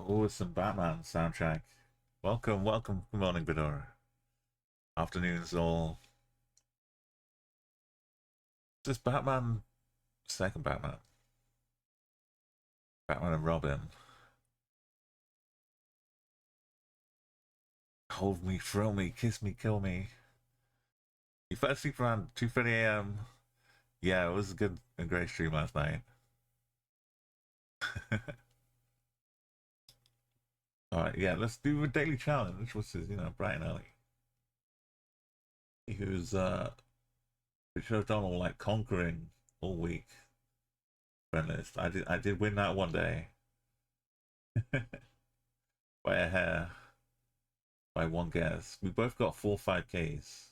Oh, some Batman soundtrack. Welcome, welcome. Good morning, Bedore. Afternoons all. Just Batman, second Batman. Batman and Robin. Hold me, thrill me, kiss me, kill me. You fell asleep around 2:30 a.m. Yeah, it was a great stream last night. Alright, yeah, let's do a daily challenge, which is, bright and early. Who's, we should have done all, like, conquering all week. Friend list. I did win that one day. By a hair. By one guess. We both got 5Ks.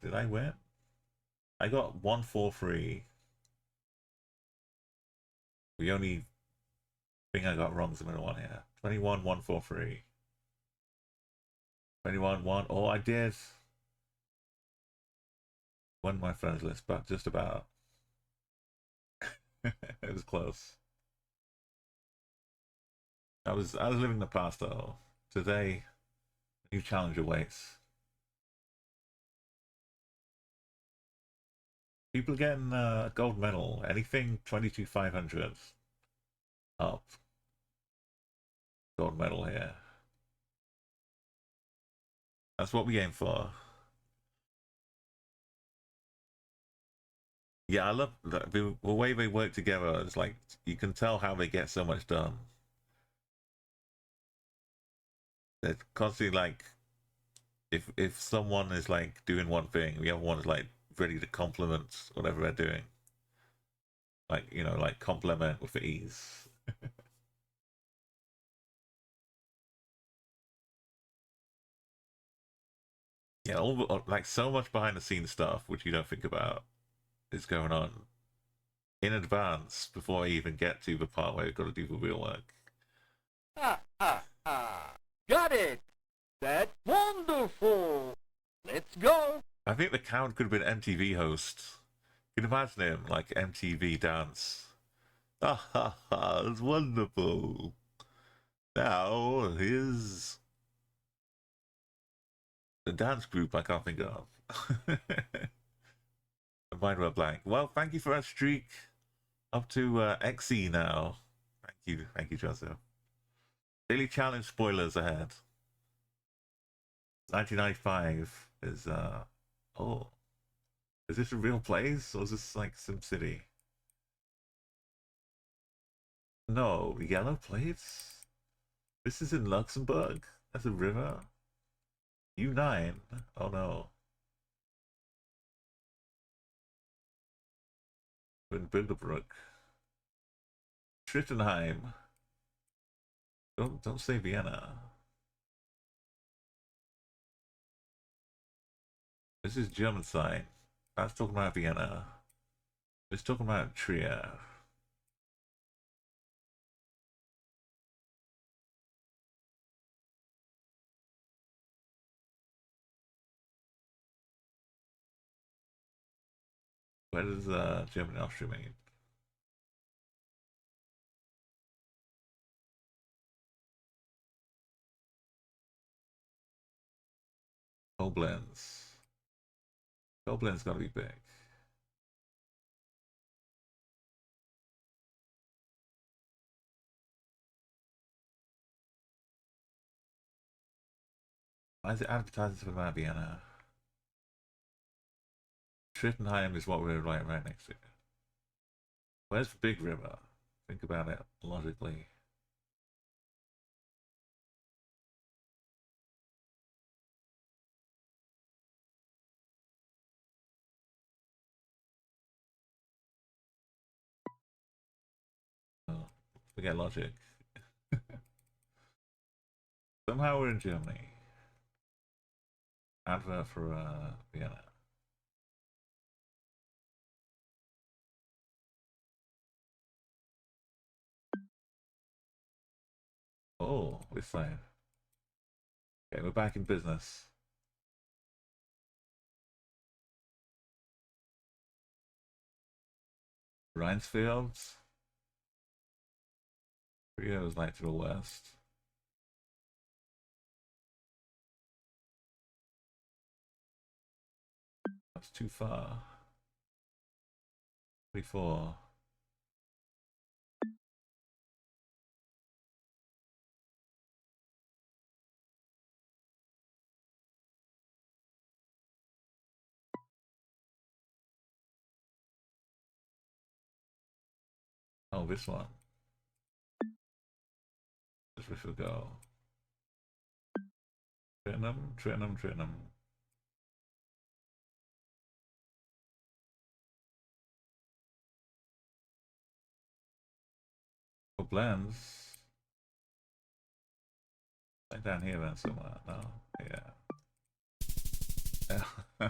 Did I win? I got 143. The only thing I got wrong is the middle one here. 21 143. 21 1. Oh, I did. Won my friends list, but just about. It was close. I was living the past though. Today, a new challenge awaits. People are getting a gold medal. Anything 22,500 up. Gold medal here. That's what we aim for. Yeah, I love the way they work together. It's like you can tell how they get so much done. They're constantly like, if someone is like doing one thing, the other one is like ready to compliment whatever they're doing. Like, like compliment with ease. Yeah, like so much behind the scenes stuff which you don't think about is going on in advance before I even get to the part where I've got to do the real work. Ha ha ha! Got it! That's wonderful! Let's go! I think the count could have been MTV host. You can imagine him like MTV dance. Ha ha ha! It's wonderful. Now here's the dance group I can't think of. Mind went blank. Well, thank you for that streak. Up to XE now. Thank you, Joseph. Daily challenge spoilers ahead. 1995 is oh, is this a real place or is this like SimCity? No, yellow plates. This is in Luxembourg. That's a river. U9. Oh no. In Bilderbrook. Trittenheim. Don't say Vienna. This is German side. That's talking about Vienna. It's talking about Trier. Where does Germany and Austria meet? Koblenz. Koblenz gotta be big. Why is it advertising for my Vienna? Trittenheim is what we're right next to. Where's the big river? Think about it logically. Oh, forget logic. Somehow we're in Germany. Advert for Vienna. Oh, this side. Okay, we're back in business. Rhinesfields. Rio is like to the west. That's too far. 34. Oh, this one. This we should go. Trinum, Trinum, Trinum. For blends. Like down here then somewhere. No. Yeah.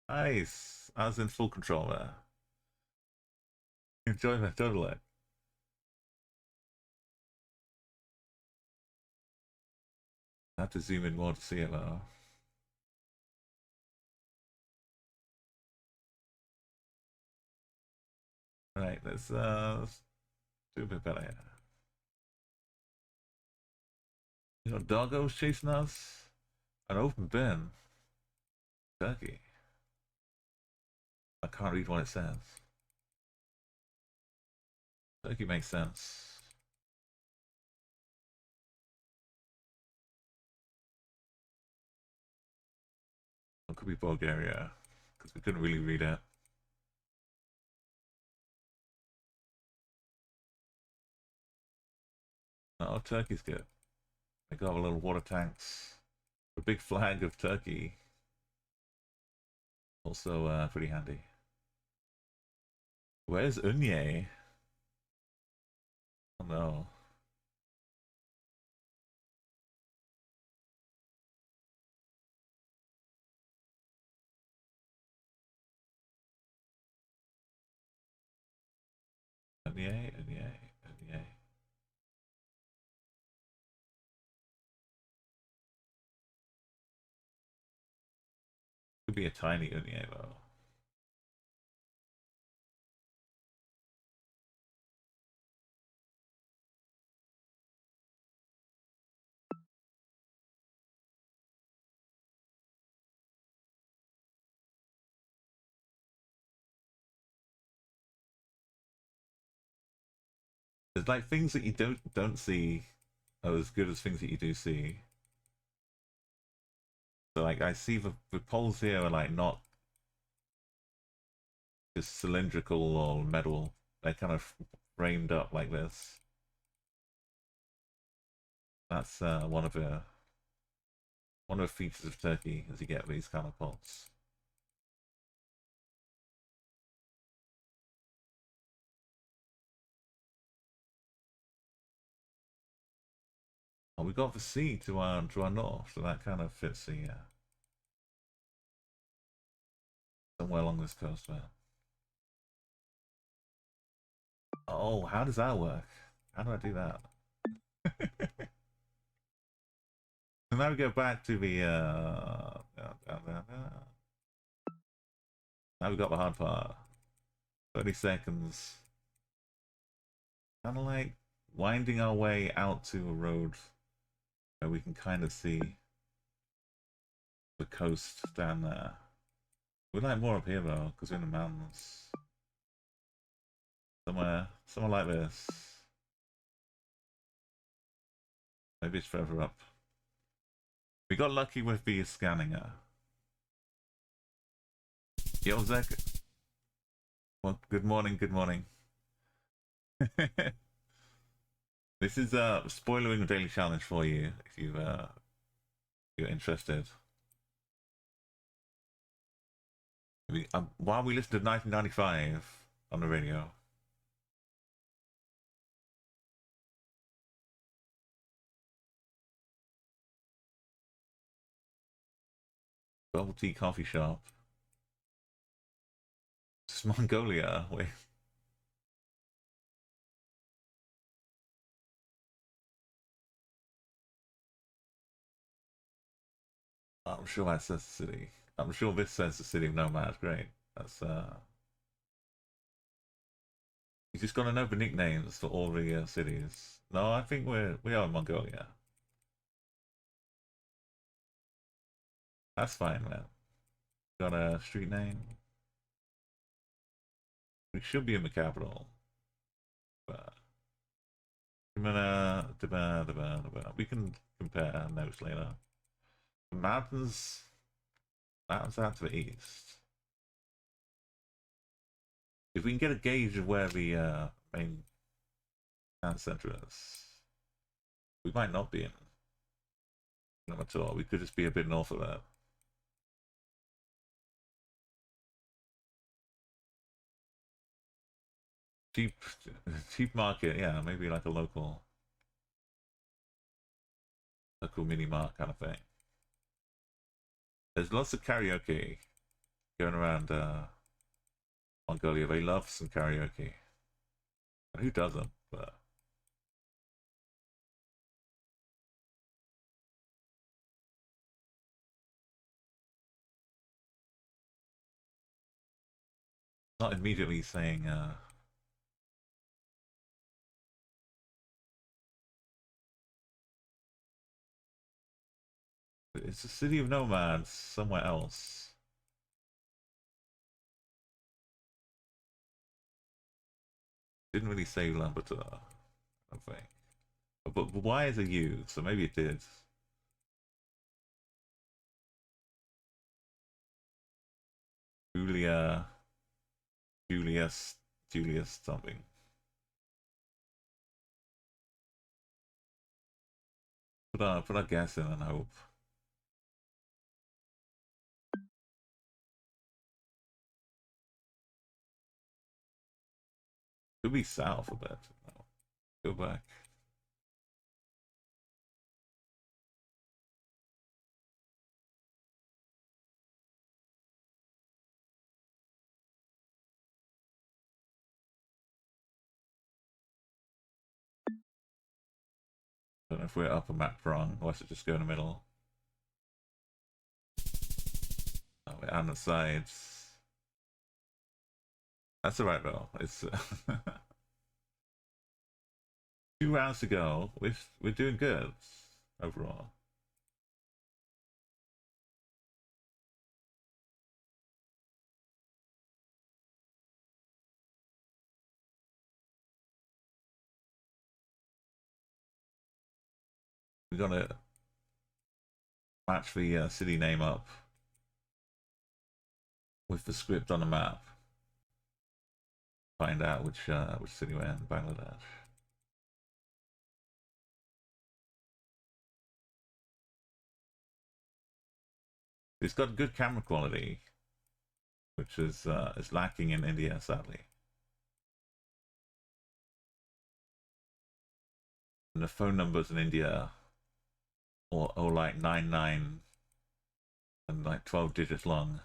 Nice. I was in full control there. Enjoyment, totally. I have to zoom in more to see it though. Right, let's do a bit better here. You know, doggos chasing us? An open bin. Turkey. I can't read what it says. Turkey makes sense. It could be Bulgaria, because we couldn't really read it. Oh, Turkey's good. They got a little water tanks. A big flag of Turkey. Also pretty handy. Where's Unye? Oh no. Unye, Unye, Unye. Could be a tiny Unye though. There's like things that you don't see are as good as things that you do see. So like I see the poles here are like not just cylindrical or metal. They're kind of framed up like this. That's one of the features of Turkey as you get these kind of poles. Oh, we got the sea to our north, so that kind of fits the somewhere along this coast there. Oh, how does that work? How do I do that? So now we go back to the now we got the hard part. 30 seconds. Kind of like winding our way out to a road where we can kind of see the coast down there. We'd like more up here though, because we're in the mountains. Somewhere like this. Maybe it's further up. We got lucky with the scanning her. Yo, Zach. Well, good morning, good morning. This is spoiling the daily challenge for you if you're interested. While we listen to 1995 on the radio. Bubble tea coffee shop. It's Mongolia. Wait. I'm sure that says the city. I'm sure this says the city of Nomad. Great. That's You just got to know the nicknames for all the cities. No, I think we are in Mongolia. That's fine, man. Got a street name. We should be in the capital. But we can compare notes later. The mountains out to the east. If we can get a gauge of where the main town center is, we might not be in them at all. We could just be a bit north of that. Cheap, cheap market, yeah, maybe like a local mini mart kind of thing. There's lots of karaoke going around Mongolia. They love some karaoke. And who doesn't? But not immediately saying it's a city of nomads somewhere else. Didn't really say Lambertor, I don't think. But why is a U? So maybe it did. Julia, Julius something. Put our guess in and hope. Could be south a bit. No. Go back. Don't know if we're up a map wrong, or should just go in the middle. Oh, we're on the sides. That's alright though. It's 2 rounds to go. We're doing good overall. We're gonna match the city name up with the script on the map. Find out which city we're in, Bangladesh. It's got good camera quality, which is lacking in India, sadly. And the phone numbers in India or like 99 and like 12 digits long.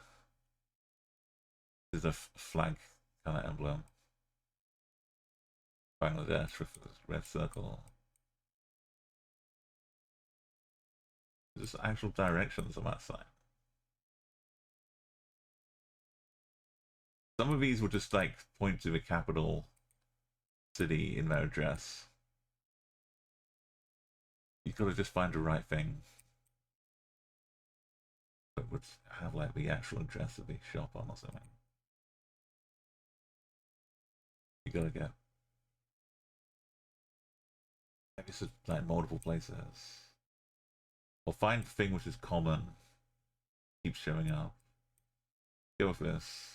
This is a flag kind of emblem. Bangladesh with this red circle. There's actual directions on that side. Some of these will just like point to the capital city in their address. You've got to just find the right thing that would have like the actual address of the shop on or something. You gotta get maybe it's like multiple places. Or find the thing which is common, keeps showing up. Go with this.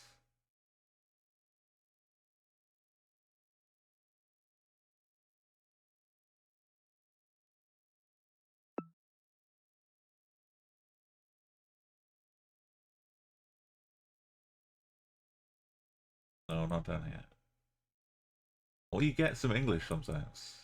No, not down here. Or you get some English sometimes.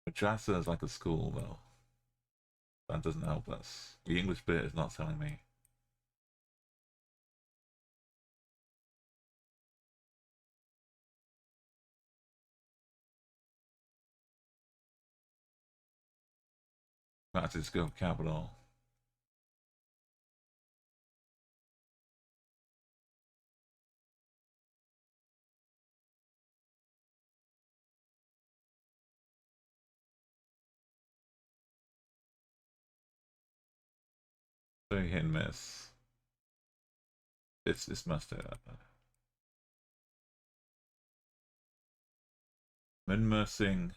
Madrasa is like a school though. That doesn't help us. The English bit is not telling me. That's its go capital. Very hit and miss. It's must have. Nursing.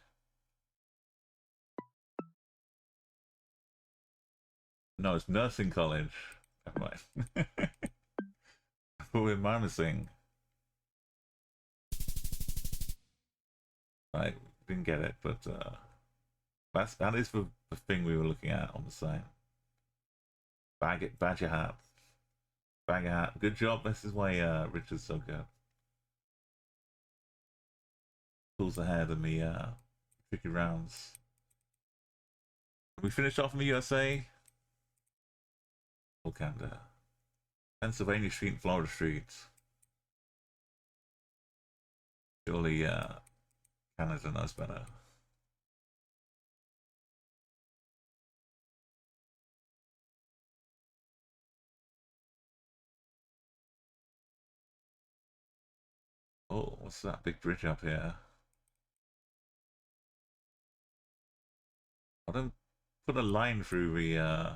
No, it's nursing college. Never mind. But we're minusing. Right, didn't get it, but that is the thing we were looking at on the site. Badger hat. Badger hat. Good job. This is why Richard's so good. Pulls ahead in the tricky rounds. We finished off in the USA. Canada. Pennsylvania Street and Florida Street. Surely Canada knows better. Oh, what's that big bridge up here? I don't put a line through the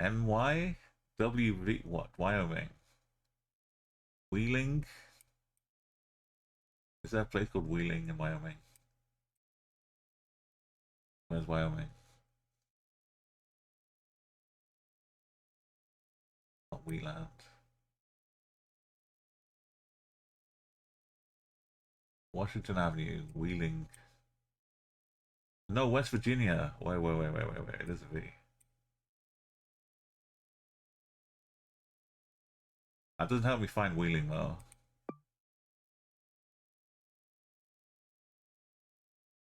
MYWV, what? Wyoming? Wheeling? Is there a place called Wheeling in Wyoming? Where's Wyoming? Not Wheeland. Washington Avenue, Wheeling. No, West Virginia. Wait. It is a V. That doesn't help me find Wheeling though.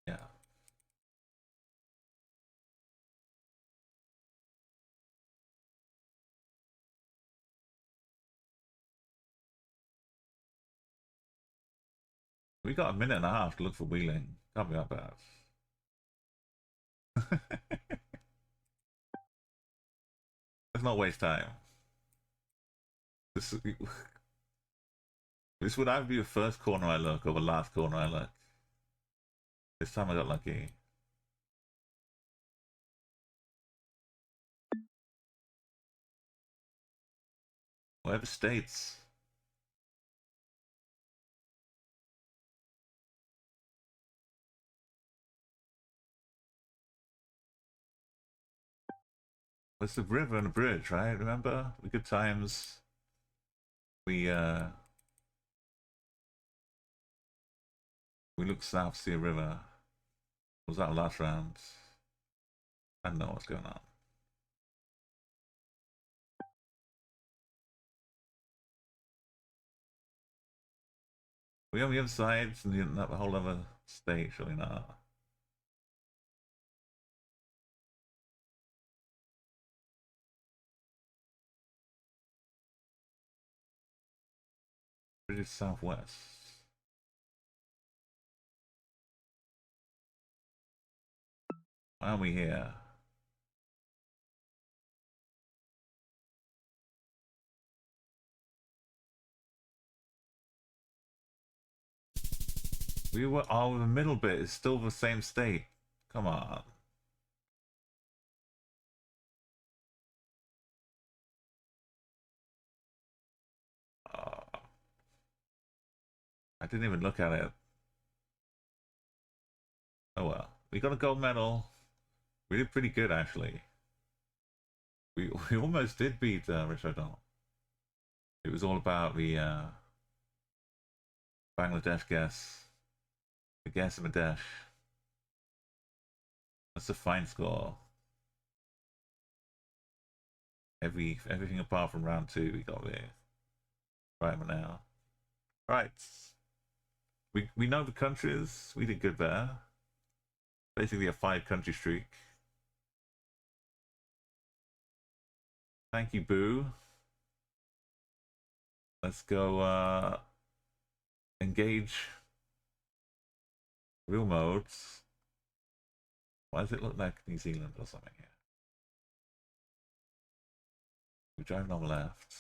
Yeah. We got a minute and a half to look for Wheeling. Can't be that bad. Let's not waste time. This would either be the first corner I look or the last corner I look. This time I got lucky. Whatever states. It's a river and a bridge, right? Remember? The good times. We looked south, see a river. Was that last round? I don't know what's going on. We on the other side and that whole other state, surely not. British Southwest. Why are we here? We were the middle bit is still the same state. Come on. I didn't even look at it. Oh well. We got a gold medal. We did pretty good actually. We almost did beat Richard O'Donnell. It was all about the Bangladesh guess. The guess in Bangladesh. That's a fine score. Everything apart from round 2 we got there. Right now. Right. We know the countries. We did good there. Basically a 5-country streak. Thank you, Boo. Let's go engage real modes. Why does it look like New Zealand or something here? We're driving on the left.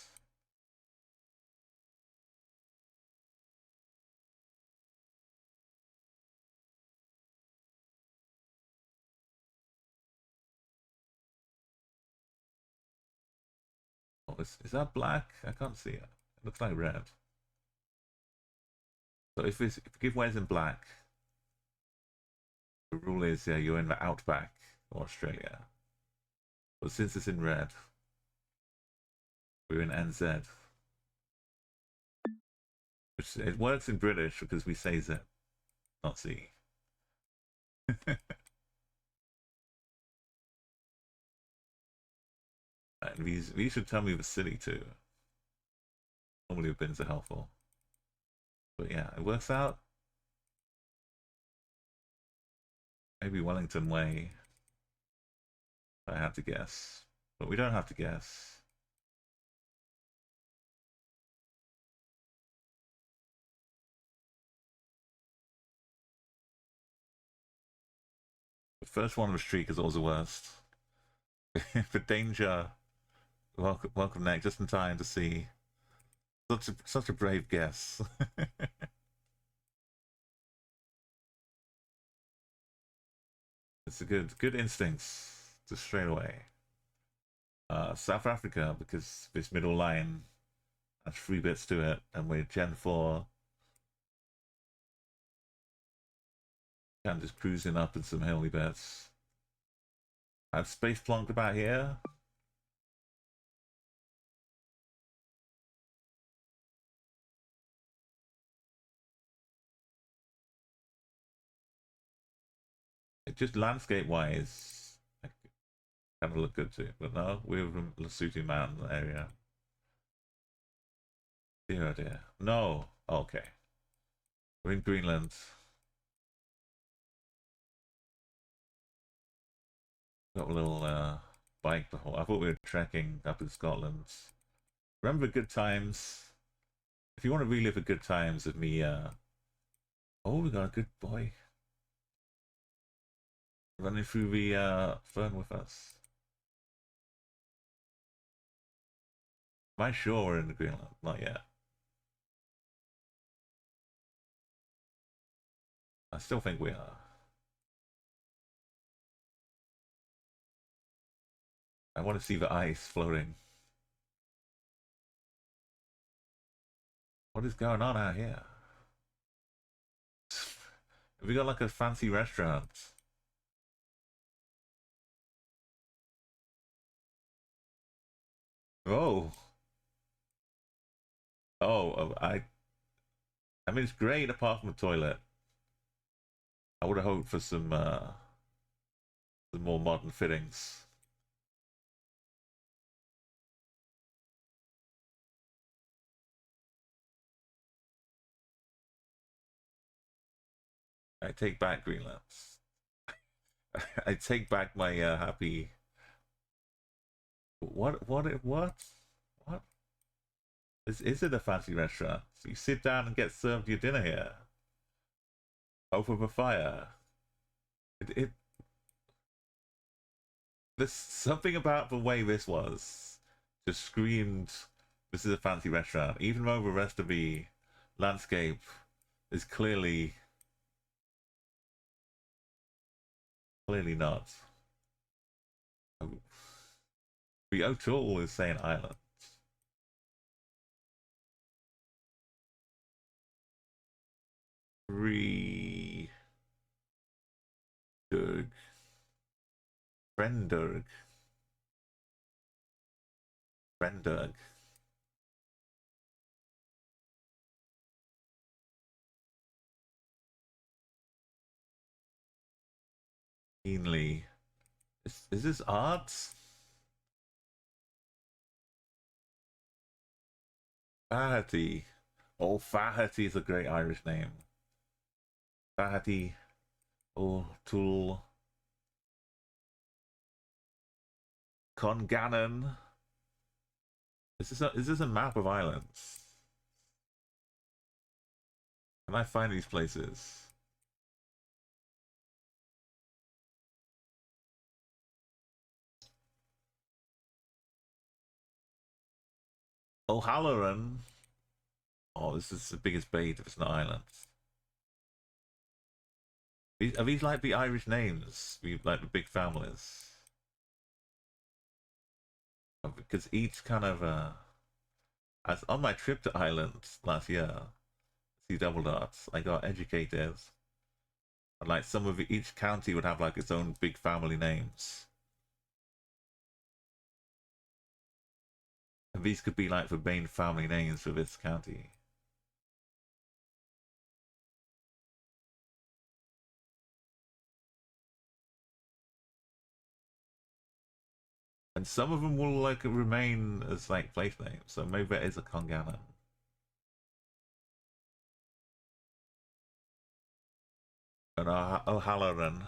Oh, is that black? I can't see it. It looks like red. So if you give ways in black, the rule is you're in the outback of Australia. But since it's in red, we're in NZ. Which it works in British because we say Z, not Z. And these should tell me the city too. Normally the bins are helpful. But yeah, it works out. Maybe Wellington Way. I had to guess. But we don't have to guess. The first one of the streak is always the worst. For danger, welcome Nick, just in time to see such a brave guess. It's a good instincts just straight away. South Africa, because this middle line has 3 bits to it, and we're Gen 4. I'm just cruising up in some hilly bits. I've space plonked about here. It just landscape wise, kind of look good too. But no, we're from Lesotho Mountain area. Dear oh dear. No. Okay. We're in Greenland. Got a little bike before. I thought we were trekking up in Scotland. Remember good times. If you want to relive the good times of me, oh, we got a good boy running through the fern with us. Am I sure we're in the Greenland? Not yet. I still think we are. I want to see the ice floating. What is going on out here? Have we got like a fancy restaurant? Oh. Oh, I mean, it's great apart from the toilet. I would have hoped for some more modern fittings. I take back Greenland. I take back my happy. What? Is it a fancy restaurant? So you sit down and get served your dinner here over the fire. It there's something about the way this was just screamed. This is a fancy restaurant, even though the rest of the landscape is clearly not. The O'Toole is saying island. Free Durg. Brenderg. Brenderg. Keenly. Is this art? Faherty. Oh, Faherty is a great Irish name. Faherty. O'Toole. Congannon. Is this a map of islands? Can I find these places? O'Halloran. Oh, this is the biggest bait if it's not islands. Are these like the Irish names? Like the big families? Because each kind of as on my trip to Ireland last year, see double dots, I got educated. And like some of each county would have like its own big family names. And these could be like the main family names for this county. And some of them will like remain as like place names. So maybe it is a Congannon. And O'Halloran.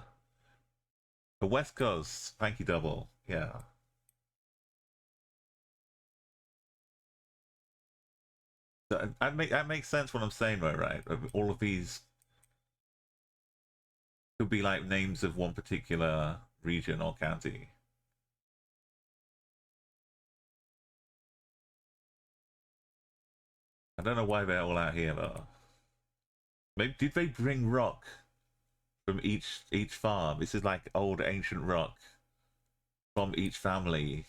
The West Coast, thank you double. Yeah. That makes sense what I'm saying though, right? All of these could be like names of one particular region or county. I don't know why they're all out here though. Maybe did they bring rock from each farm? This is like old ancient rock from each family.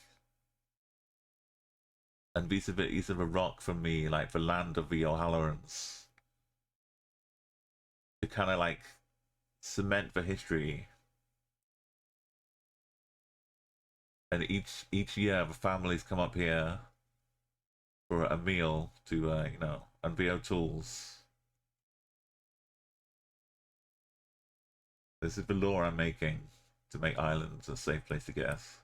And these are the rock from the like the land of the O'Hallorans. To kind of like cement the history. And each year the families come up here for a meal to you know, and VO tools. This is the law I'm making to make islands a safe place to guess.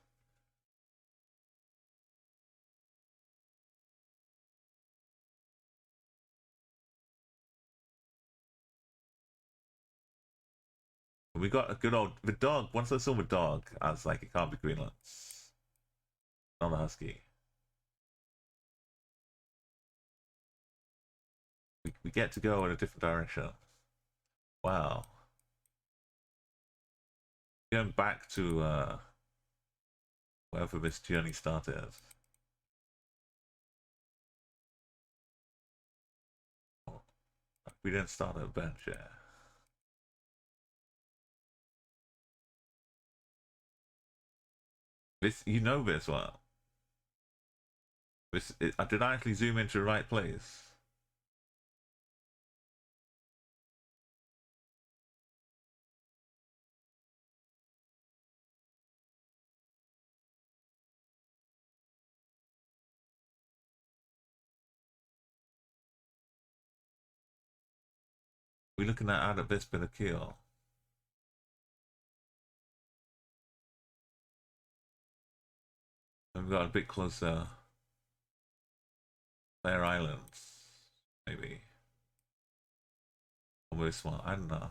We got a good old the dog. Once I saw the dog, I was like, it can't be Greenland. Not a husky. We get to go in a different direction. Wow. Going back to wherever this journey started. Oh, we didn't start at a bench yet. This, you know this one. Did I actually zoom into the right place? We're looking at out of this bit of keel. And we got a bit closer. Fair Islands, maybe. Or this one, I don't know.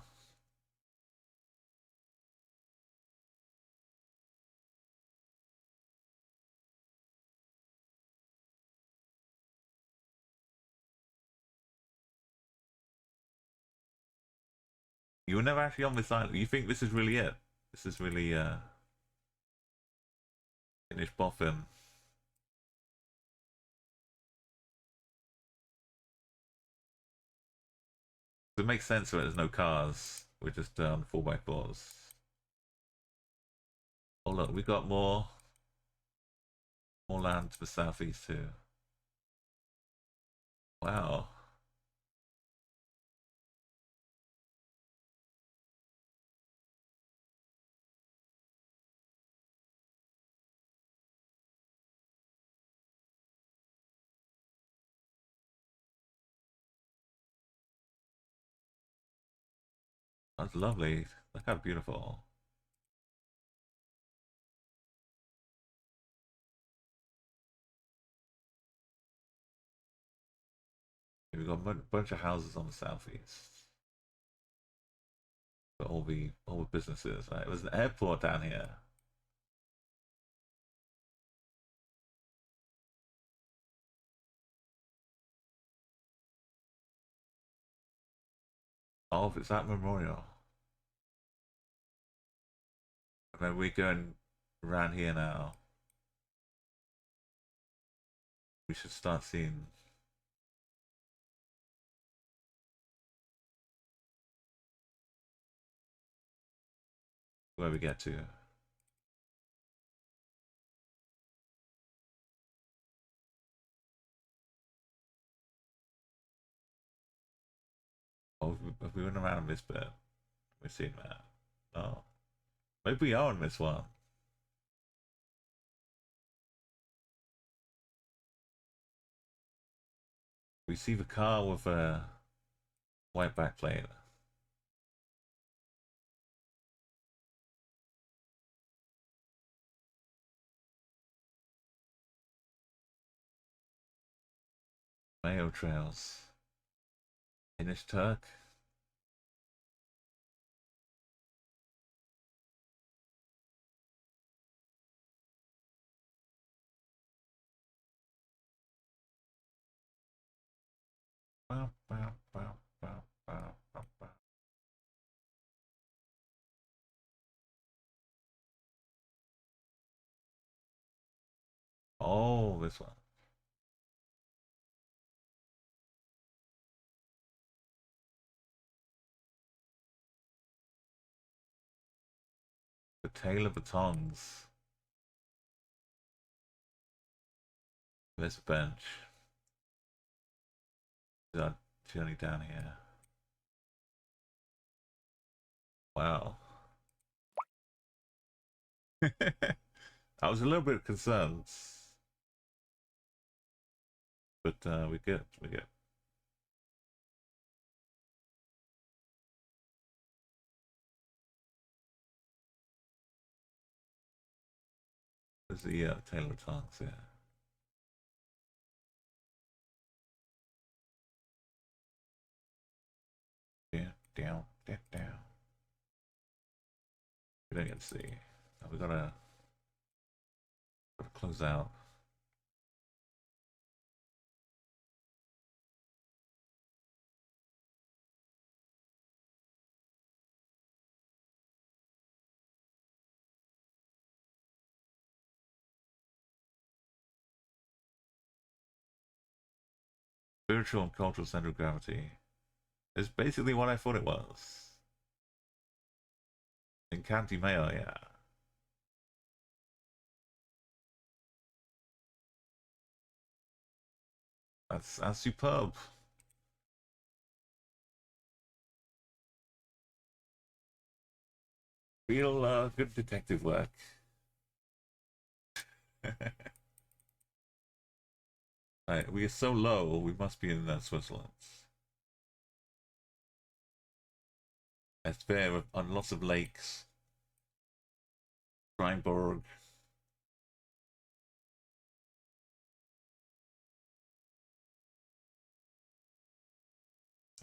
You were never actually on this island. You think this is really it? This is really finish boffin. It makes sense that there's no cars. We're just on 4x4s. Oh look, we got more land to the southeast too. Wow. That's lovely. Look how beautiful. We've got a bunch of houses on the southeast. Got all the businesses. Right? There's an airport down here. Oh, it's that memorial. And then we're going around here now. we should start seeing where we get to. Oh, have we went around this bit? We've seen that. No. Maybe we are on this one. We see the car with a white backplate. Mayo trails. Finnish Turk. Oh, this one. The Tail of the Tongs. This bench. Is our journey down here? Wow. I was a little bit concerned, but we get. There's the Tail of the Tongs, yeah. Down. We don't get to see. We gotta close out. Spiritual and cultural center of gravity. It's basically what I thought it was. In County Mayo, yeah. That's superb. Real good detective work. Right, we are so low, we must be in Switzerland. It's there on lots of lakes. Rheinborg.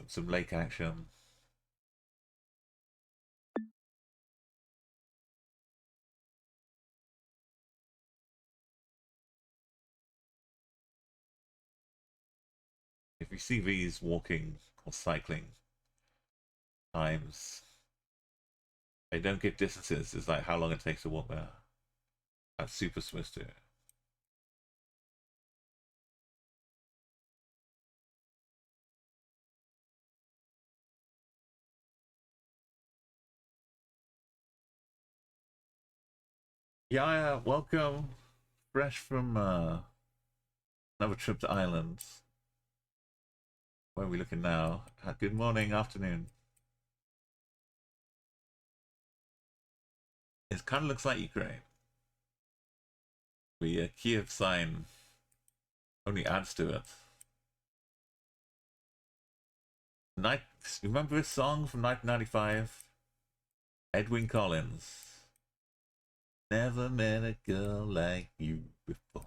Some lake action. If you see these walking or cycling times, they don't give distances. It's like how long it takes to walk there. That's super Swiss too. Yeah, welcome. Fresh from another trip to Ireland. Where are we looking now? Good morning, afternoon. It kind of looks like Ukraine. The Kiev sign only adds to it. Night. Remember this song from 1995? Edwin Collins. Never met a girl like you before.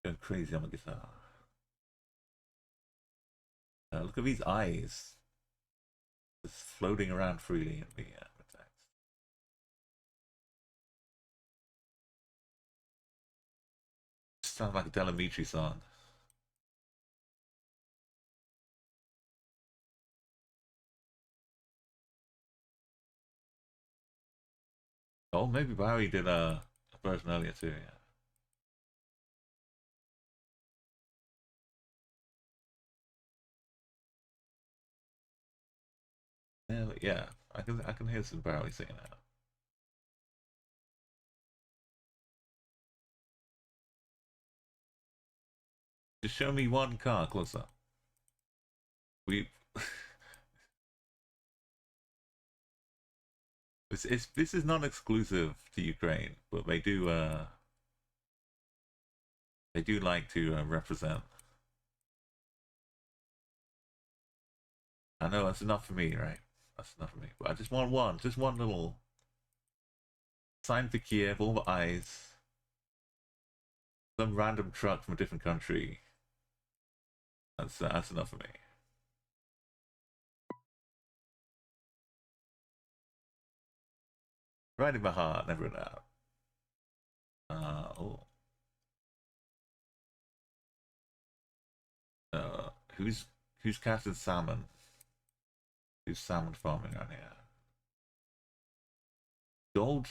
Going crazy on the guitar. Look at these eyes. Just floating around freely in the text. Sounds like a Delamitri song. Oh, maybe Barry did a version earlier too, yeah. Barely, yeah. I can hear some barely singing out. Just show me one car closer. We this is not exclusive to Ukraine, but they do like to represent. I know that's enough for me, right? That's enough for me. But I just want just one little sign for Kiev, all the eyes. Some random truck from a different country. That's enough for me. Right in my heart, never a doubt. Oh. Who's catching salmon? Who's salmon farming around here?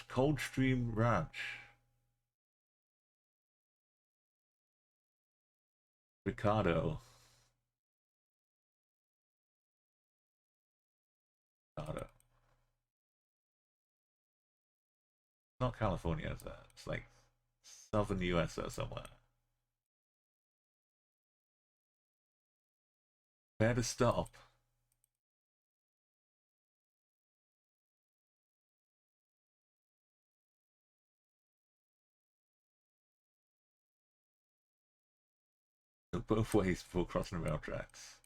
Coldstream Ranch. Ricardo. Not California, is that? It's like southern US or somewhere. Where to stop? Both ways before crossing the rail tracks.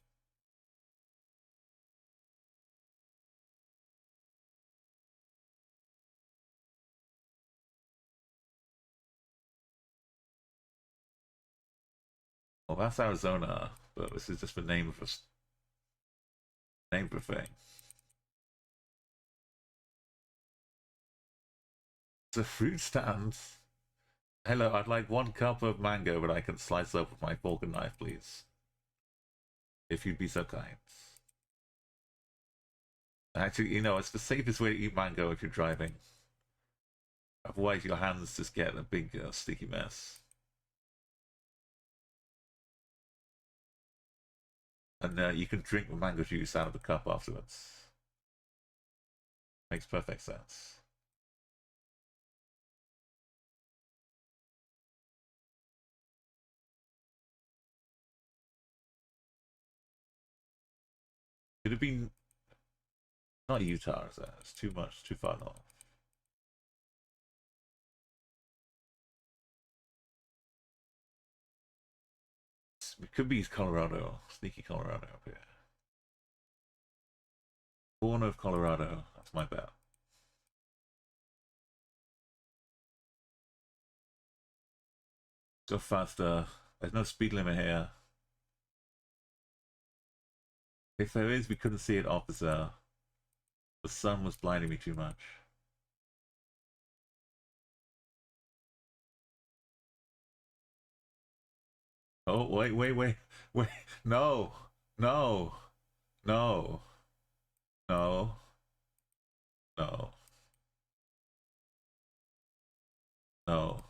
Well, that's Arizona, but this is just the name of a thing. It's a fruit stand. Hello, I'd like 1 cup of mango that I can slice up with my fork and knife, please. If you'd be so kind. Actually, it's the safest way to eat mango if you're driving. Otherwise, your hands just get a big sticky mess. And you can drink the mango juice out of the cup afterwards. Makes perfect sense. Could have been not Utah, is that? It's too much, too far north. It could be Colorado, sneaky Colorado up here. Born of Colorado, that's my bet. Go faster. There's no speed limit here. If there is, we couldn't see it, officer. The sun was blinding me too much. Oh, wait. No. No. No. No. No. No.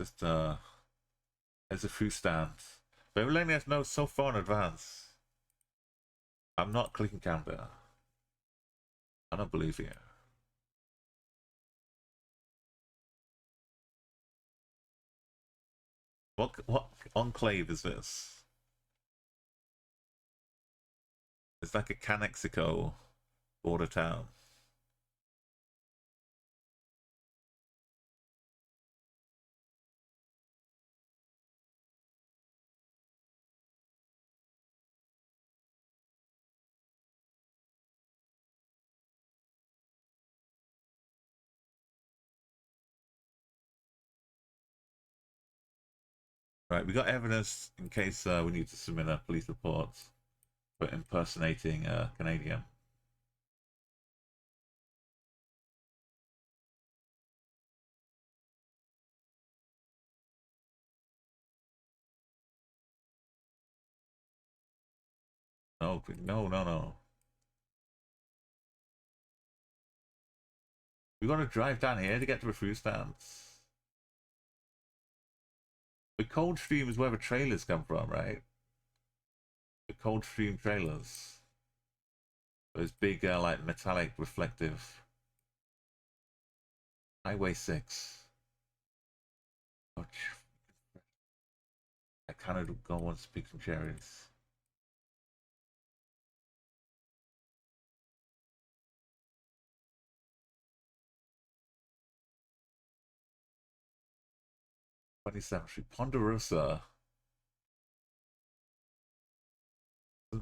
Just, there's a few stands. But letting us know so far in advance. I'm not clicking counter. I don't believe you. What enclave is this? It's like a Canexico border town. Right, we got evidence in case we need to submit a police report for impersonating a Canadian. No. We got to drive down here to get to the fruit stands. The Coldstream is where the trailers come from, right? The Coldstream trailers. Those big, like metallic, reflective. Highway 6. Oh, I kind of go want to pick some cherries. '27th Street, Ponderosa.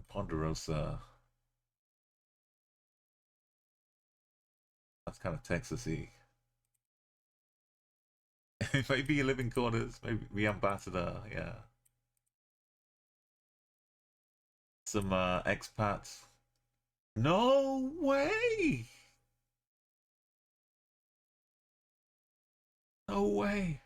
Ponderosa. That's kind of Texasy. Maybe you live in quarters. Maybe the ambassador. Yeah. Some expats. No way. No way.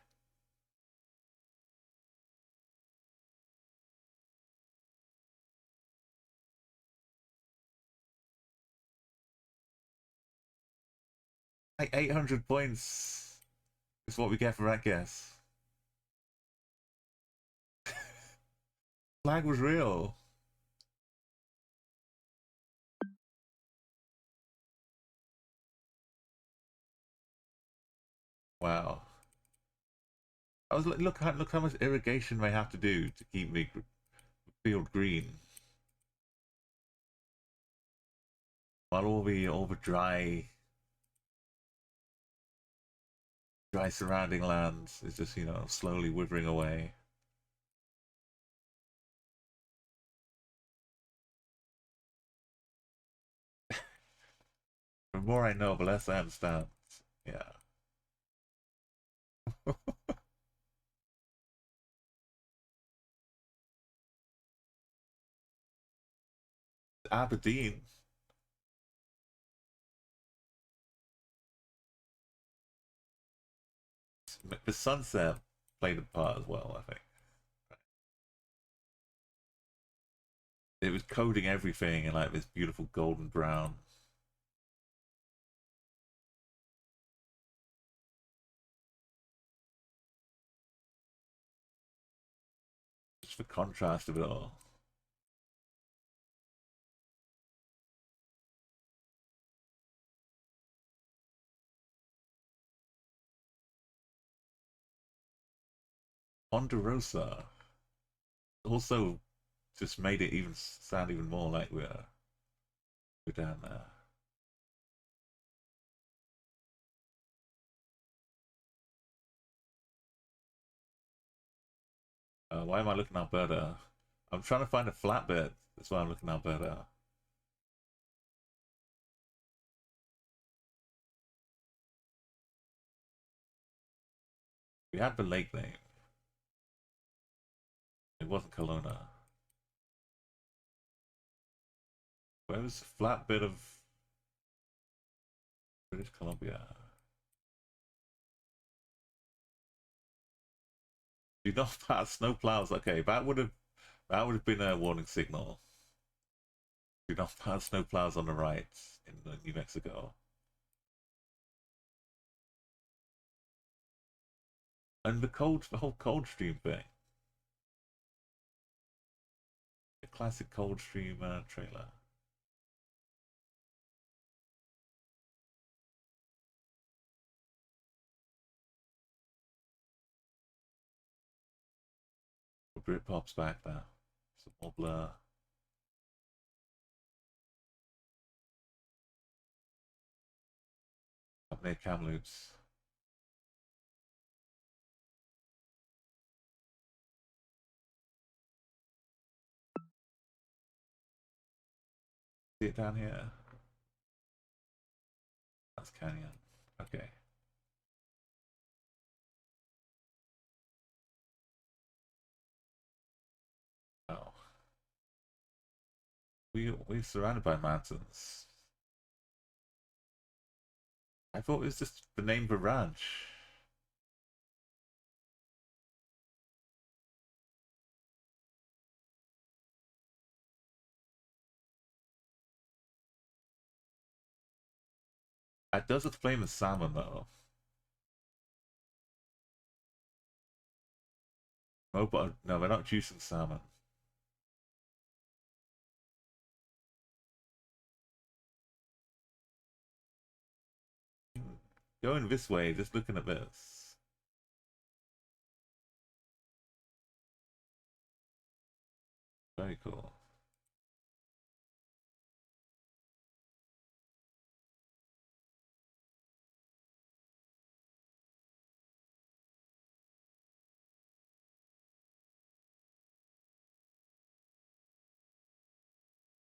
Like 800 points is what we get for that guess. Flag was real. Wow. I was like, look how much irrigation they have to do to keep the field green. While all the dry surrounding lands is just, you know, slowly withering away. The more I know, the less I understand. Yeah. Aberdeen. The sunset played a part as well, I think. It was coating everything in like this beautiful golden brown. Just the contrast of it all. Ponderosa also just made it even sound even more like we're down there. Why am I looking Alberta? I'm trying to find a flat bit. That's why I'm looking Alberta. We had the lake name. It wasn't Kelowna. Where was the flat bit of British Columbia? Do not pass snow plows. Okay, that would have been a warning signal. Do not pass snow plows on the right in New Mexico. And the whole Coldstream thing. The classic Coldstream trailer. Britpop's back now. Some more blur. Up near Kamloops. See it down here? That's Canyon. Okay. Oh. We're surrounded by mountains. I thought it was just the name of a ranch. It does explain the salmon though. Oh, but no, they're not juicing salmon. Going this way, just looking at this. Very cool.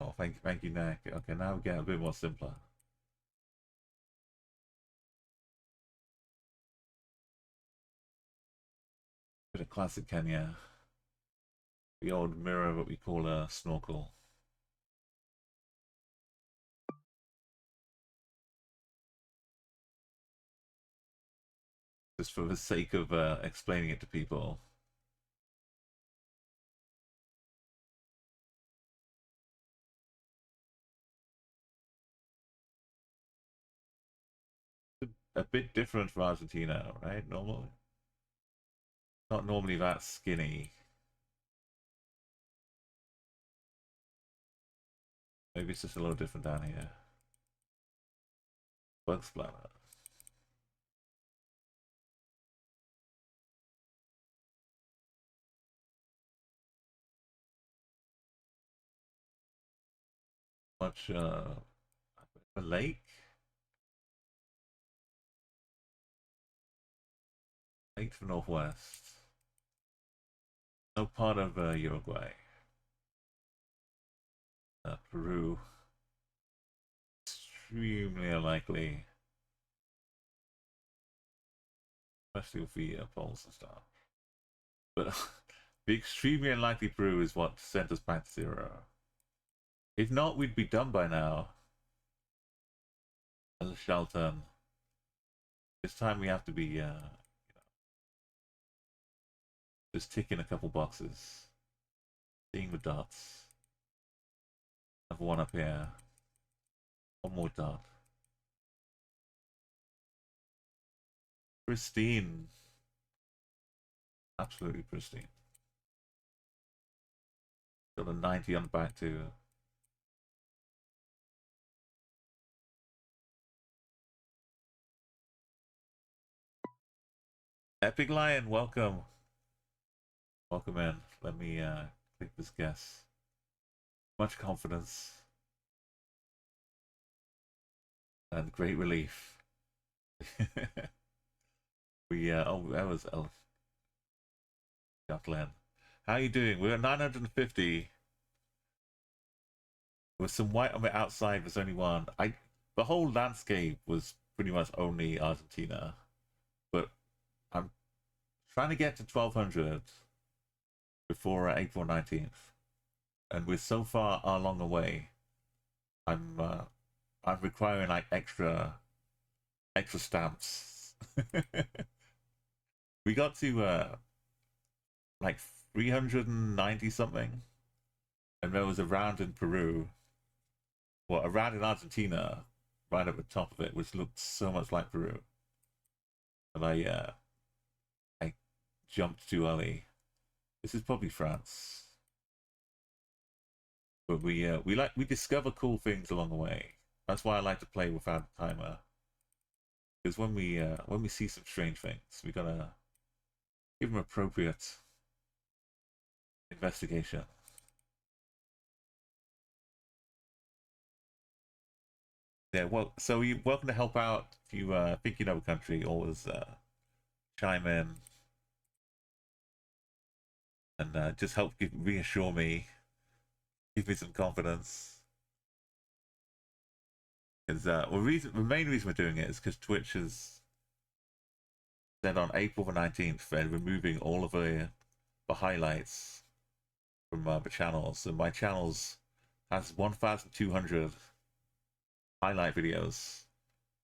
Oh, thank you, Nick. Okay, now we're getting a bit more simpler. Bit of classic Kenya. The old mirror, what we call a snorkel. Just for the sake of explaining it to people. A bit different from Argentina, right? Normally. Not normally that skinny. Maybe it's just a little different down here. Bug splatter. Much a lake? Lake to the northwest. No part of Uruguay. Peru. Extremely unlikely. Especially with the polls and stuff. But the extremely unlikely Peru is what sent us back to 0. If not, we'd be done by now. As a Shelton. This time we have to be, you know, just ticking a couple boxes. Seeing the dots. Have one up here. One more dot. Pristine. Absolutely pristine. Got a 90 on the back too. Epic Lion, welcome. Welcome in. Let me click this guess. Much confidence. And great relief. Oh, that was Gotland. How are you doing? We're at 950. With some white on the outside, there's only one. The whole landscape was pretty much only Argentina. But I'm trying to get to 1200 before April 19th. And we're so far along the way. I'm requiring like extra stamps. We got to like 390 something, and there was a round in Peru, well, a round in Argentina, right at the top of it, which looked so much like Peru. And I jumped too early. This is probably France, but we discover cool things along the way. That's why I like to play without a timer. Because when we see some strange things, we gotta give them appropriate investigation. Yeah, well, so you're welcome to help out if you think you know a country. Always chime in and just help reassure me, give me some confidence. Because the main reason we're doing it is because Twitch has said on April the 19th they're removing all of the highlights from the channels. So my channels has 1,200 highlight videos,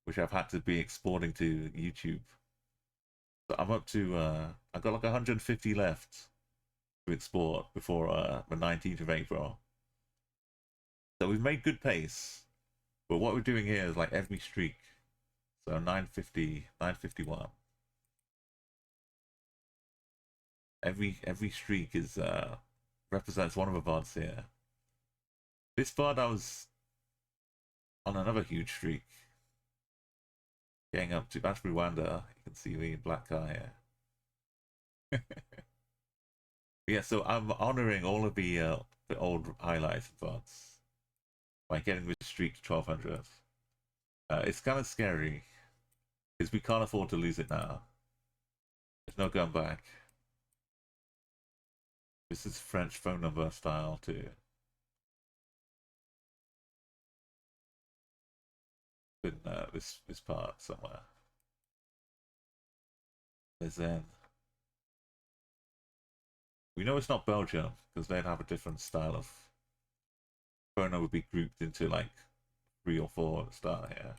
which I've had to be exporting to YouTube. So I'm up to I've got like 150 left to export before the 19th of April. So we've made good pace. But what we're doing here is like every streak. So 950, 951. Every streak is represents one of the VODs here. This VOD I was on another huge streak. Getting up to that's Rwanda. You can see the black car here. Yeah, so I'm honoring all of the old highlights and VODs by getting this streak to 1200. It's kind of scary because we can't afford to lose it now. There's no going back. This is French phone number style too. In this part somewhere. There's then. We know it's not Belgium because they'd have a different style of phone number would be grouped into like 3 or 4 at the start here.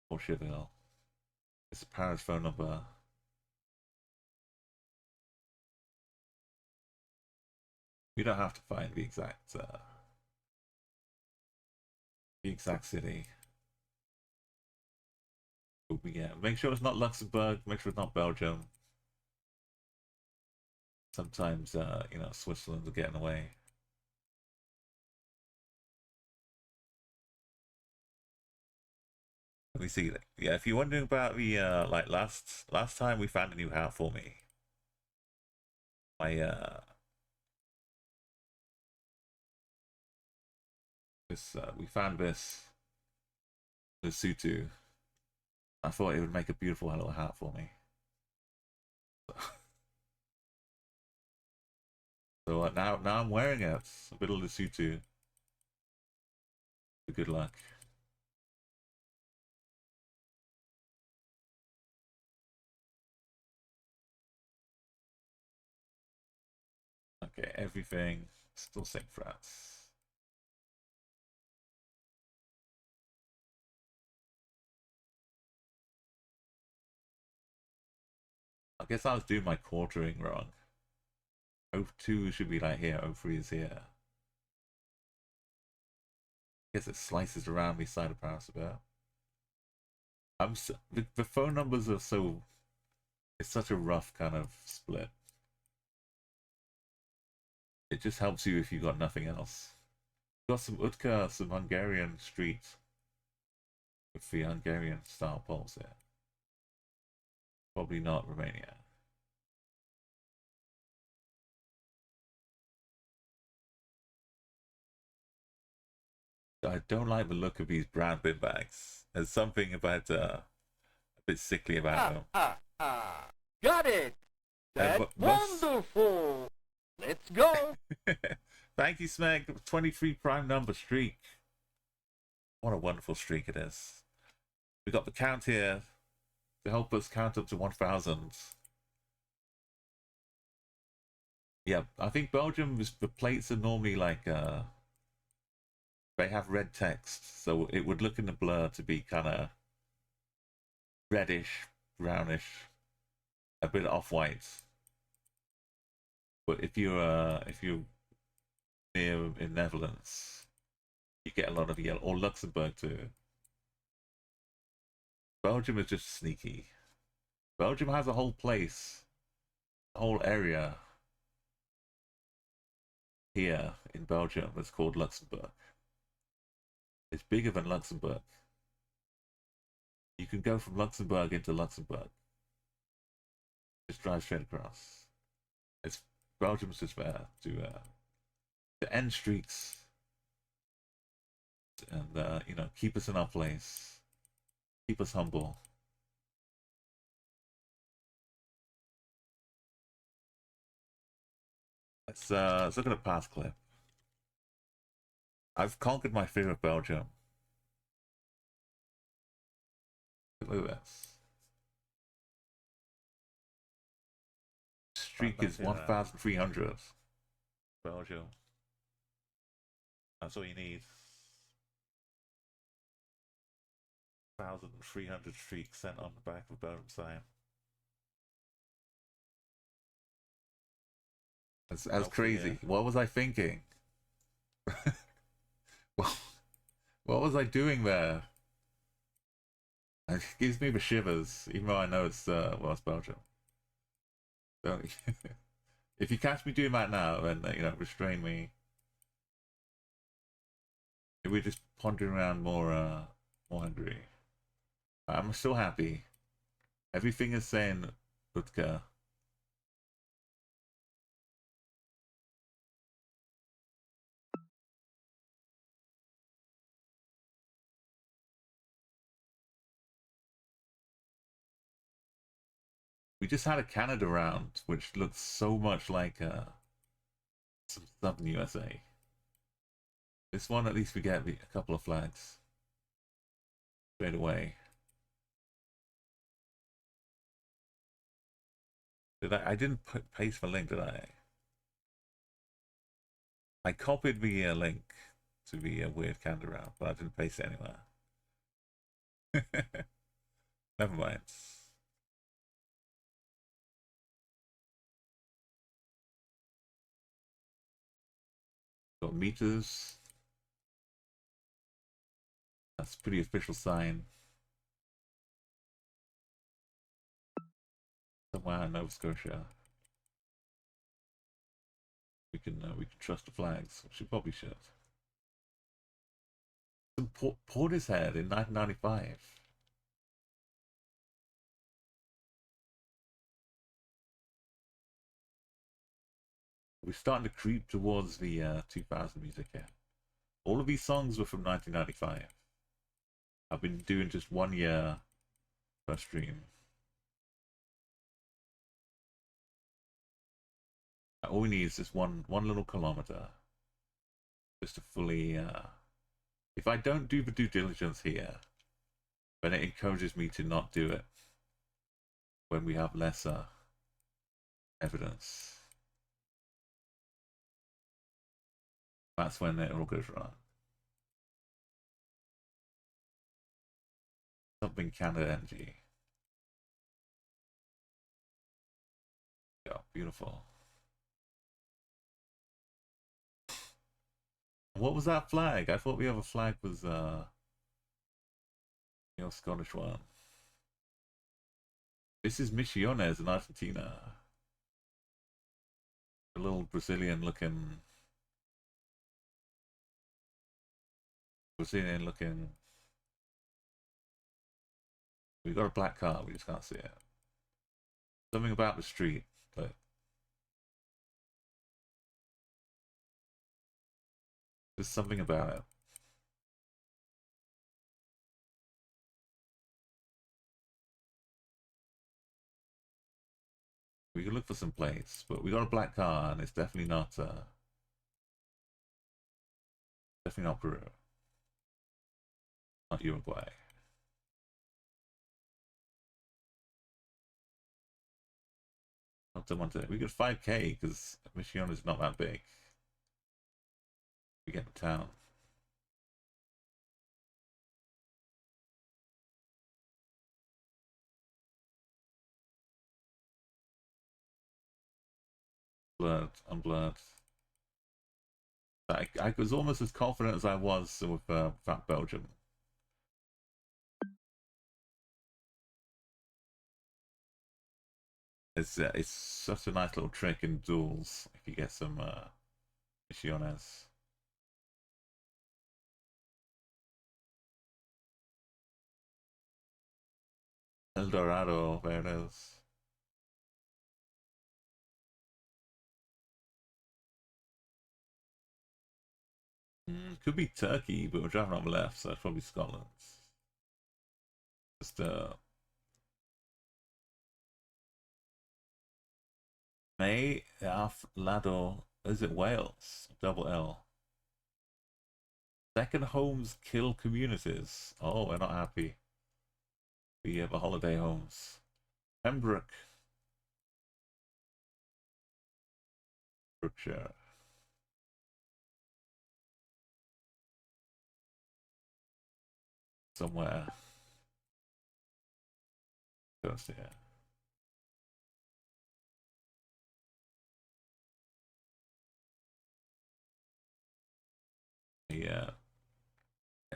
Or Cheville. It's a Paris phone number. We don't have to find the exact city. But yeah, make sure it's not Luxembourg. Make sure it's not Belgium. Sometimes you know, Switzerland are getting away. Let me see. Yeah, if you're wondering about the like last time we found a new hat for me. My this we found this Lesotho. I thought it would make a beautiful little hat for me. So now I'm wearing it. A bit of Lesotho. Good luck. Okay, everything still same France. I guess I was doing my quartering wrong. 02 should be like here, 03 is here. I guess it slices around the side of Paris a bit. The phone numbers are so. It's such a rough kind of split. It just helps you if you got nothing else. Got some Utka, some Hungarian street with the Hungarian style poles here. Probably not Romania. I don't like the look of these brown bin bags. There's something about a bit sickly about them. Got it! That's wonderful! Let's go! Thank you, Smeg. 23 prime number streak. What a wonderful streak it is. We got the count here to help us count up to 1,000. Yeah, I think Belgium is the plates are normally like they have red text, so it would look in the blur to be kind of reddish, brownish, a bit off-white. But if you're near in Netherlands, you get a lot of yellow, or Luxembourg too. Belgium is just sneaky. Belgium has a whole place, a whole area here in Belgium that's called Luxembourg. It's bigger than Luxembourg. You can go from Luxembourg into Luxembourg. Just drive straight across. It's Belgium's just there to end streaks and you know, keep us in our place, keep us humble. Let's look at a past clip. I've conquered my fear of Belgium. Look at this. Streak is 1,300. Belgium. That's all you need. 1,300 streaks sent on the back of a Belgium sign. That's crazy. Yeah. What was I thinking? What was I doing there? It gives me the shivers, even though I know it's well, it's Belgium. So, if you catch me doing that now, then you know, restrain me. If we're just pondering around more more angry. I'm still happy. Everything is saying Rutger. We just had a Canada round, which looks so much like some Southern USA. This one, at least we get a couple of flags straight away. Did I didn't paste the link, did I? I copied the link to the weird Canada round, but I didn't paste it anywhere. Never mind. Got meters. That's a pretty official sign. Somewhere in Nova Scotia. We can trust the flags, which we probably should. Some Portishead in 1995. We're starting to creep towards the 2000 music here. All of these songs were from 1995. I've been doing just 1 year per stream. All we need is just one little kilometer, just to fully. If I don't do the due diligence here, then it encourages me to not do it when we have lesser evidence. That's when it all goes wrong. Something Canada energy. Yeah, beautiful. What was that flag? I thought the other flag was Scottish one. This is Misiones in Argentina. A little Brazilian looking we got a black car, we just can't see it. Something about the street, but there's something about it. We can look for some plates, but we got a black car and it's definitely not Peru. Not Uruguay. Not the one to we got 5K because Michigan is not that big. We get to town. Blurred, unblurred. I was almost as confident as I was with Fat Belgium. It's such a nice little trick in duels if you get some Misiones. El Dorado, there it is. Could be Turkey, but we're driving on the left, so it's probably Scotland. Just May Af Lado, is it Wales? Double L. Second homes kill communities. Oh, we're not happy. We have a holiday homes. Pembroke. Brookshire. Somewhere. Goes here. Yeah.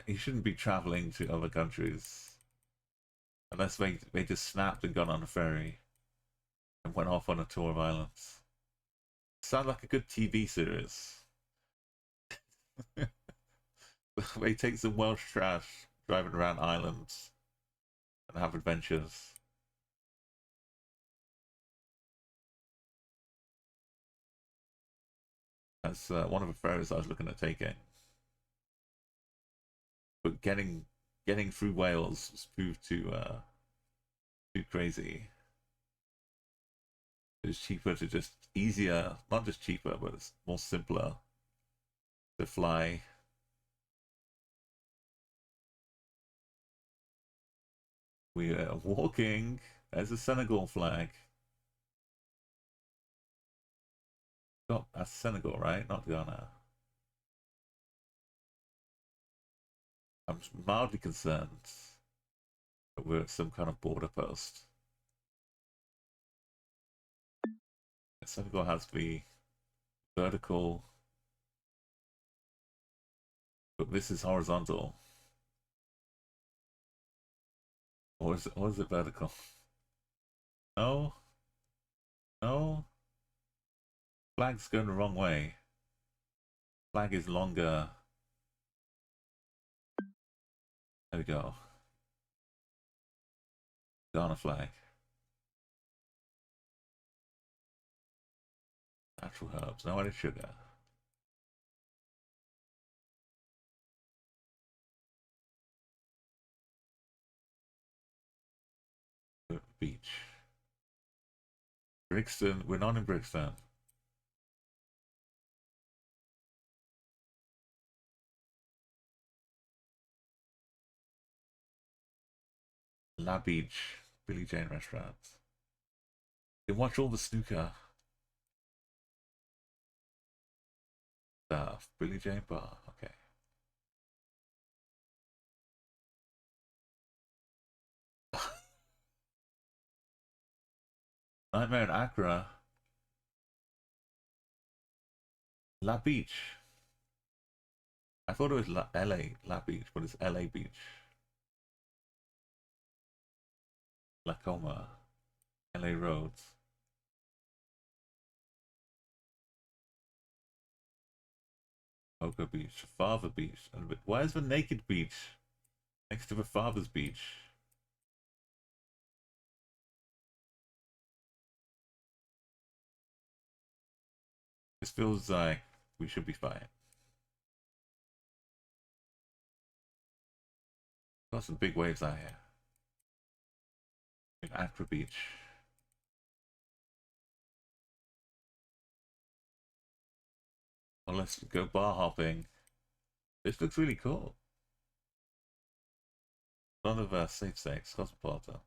He shouldn't be traveling to other countries. Unless they just snapped and gone on a ferry. And went off on a tour of islands. Sounds like a good TV series. They take some Welsh trash, driving around islands and have adventures. That's one of the ferries I was looking at taking. But getting through Wales was proved too crazy. It's cheaper to just easier, not just cheaper, but it's more simpler to fly. We are walking. There's a Senegal flag. Oh, that's Senegal, right? Not Ghana. I'm mildly concerned that we're at some kind of border post. Senegal has the vertical, but this is horizontal. Or is it vertical? No. No. Flag's going the wrong way. Flag is longer. There we go. Ghana flag. Natural herbs. No added sugar. Beach. Brixton. We're not in Brixton. La Beach. Billy Jane restaurant. You can watch all the snooker stuff. Billy Jane bar. Okay. Nightmare in Accra. La Beach. I thought it was LA, La Beach, but it's LA Beach. Lacoma. LA Roads. Oka Beach. Father Beach. Why is the Naked Beach next to the Father's Beach? This feels like we should be fine. Got some big waves out here. Accra Beach. Well, let's go bar hopping. This looks really cool. None of safe sex, Cosmopolitan.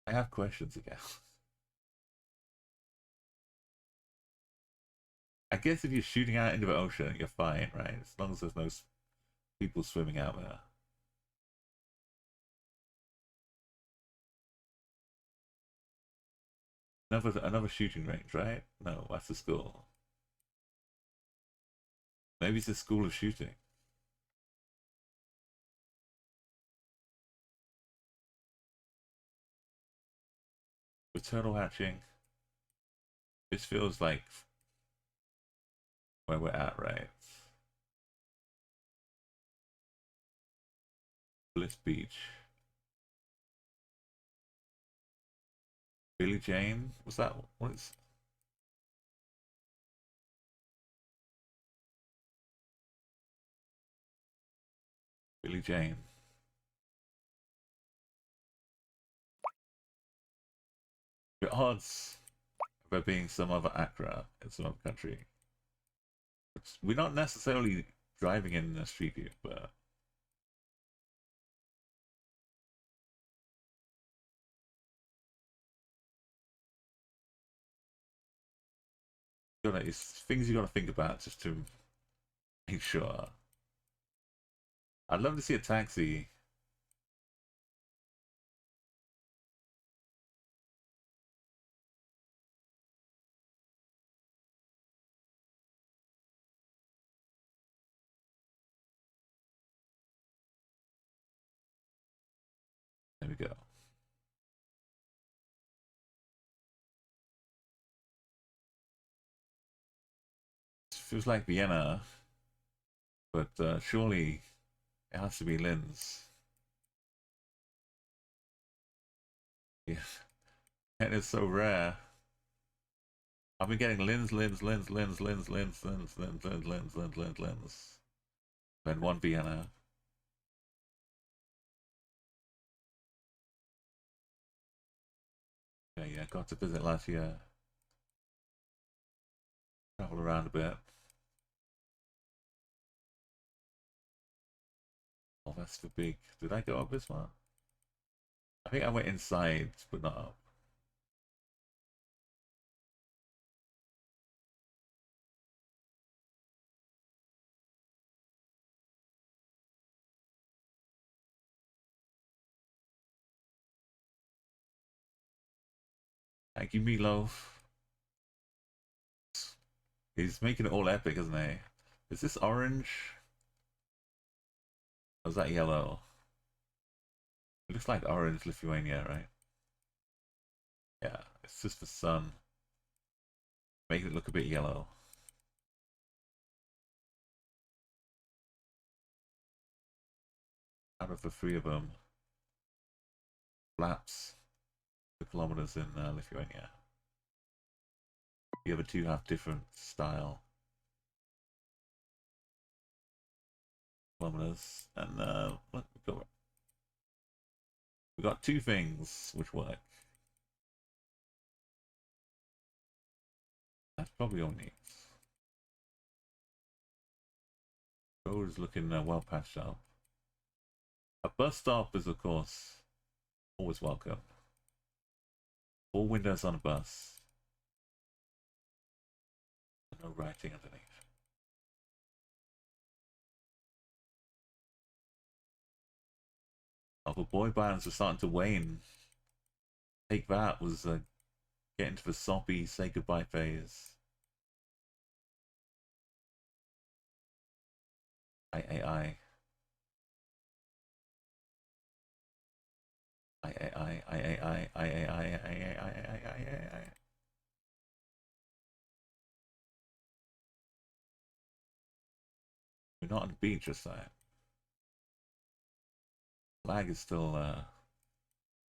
I have questions again. I guess if you're shooting out into the ocean, you're fine, right? As long as there's no people swimming out there. Another shooting range, right? No, that's a school. Maybe it's a school of shooting. With turtle hatching, this feels like where we're at, right? Bliss Beach. Billy Jane? Was that what is Billy Jane? The odds of there being some other Accra in some other country. We're not necessarily driving in a street view, but it's things you gotta think about just to make sure. I'd love to see a taxi. feels like Vienna, but surely it has to be Linz. Yeah, and it's so rare. I've been getting Linz, then one Vienna. Yeah, got to visit last year. Travel around a bit. Oh, that's for big. Did I go up this one? I think I went inside, but not up. Thank you, Meatloaf. He's making it all epic, isn't he? Is this orange? Or is that yellow? It looks like orange Lithuania, right? Yeah, it's just the sun. Making it look a bit yellow. Out of the three of them, flaps the kilometers in Lithuania. The other two have different style kilometers, and look, we got two things which work. That's probably all needs. Road is looking well patched up. A bus stop is, of course, always welcome. All windows on a bus. No writing underneath. Oh, the boy bands are starting to wane. Take That was getting to the soppy say goodbye phase. I. We're not on the beach this time. Lag is still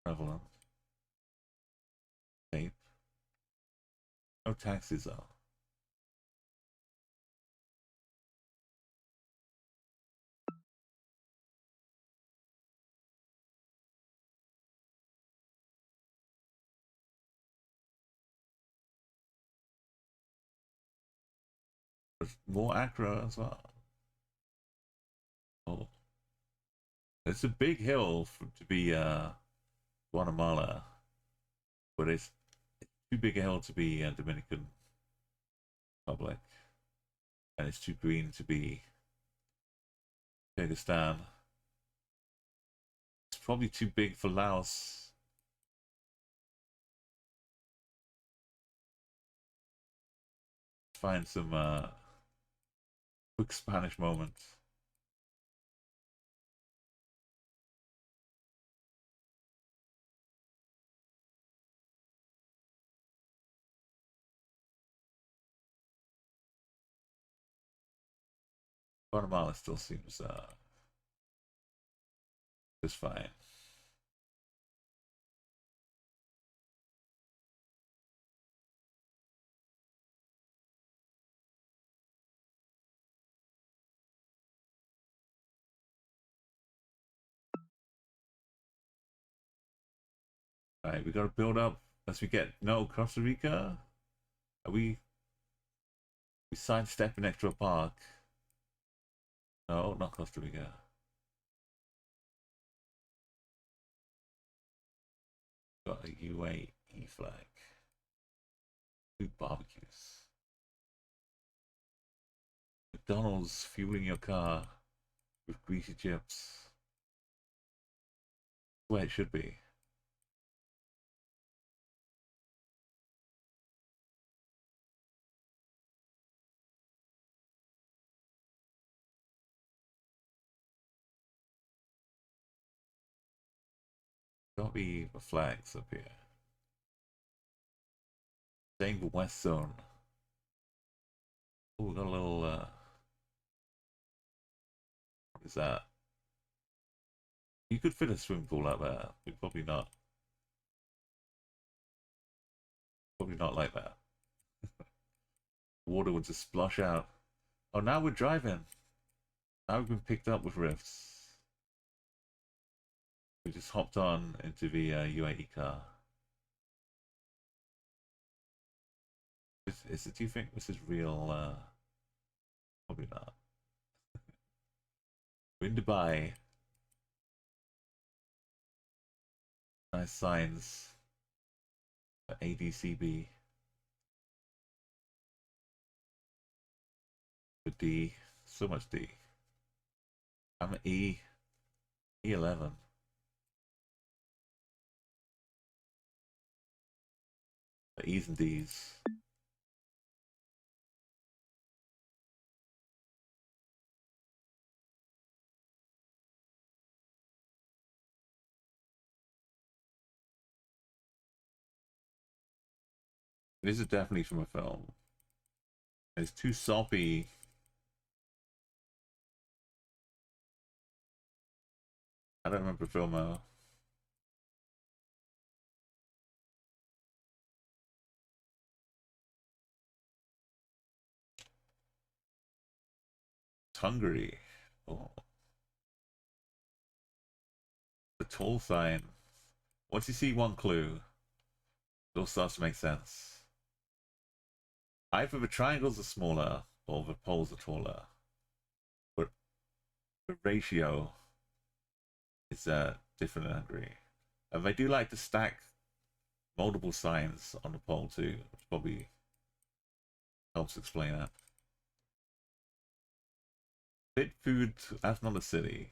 prevalent. Tape. No taxis though. There's more Accra as well. Oh. It's a big hill to be Guatemala, but it's too big a hill to be Dominican Republic, and it's too green to be Kyrgyzstan. It's probably too big for Laos. Find some quick Spanish moments. Guatemala still seems just fine. All right, we got to build up as we get. No, Costa Rica. Are we sidestepping Extra Park? No, not Costa Rica. Got a UAE flag. Food barbecues. McDonald's fueling your car with greasy chips. Where it should be. Got be the flags up here. Staying the West Zone. Oh, we got a little. What is that? You could fit a swimming pool out there. But probably not. Probably not like that. Water would just splosh out. Oh, now we're driving. Now we've been picked up with rifts. We just hopped on into the UAE car. Do you think this is real? Probably not. We're in Dubai. Nice signs for ADCB. For D. So much D. I'm an E. E11. The E's and D's. This is definitely from a film. It's too soppy. I don't remember film though. It's Hungary. Oh. The toll sign. Once you see one clue, it all starts to make sense. Either the triangles are smaller or the poles are taller. But the ratio is different in Hungary. And they do like to stack multiple signs on the pole too, which probably helps explain that. Bit food, that's not a city.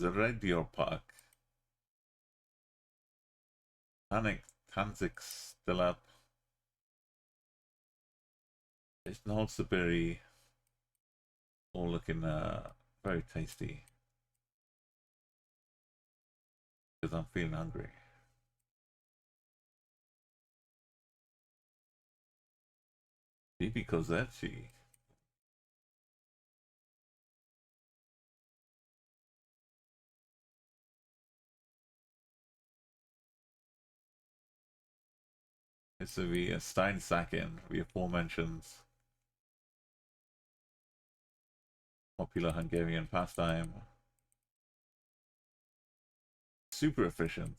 Radio Park. Tanzik still up. It's not Siberi. All looking very tasty. Because I'm feeling hungry. Maybe Kozetchi. It's the Steinsacken, the aforementioned popular Hungarian pastime. Super efficient.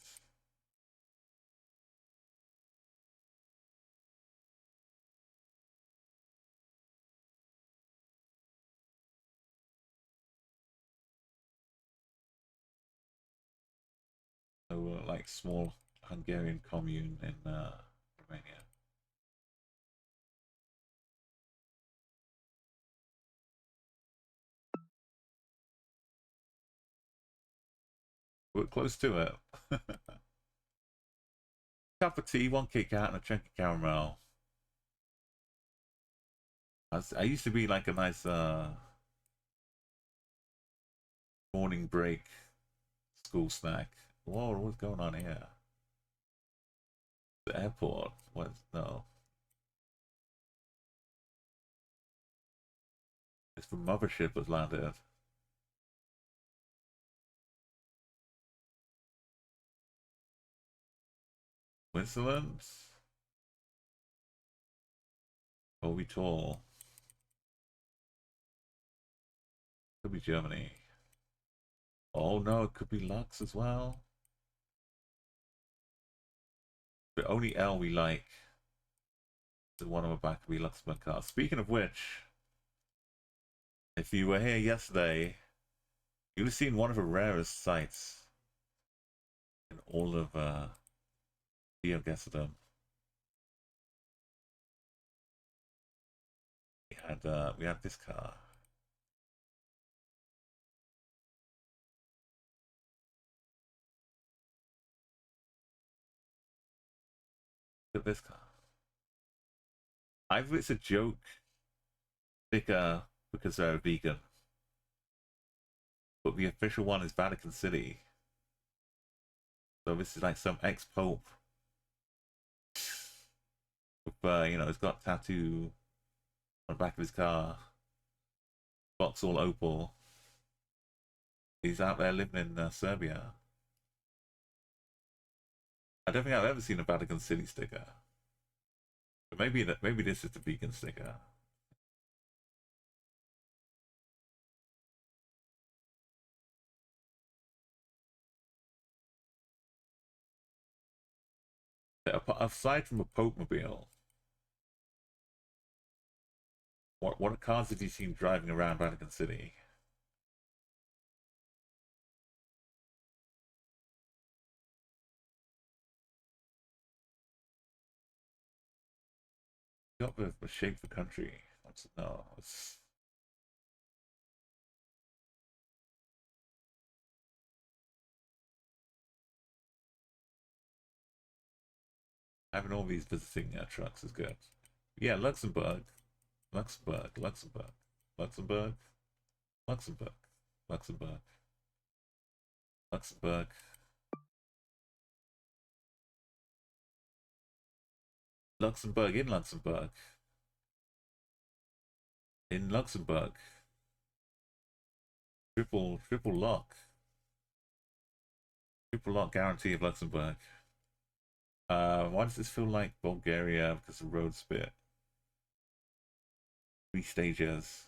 So, like small Hungarian commune in Romania. We're close to it. Cup of tea, one Kit Kat, and a chunk of caramel. I used to be like a nice morning break school snack. Whoa, what's going on here? The airport? What? No. It's the mothership has landed. Switzerland? Oh, we tall. Could be Germany. Oh no, it could be Lux as well. The only L we like. The one on the back of the Luxembourg car. Speaking of which, if you were here yesterday, you would have seen one of the rarest sights in all of GeoGuessdom. We had this car. Look at this car. Either it's a joke sticker because they're a vegan, but the official one is Vatican City. So this is like some ex-pope But you know, he's got a tattoo on the back of his car, Vauxhall Opal. He's out there living in Serbia. I don't think I've ever seen a Vatican City sticker. But maybe this is the beacon sticker. Aside from a Pope mobile, what cars have you seen driving around Vatican City? Got the shape of the country. No, it's having all these visiting trucks is good. Yeah, Luxembourg, Luxembourg, Luxembourg, Luxembourg, Luxembourg, Luxembourg, Luxembourg. Luxembourg in Luxembourg. In Luxembourg. Triple lock. Triple lock guarantee of Luxembourg. Why does this feel like Bulgaria? Because the road's a bit 3 stages.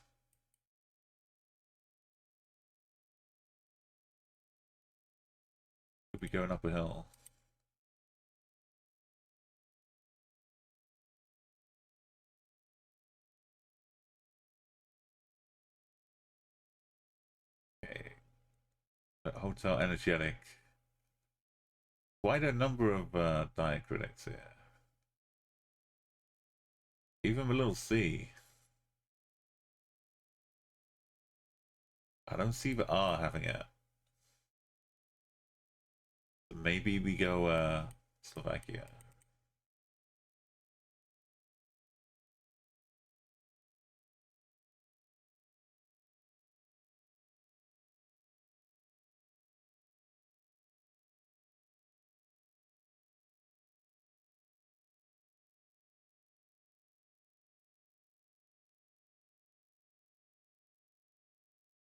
Could be going up a hill. Okay. Hotel energetic. Quite a number of diacritics here. Even a little C. I don't see the R having it. So maybe we go Slovakia.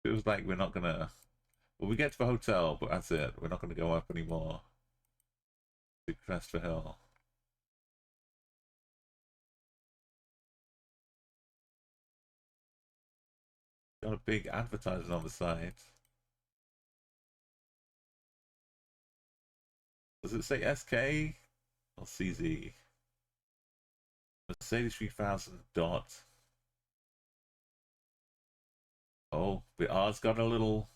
Feels like we're not gonna. Well, we get to the hotel, but that's it. We're not gonna go up anymore to Crest Hill. Got a big advertisement on the side. Does it say SK or CZ? Mercedes 3000 dot. Oh, the R's got a little.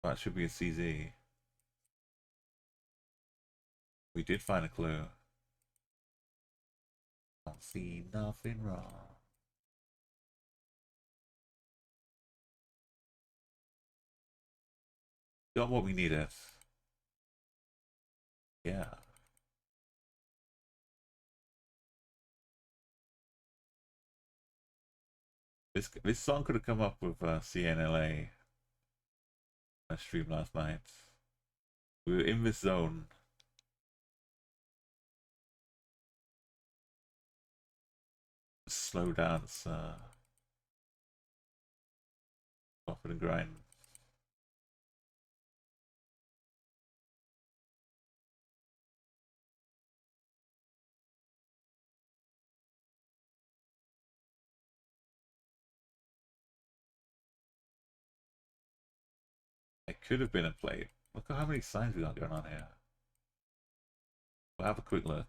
That should be a CZ. We did find a clue. Don't see nothing wrong. Got what we needed. Yeah. This song could have come up with CNLA stream last night. We were in this zone. Slow dance. Off and grind. It could have been a plate. Look at how many signs we got going on here. We'll have a quick look.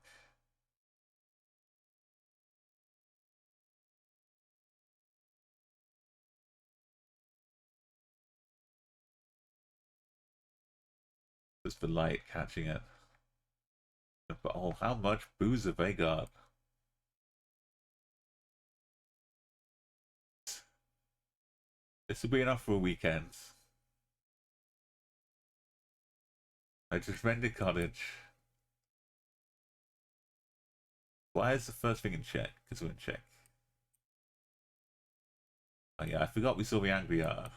Just the light catching it. But oh, how much booze have they got? This will be enough for a weekend. I just rented cottage. Why is the first thing in check? Because we're in check. Oh yeah, I forgot we saw the angry R.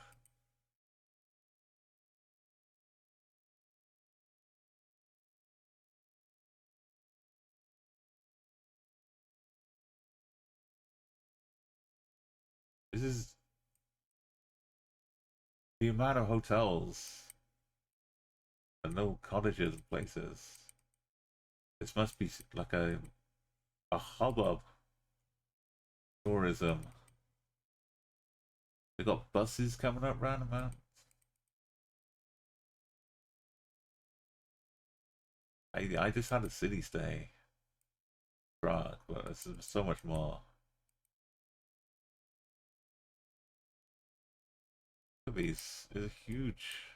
This is the amount of hotels and no cottages and places. This must be like a hubbub tourism. We got buses coming up round about. I just had a city stay, Prague, but this is so much more. These is huge.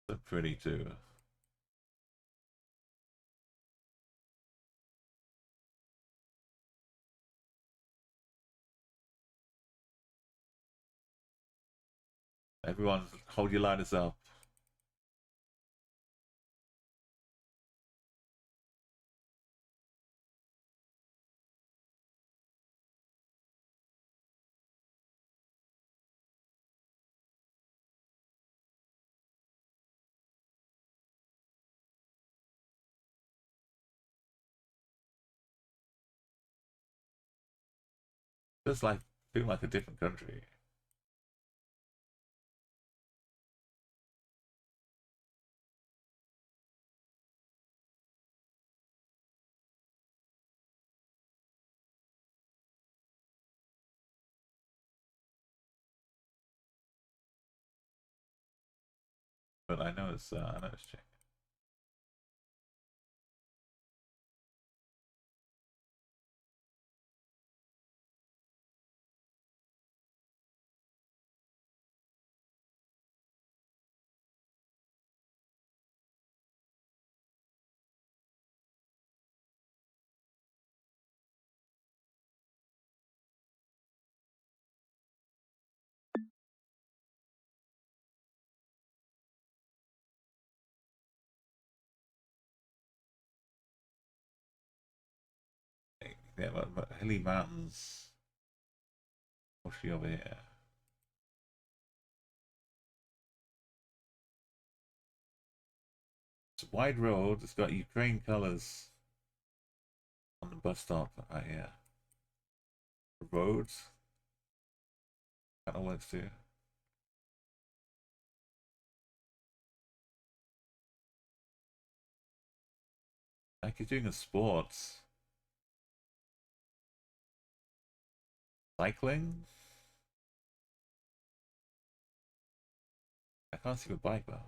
They're pretty too. Everyone, hold your lighters up. Just like feel like a different country. But I know it's Czech. Yeah, but hilly mountains. Mostly over here. It's a wide road. It's got Ukraine colors on the bus stop right here. The roads kind of works too. Like you're doing a sports. Cycling? I can't see a bike though.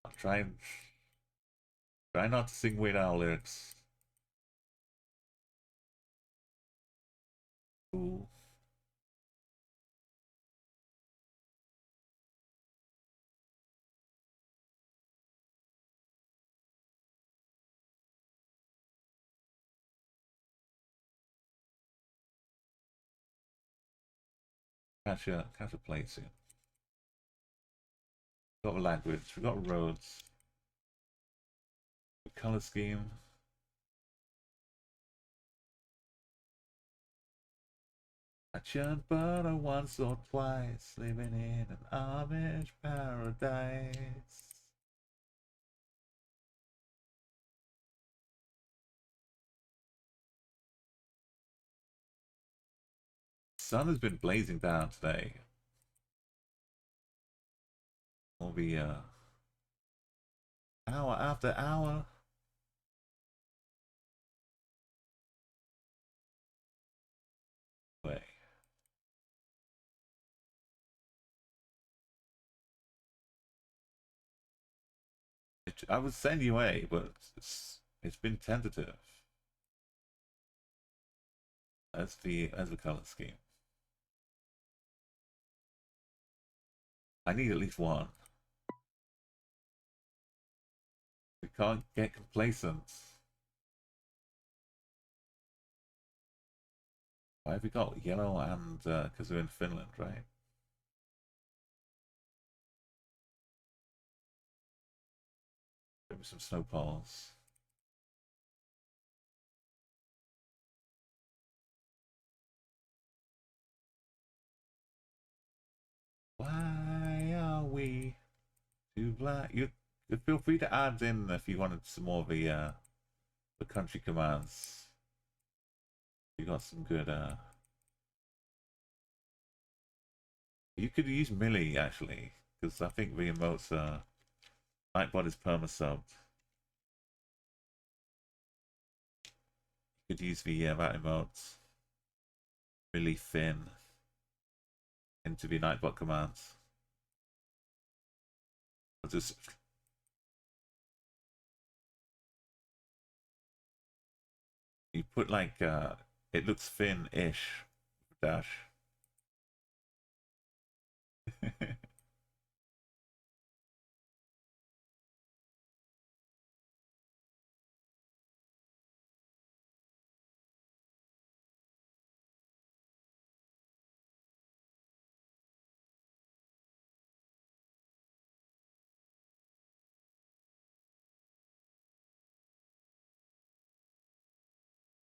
I'll try not to sing Weird Al lyrics. Ooh. Catch a plane soon. We got a language, we got roads. The color scheme. I churned butter once or twice, living in an Amish paradise. Sun has been blazing down today. Will be hour after hour. Way. I would send you a, but it's been tentative. As the color scheme. I need at least one. We can't get complacent. Why have we got yellow and because we're in Finland, right? some snowballs. Why are we too black? You feel free to add in if you wanted some more of the country commands. You got some good you could use Millie actually, because I think the emotes Nightbot is perma-subbed. You could use the that emote Millie Finn into the Nightbot commands. I'll just you put like it looks Finn-ish dash.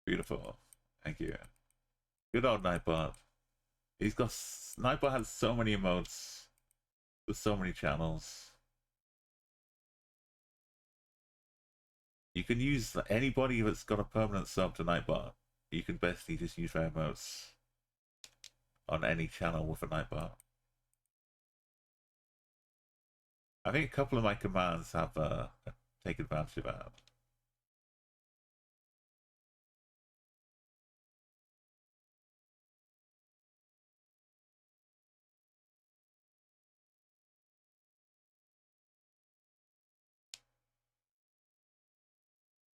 Beautiful. Thank you. Good old Nightbot. He's got Nightbot has so many emotes with so many channels. You can use anybody that's got a permanent sub to Nightbot. You can basically just use their emotes on any channel with a Nightbot. I think a couple of my commands have taken advantage of that.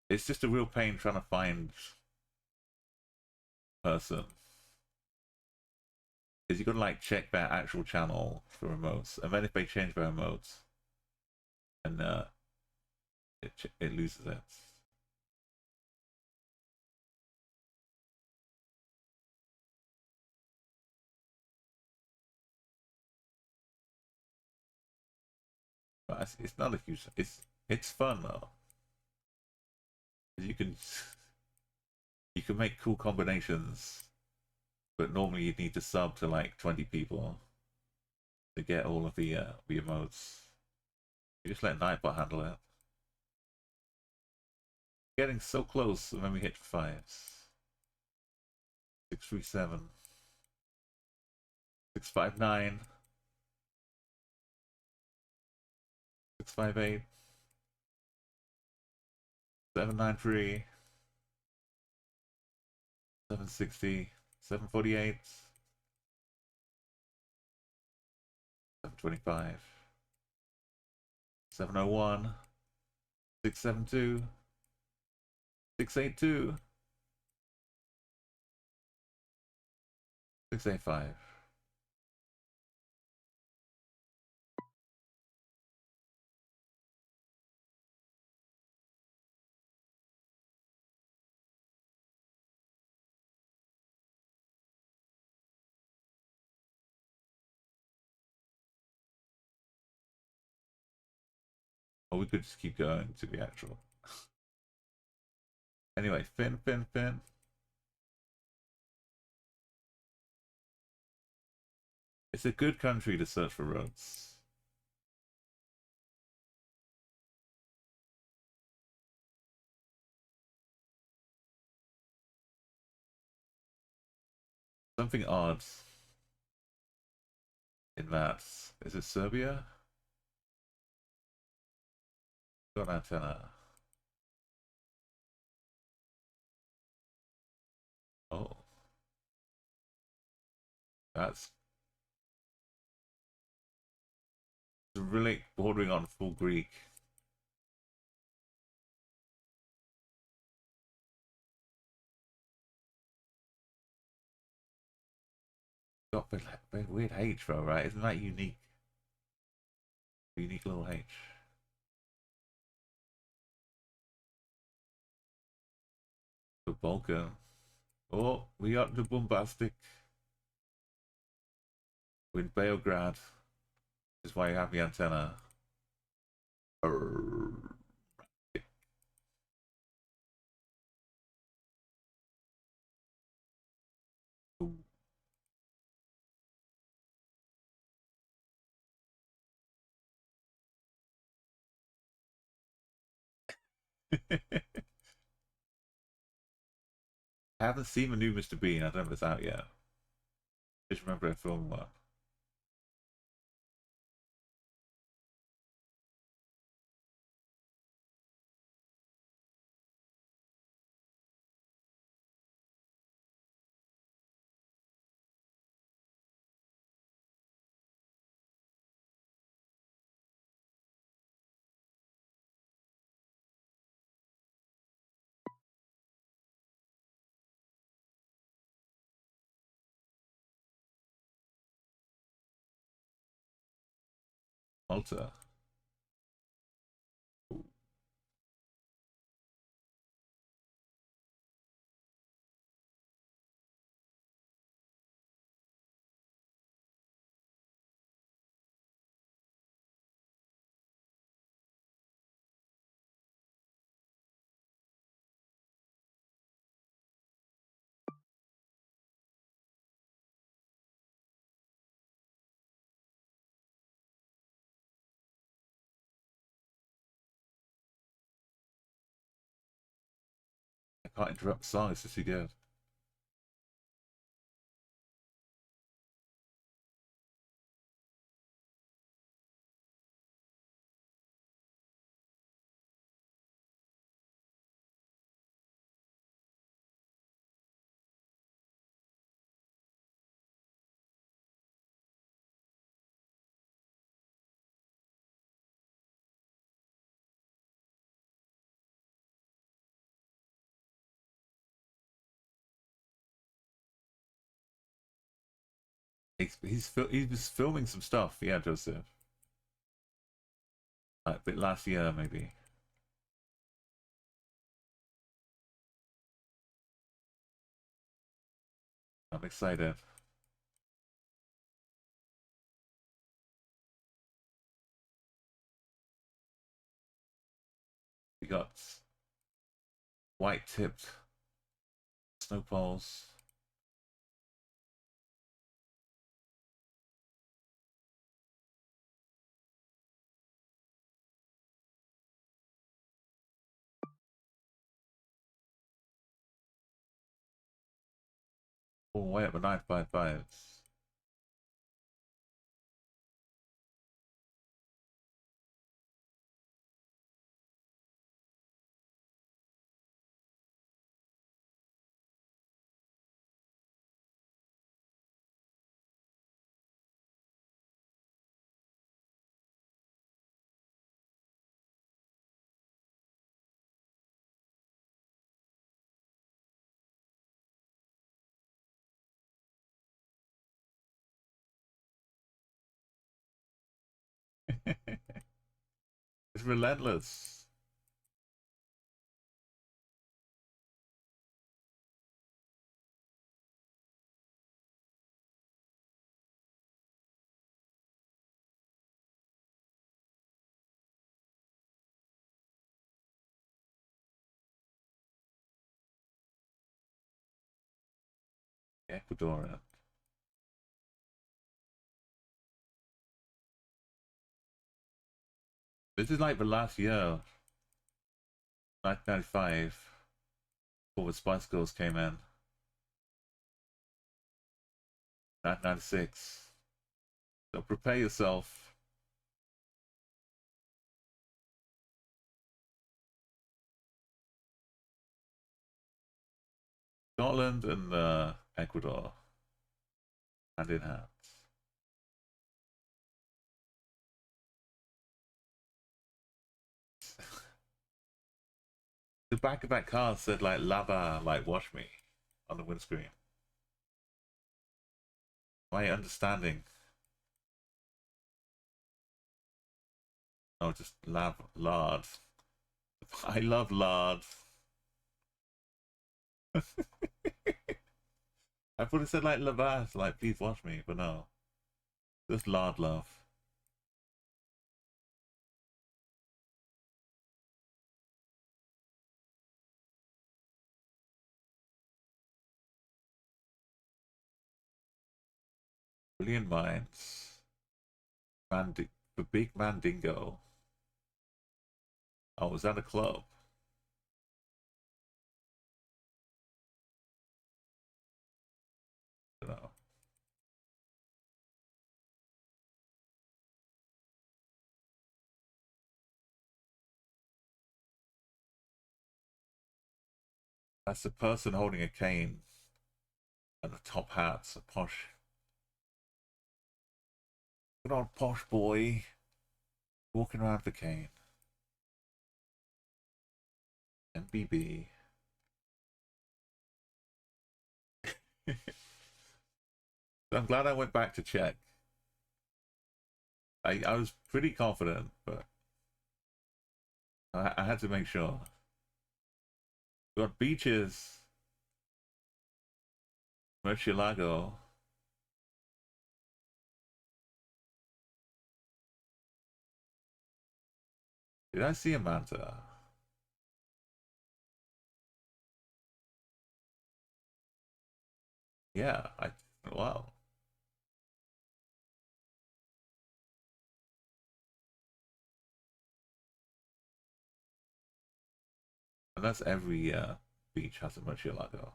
It's just a real pain trying to find a person. Because you got to like check their actual channel for emotes, and then if they change their emotes, and it loses it. But it's not a huge. It's fun though. You can make cool combinations, but normally you need to sub to like 20 people to get all of the emotes. You just let Nightbot handle it. Getting so close when we hit 5s. 637. 659. 658. 793. 760. 748. 725. 701. 672. 682. 685. Or we could just keep going to the actual. Anyway, Finn. It's a good country to search for roads. Something odd in that. Is it Serbia? Got an antenna. Oh. That's really bordering on full Greek. Got a weird H though, right? Isn't that unique? Unique little H. The Balkan. Oh, we got the bombastic. We're in Beograd. This is why you have the antenna. I haven't seen the new Mr. Bean. I don't know if it's out yet. Just remember a film one. Malta. I can't interrupt the song. It's just too good. He was filming some stuff. Yeah, Joseph. Like a bit last year, maybe. I'm excited. We got white tipped snowballs. All the way up to 955s. It's relentless. Ecuadorian. This is like the last year, 1995, before the Spice Girls came in. 1996. So prepare yourself. Scotland and Ecuador, hand in hand. The back of that car said like lava, like wash me on the windscreen. My understanding. Oh, just lard. I love lard. I thought it said like lavash, like please wash me, but no. Just lard love. Brilliant minds. The big Mandingo. Oh, was that a club? don't know. That's the person holding a cane and a top hat. A posh, good old posh boy walking around with a cane. MBB. I'm glad I went back to check. I was pretty confident, but I had to make sure. We got beaches, Murcielago. Did I see a manta? Yeah, wow. And that's every beach has a Murcielago.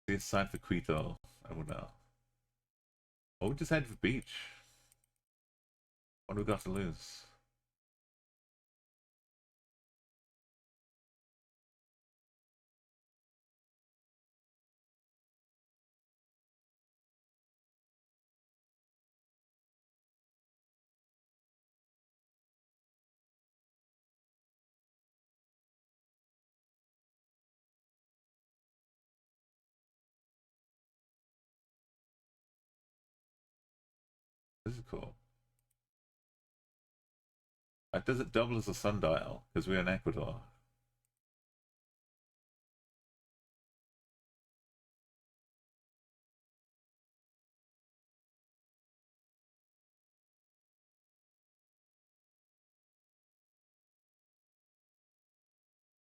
It's time for Quito. I don't know. Well, we just head for the beach. What do we got to lose? This is cool. Does it double as a sundial? Because we're in Ecuador.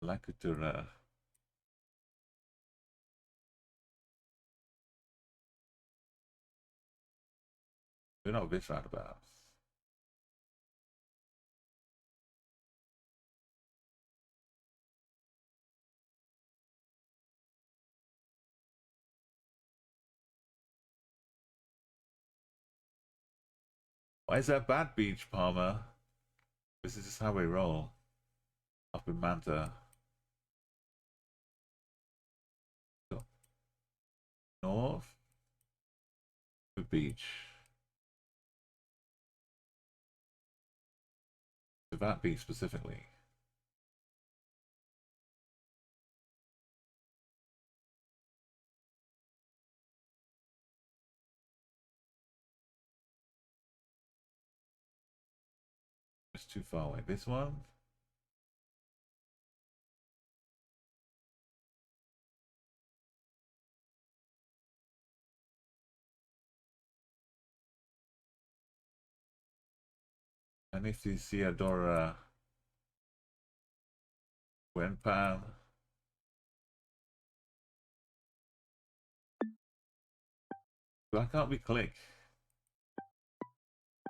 La Cultura. We're not this roundabout. Why is that bad beach, Palmer? This is just how we roll. Up in Manta. So, north. The beach. To that beach specifically. It's too far away. This one? And if you see Adora Wenpan. Why can't we click?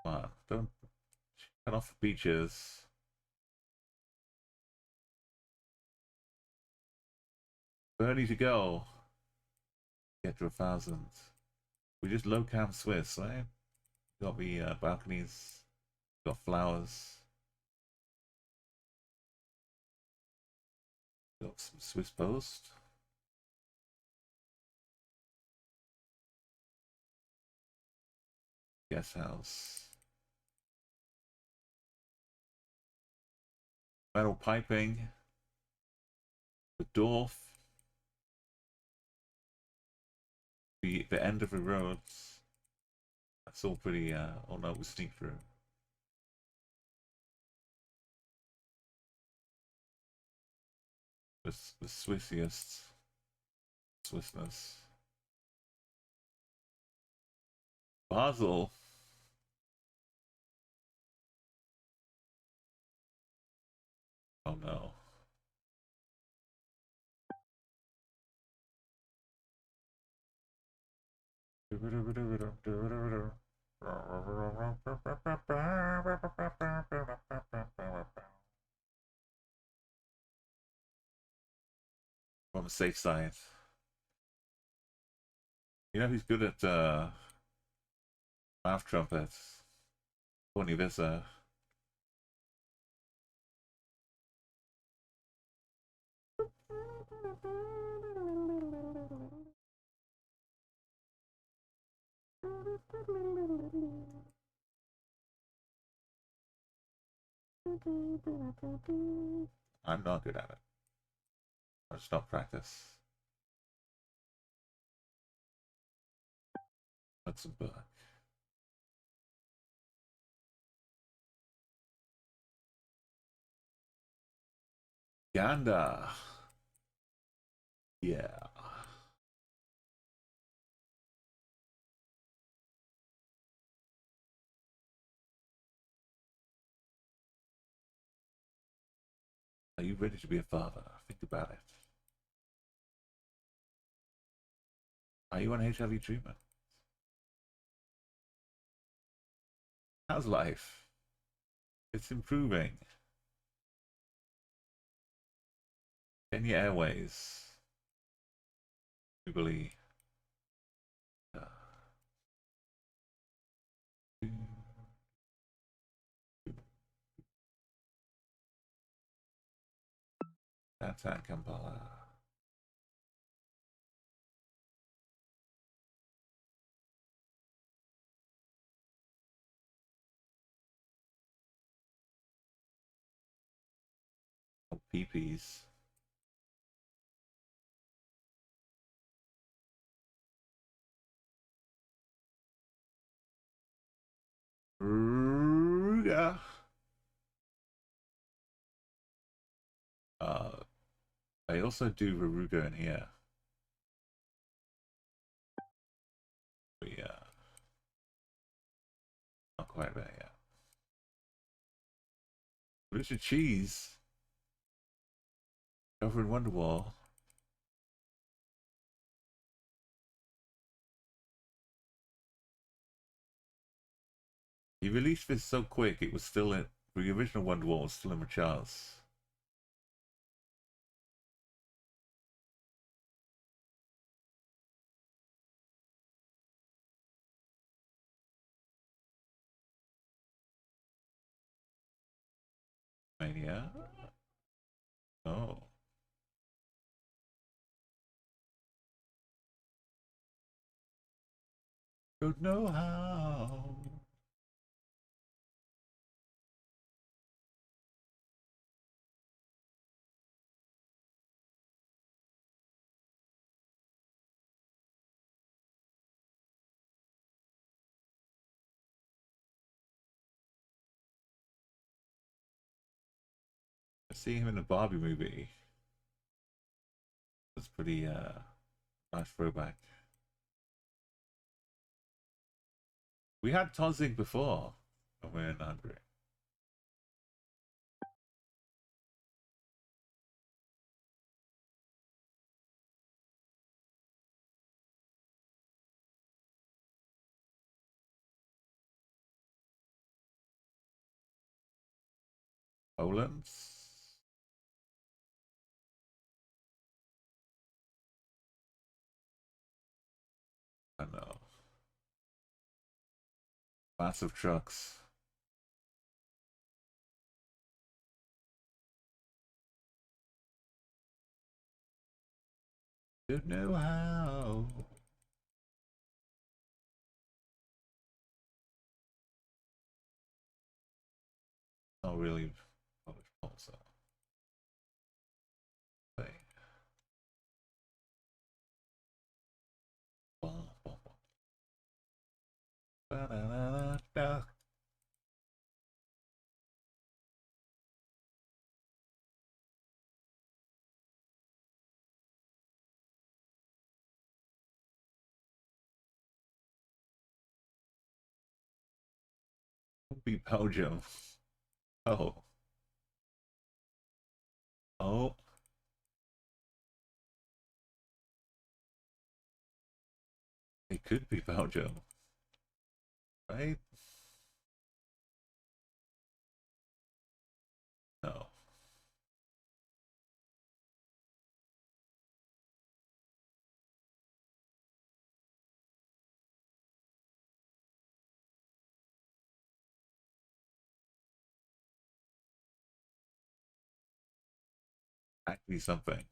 Come on, don't cut off the beaches. Burnie to go. Get to 1,000. We just low cam Swiss, right? Got the balconies. Got flowers. Got some Swiss post. Guest house. Metal piping. The dwarf. The end of the roads. That's all pretty, oh no, we sneak through. The Swissiest Swissness. Basel. Oh no. from a safe side. You know who's good at mouth trumpets? Tony Visser. I'm not good at it. I'll stop practice. That's a book. Ganda. Yeah. Are you ready to be a father? Think about it. Are you on HIV treatment? How's life? It's improving. Kenya Airways. Jubilee. That's at Kampala. Oh, peepees. Yeah. I also do Veruga in here. But yeah. Not quite there yet. Richard Cheese. Over in Wonderwall. He released this so quick, it was still in the original Wonderwall was still in the charts. Mania. Oh. Don't know how. I see him in the Barbie movie. That's pretty nice throwback. We had Tozig before when we were in Hungary. Poland? I don't know. Massive trucks. Don't know how. Not really Polish also. Be Belgium. Oh. Oh. It could be Belgium. Right? No. actually something.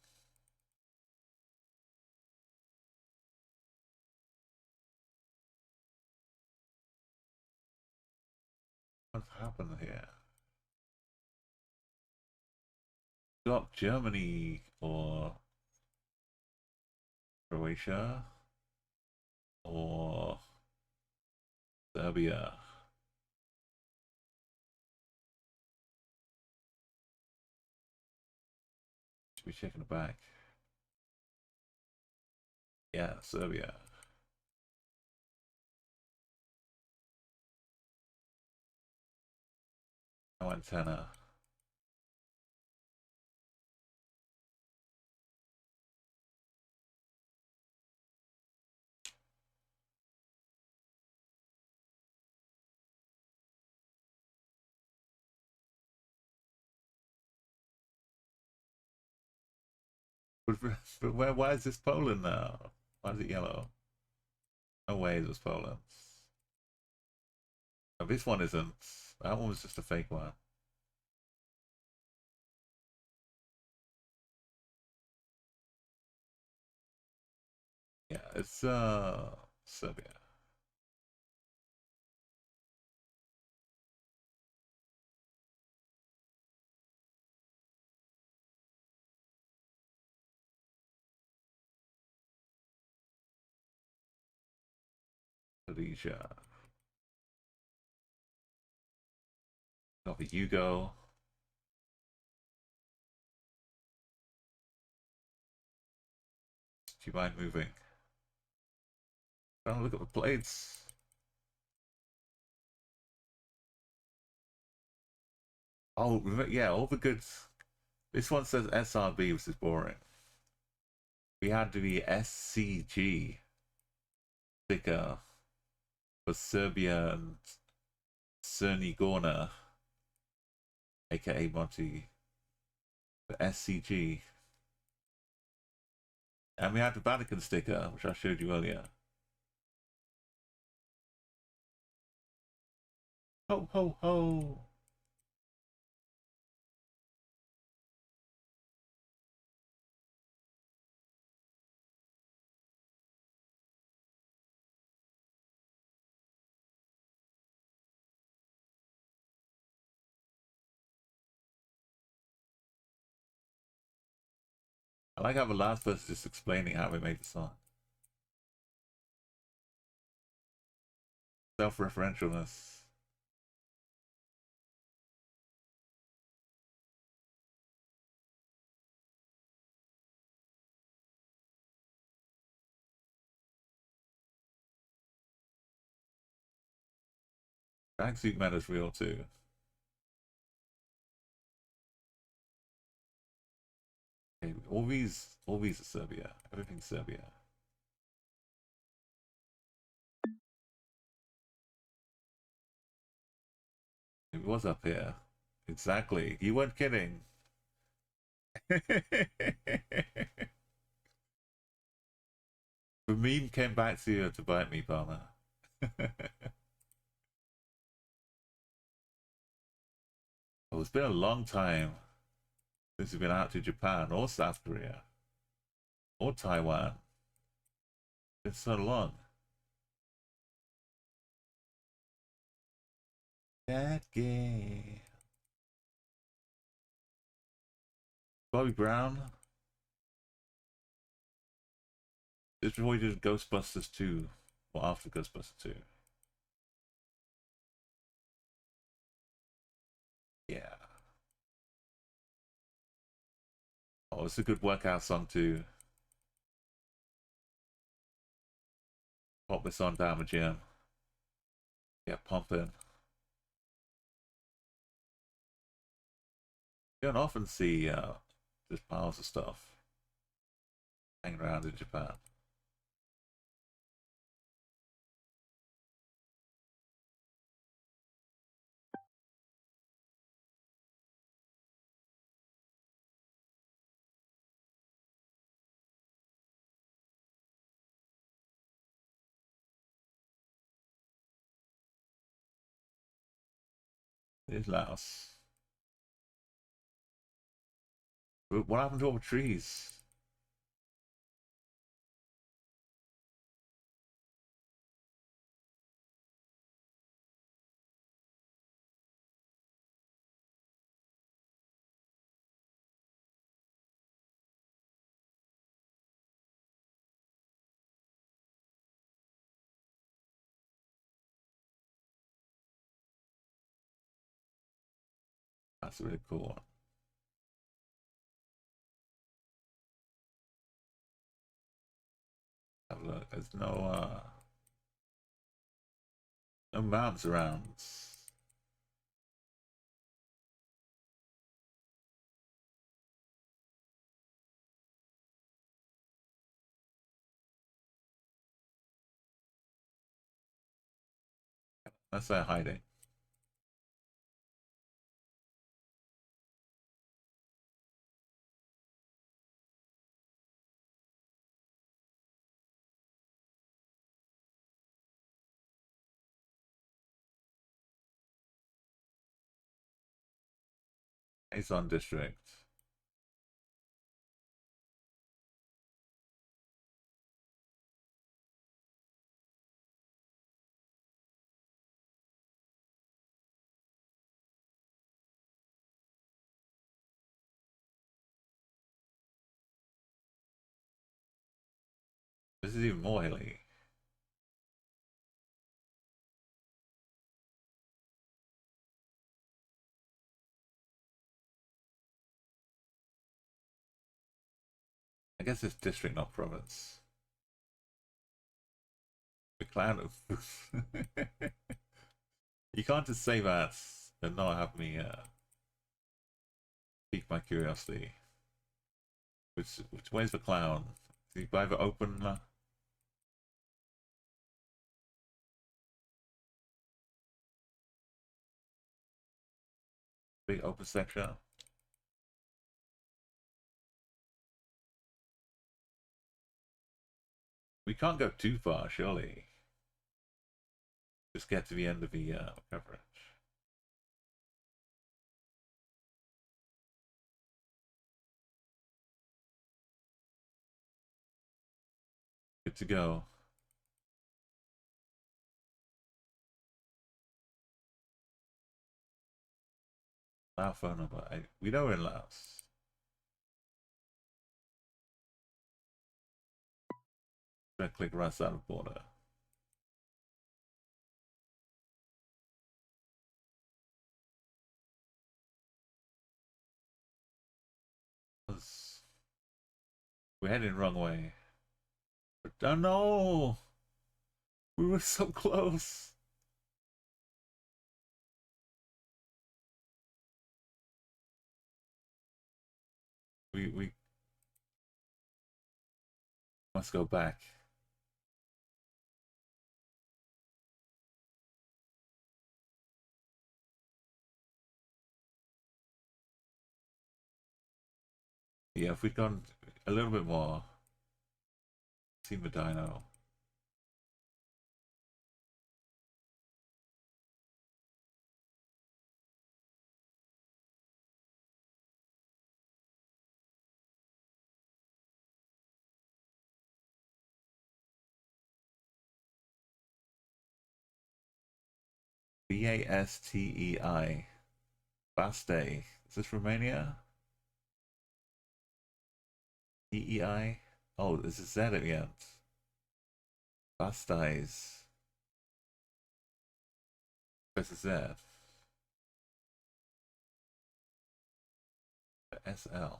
What's happened here? Got Germany or Croatia or Serbia. Should be checking it back. Yeah, Serbia. No antenna. But why is this Poland now? Why is it yellow? No way it was Poland. No, this one isn't. That one was just a fake one. Yeah, it's Serbia. Indonesia. Not the Yugo. Do you mind moving? Trying to look at the plates. Oh, yeah, all the goods. This one says SRB, which is boring. We had the SCG sticker for Serbia and Crni Gorna, aka Monty. The SCG. And we had the Vatican sticker, which I showed you earlier. Ho, ho, ho! I like how the last verse is just explaining how we made the song. Self-referentialness. Tracksuit matters real too. Okay, all these are Serbia. Everything's Serbia. It was up here. Exactly. You weren't kidding. The meme came back to you to bite me, Palmer. Oh, it's been a long time since we've been out to Japan or South Korea or Taiwan. It's so long. That gay. Bobby Brown. This before we did Ghostbusters 2 or after Ghostbusters 2. Yeah. Oh, it's a good workout song too. Pop this on down the gym. Get pumping. You don't often see just piles of stuff hanging around in Japan. Here's Laos. What happened to all the trees? That's a really cool one. Have a look. There's no mountains around. That's their hiding. Aeson District. This is even more hilly. I guess it's district, not province. The clan of... You can't just say that and not have me pique my curiosity. Which way's the clown? Is he either open? Big open section. We can't go too far, surely. Just get to the end of the coverage. Good to go. Our phone number. We know we're in Laos. Gonna click right side of the border. We're heading the wrong way. Oh no! We were so close. We must go back. Yeah, if we'd gone a little bit more, Team Medino. Bastei. Bastei. Is this Romania? EEI? Oh, there's a Z at the end. Bastais. Press a Z. SL.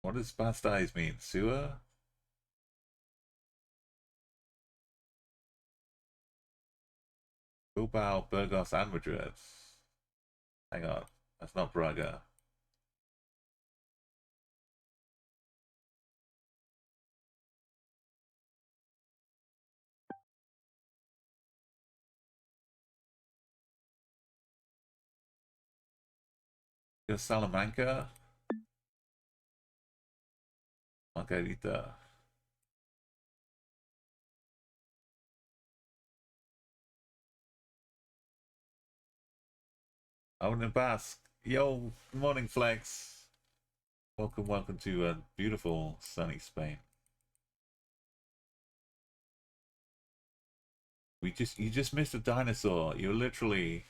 What does Bastais mean? Sewer? Bilbao, Burgos, and Madrid. Hang on. That's not Braga. Salamanca? Margarita. Owen and Basque. Yo, good morning, Flex. Welcome, welcome to beautiful sunny Spain. You just missed a dinosaur. You're literally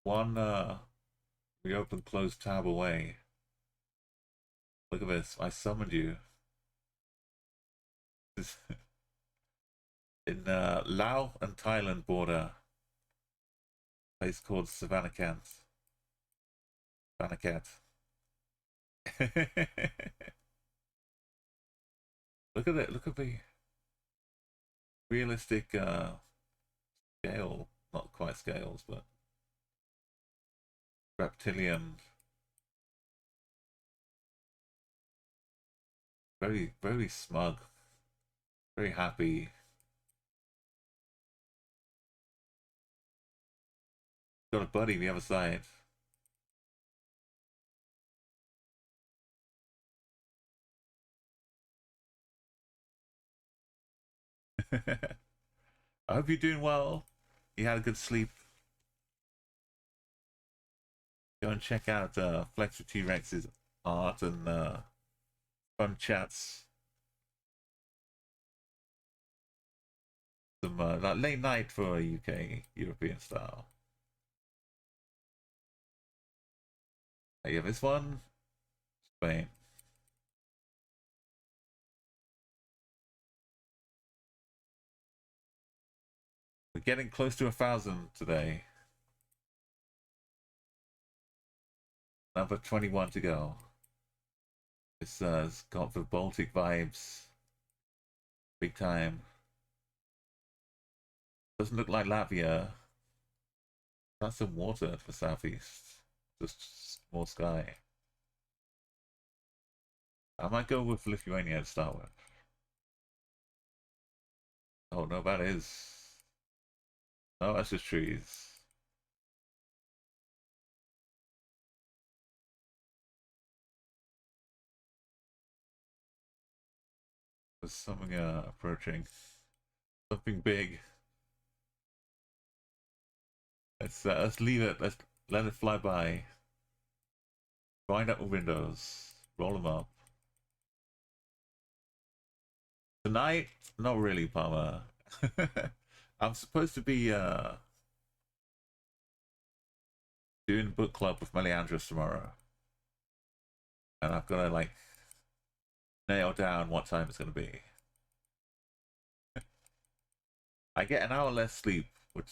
one reopen closed tab away. Look at this. I summoned you. In Laos and Thailand border. Place called Savannah Cat. Savannah Cat. Look at it. Look at the realistic scale. Not quite scales, but reptilian. Very, very smug. Very happy. Got a buddy on the other side. I hope you're doing well. You had a good sleep. Go and check out Flexor T-Rex's art and fun chats. Some like late night for a UK European style. Yeah, this one, Spain. We're getting close to 1,000 today. Another 21 to go. This has got the Baltic vibes. Big time. Doesn't look like Latvia. That's some water for southeast. Just more sky. I might go with Lithuania to start with. Oh no, that is. No, that's just trees. There's something approaching. Something big. Let's leave it. Let's let it fly by. Wind up the windows. Roll them up. Tonight, not really, Palmer. I'm supposed to be doing book club with Meliandros tomorrow, and I've got to like nail down what time it's going to be. I get an hour less sleep, which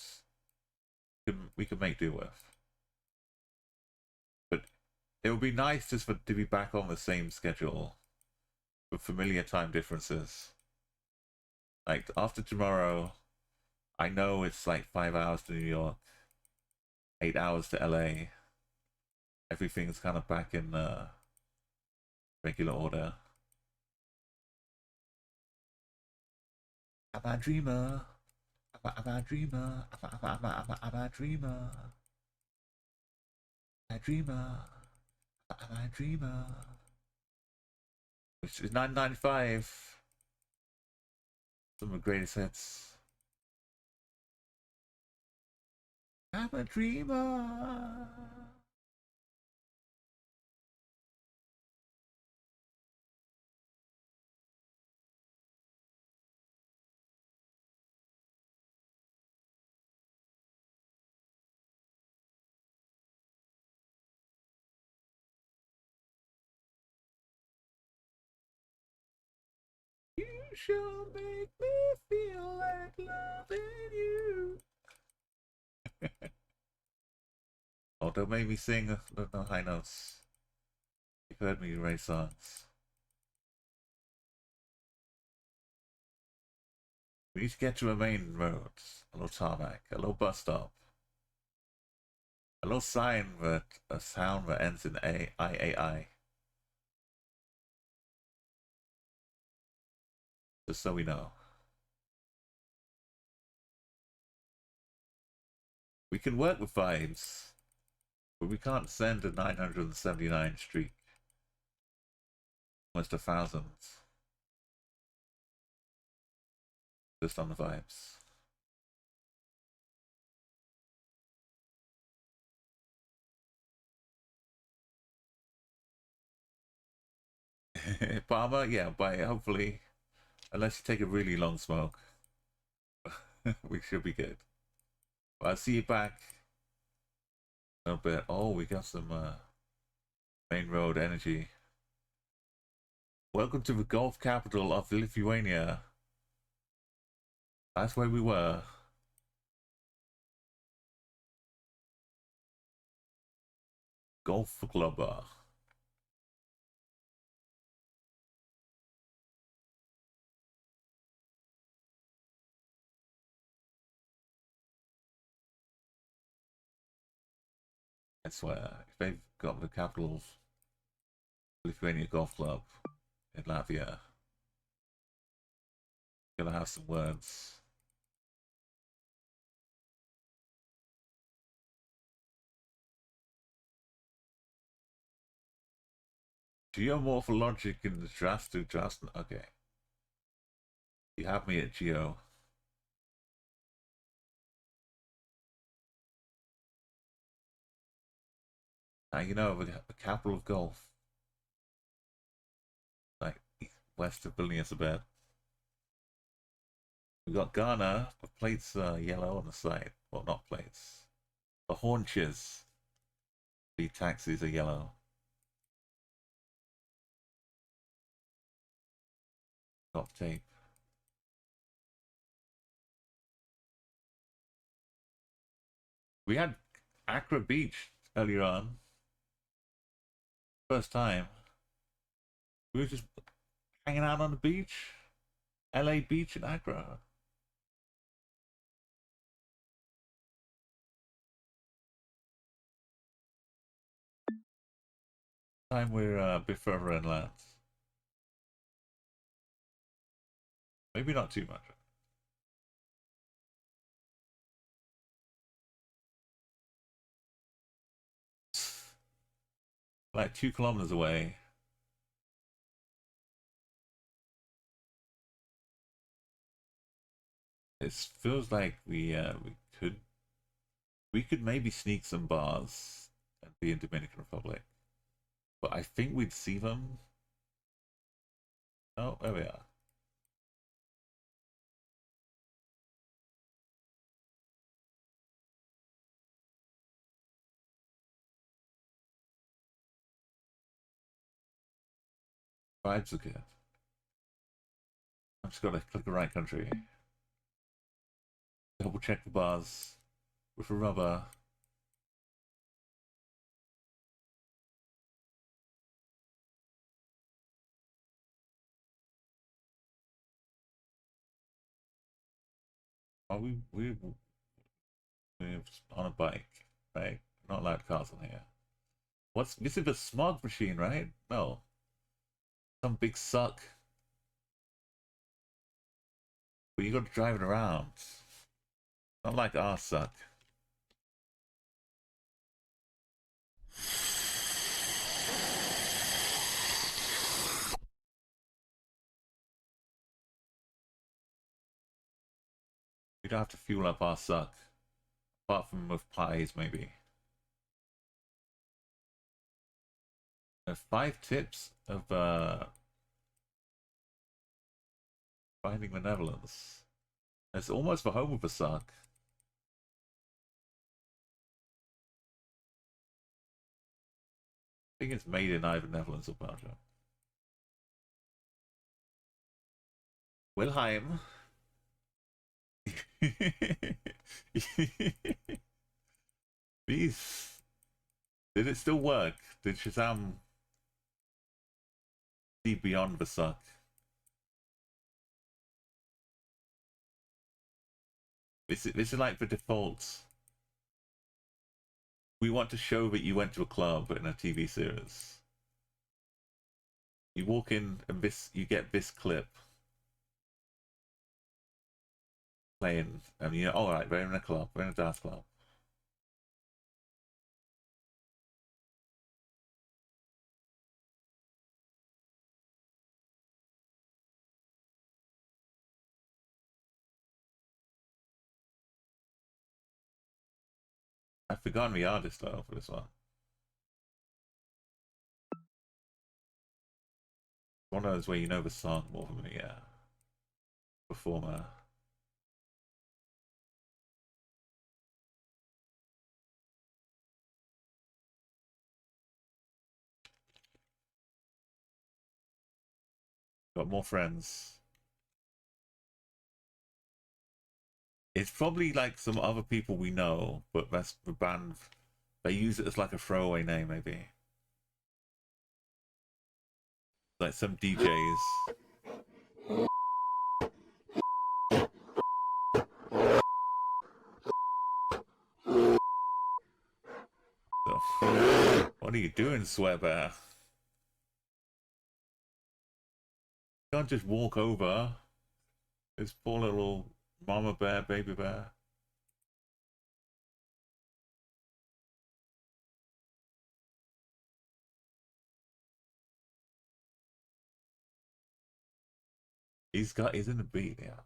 we can make do with. But it would be nice just to be back on the same schedule with familiar time differences. Like after tomorrow, I know it's like 5 hours to New York, 8 hours to LA. Everything's kind of back in regular order. I'm a dreamer. I'm a dreamer. I'm a dreamer. I'm a dreamer. I'm a dreamer. Which is 9.95. Some of the greatest hits. I'm a dreamer. You shall make me feel like loving you. Oh, don't make me sing no high notes. You've heard me write songs. We need to get to a main road, a little tarmac, a little bus stop, a little sign that a sound that ends in I. Just so we know. We can work with vibes, but we can't send a 979 streak. Almost 1,000. Just on the vibes. Palmer, yeah, but hopefully, unless you take a really long smoke, we should be good. But I'll see you back a little bit. Oh, we got some main road energy. Welcome to the golf capital of Lithuania. That's where we were. Golf club. I swear, if they've got the capital of Lithuania Golf Club in Latvia, gonna have some words. Geomorphologic in the Drastu Drasten. Okay. You have me at Geo. Now you know the capital of golf. Like west of Vilnius a bit. We got Ghana. The plates are yellow on the side. Well, not plates. The haunches. The taxis are yellow. Got tape. We had Accra Beach earlier on. First time. We were just hanging out on the beach. LA Beach in Accra. Time we're a bit further inland. Maybe not too much. Like 2 kilometers away. It feels like we could maybe sneak some bars and be in Dominican Republic, but I think we'd see them. Oh, there we are. Vibes are good. I've just got to click the right country. Double check the bars with a rubber. Oh, we're on a bike, right? Not allowed cars on here. This is a smog machine, right? No. Some big suck. But you got to drive it around. Not like our suck. We don't have to fuel up our suck. Apart from with pies, maybe. 5 tips of finding the Netherlands. It's almost the home of the suck. I think it's made in either Netherlands or Belgium. Wilhelm. These. Did it still work? Did Shazam see beyond the suck? This is like the default. We want to show that you went to a club in a TV series. You walk in and you get this clip playing, and you know, all right, we're in a club, we're in a dance club. I've forgotten the artist though for this one. One of those where you know the song more than the performer. Got more friends. It's probably like some other people we know, but that's the band. They use it as like a throwaway name, maybe. Like some DJs. What are you doing, Swearbear? You can't just walk over. This poor little mama bear, baby bear. He's in the beat, yeah.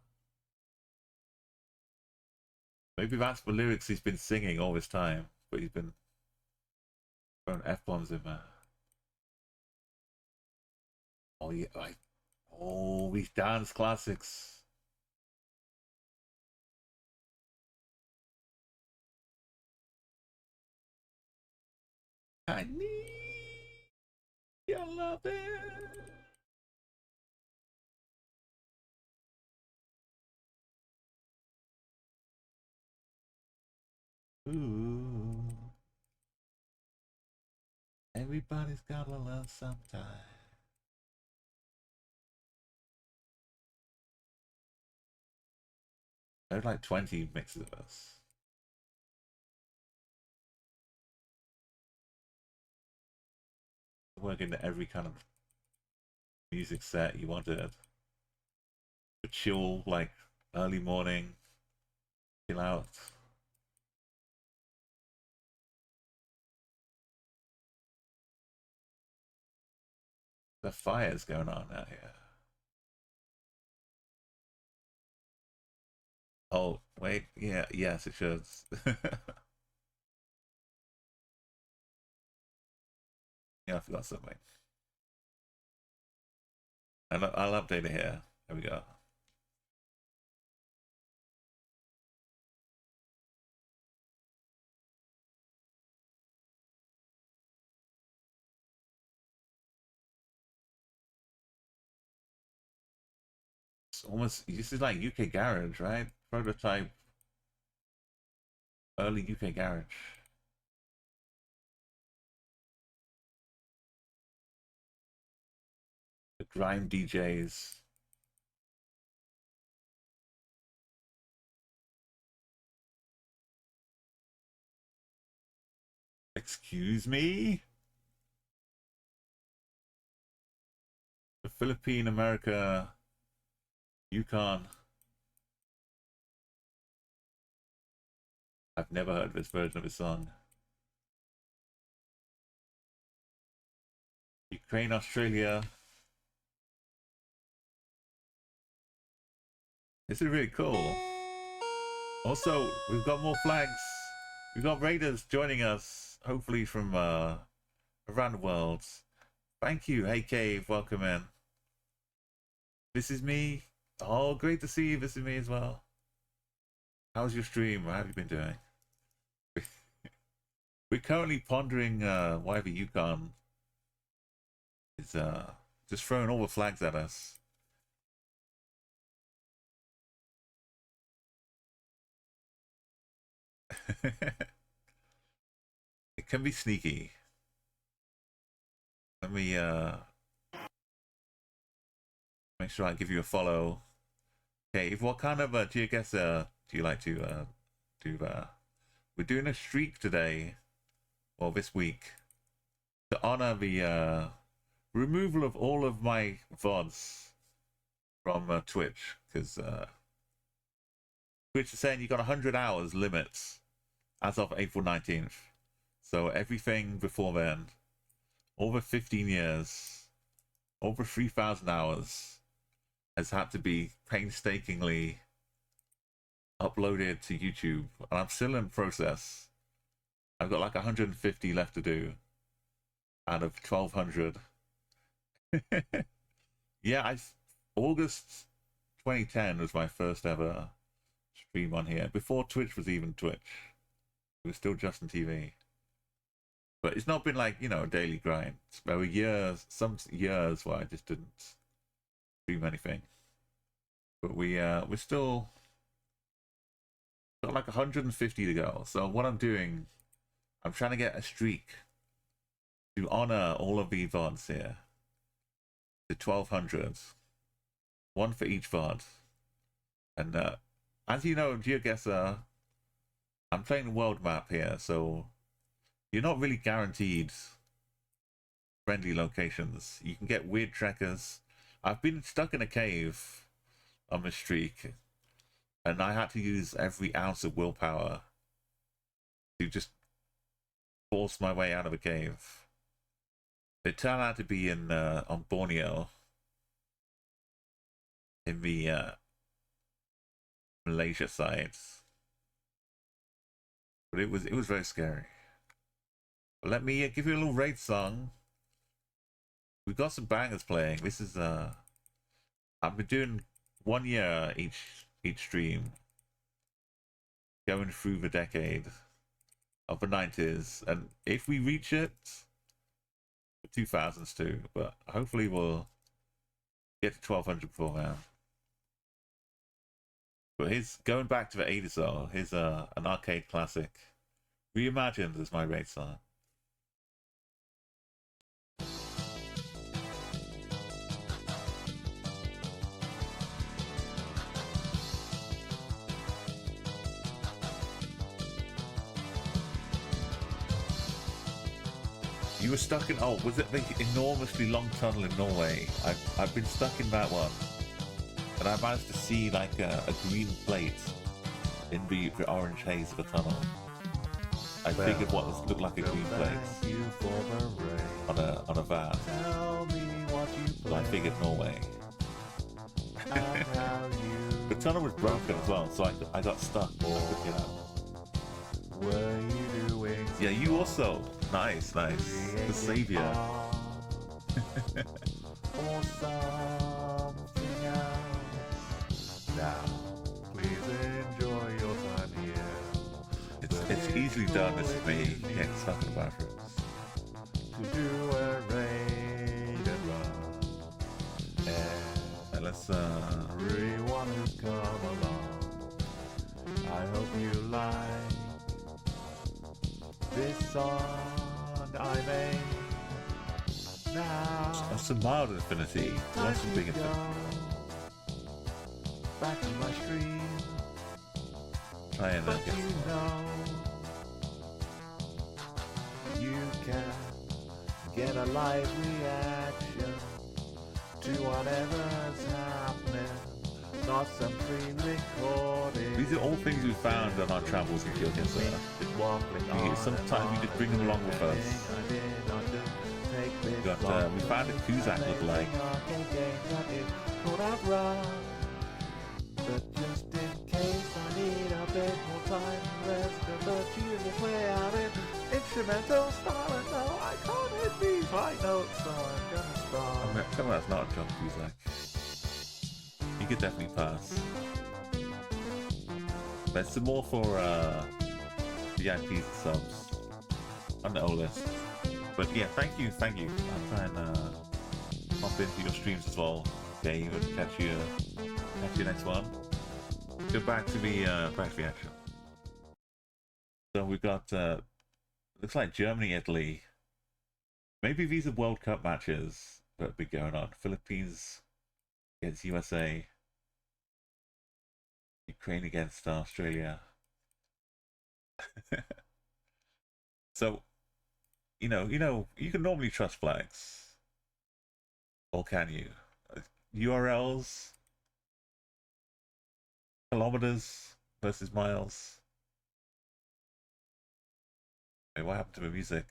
Maybe that's the lyrics he's been singing all this time, but he's been throwing F-bombs in there. Oh yeah, oh, these dance classics. I need your loving. Ooh. Everybody's gotta love sometime. There's like 20 mixes of us. Work into every kind of music set you wanted. A chill, like early morning, chill out. The fire's going on out here. Oh, wait, yeah, yes, it should. Yeah, I forgot something. I'll update it here. There we go. It's almost, this is like UK Garage, right? Prototype, early UK Garage. The grime DJs. Excuse me? The Philippine America Yukon. I've never heard this version of a song. Ukraine, Australia. This is really cool. Also, we've got more flags. We've got raiders joining us, hopefully from around the world. Thank you. Hey, Cave, welcome in. This is me. Oh, great to see you. This is me as well. How's your stream? How have you been doing? We're currently pondering why the Yukon is just throwing all the flags at us. It can be sneaky. Let me make sure I give you a follow. Okay, what kind of geoguessr do you like to do? We're doing a streak today, well, this week, to honor the removal of all of my VODs from Twitch, because Twitch is saying you got 100 hours limits as of April 19th. So everything before then, over 15 years, over 3,000 hours, has had to be painstakingly uploaded to YouTube, and I'm still in process I've got like 150 left to do out of 1200. Yeah, August 2010 was my first ever stream on here. Before Twitch was even Twitch. It was still Justin TV. But it's not been like, you know, a daily grind. There were years, some years where I just didn't stream anything. But we're still got like 150 to go. So what I'm doing, I'm trying to get a streak to honor all of the VODs here to 1200. One for each VOD. And as you know, GeoGuessr, I'm playing the world map here, so you're not really guaranteed friendly locations. You can get weird trackers. I've been stuck in a cave on the streak, and I had to use every ounce of willpower to just force my way out of a cave. It turned out to be in on Borneo, in the Malaysia side, but it was very scary. But let me give you a little raid song. We've got some bangers playing. This is I've been doing 1 year each stream, going through the decade of the 90s, and if we reach it, the 2000s too, but hopefully we'll get to 1200 before now. But here's going back to the 80s though. Here's an arcade classic, reimagined as my raid song. You were stuck in, oh, was it the enormously long tunnel in Norway? I've been stuck in that one. And I managed to see like a green plate in the orange haze of the tunnel. I figured what looked like a green plate on a van. So I figured Norway. The tunnel was broken as well, so I got stuck. I couldn't get out. Yeah, you also. Nice. The savior. Now, please enjoy your time here. It's easily done. This is me getting stuck in the bathrooms. To do a raid and run. And let's everyone who's come along, I hope you like this song I made. Now, that's some mild infinity. You want some big infinity? Back to my stream. Try and But get you some. know, you can get a live reaction to whatever's happening, not some pre-recorded. These are all things we found on our travels in GeoGuessr. Sometimes we just bring them along with us. We found a Kuzak lookalike. But just in case I need a bit more time to rest, I thought you would play out in instrumental style, and no, I can't hit these high notes, so I'm gonna start. Tell me that's not a John Kuzak. You could definitely pass. There's some more for VIPs and subs on the olist. But yeah, thank you. I'll try and pop into your streams as well, Dave, and catch you next one. Go back to the action. So we've got looks like Germany, Italy. Maybe these are World Cup matches that have been going on. Philippines against USA. Ukraine against Australia. So, you can normally trust flags. Or can you? URLs, kilometers versus miles. Wait, what happened to the music?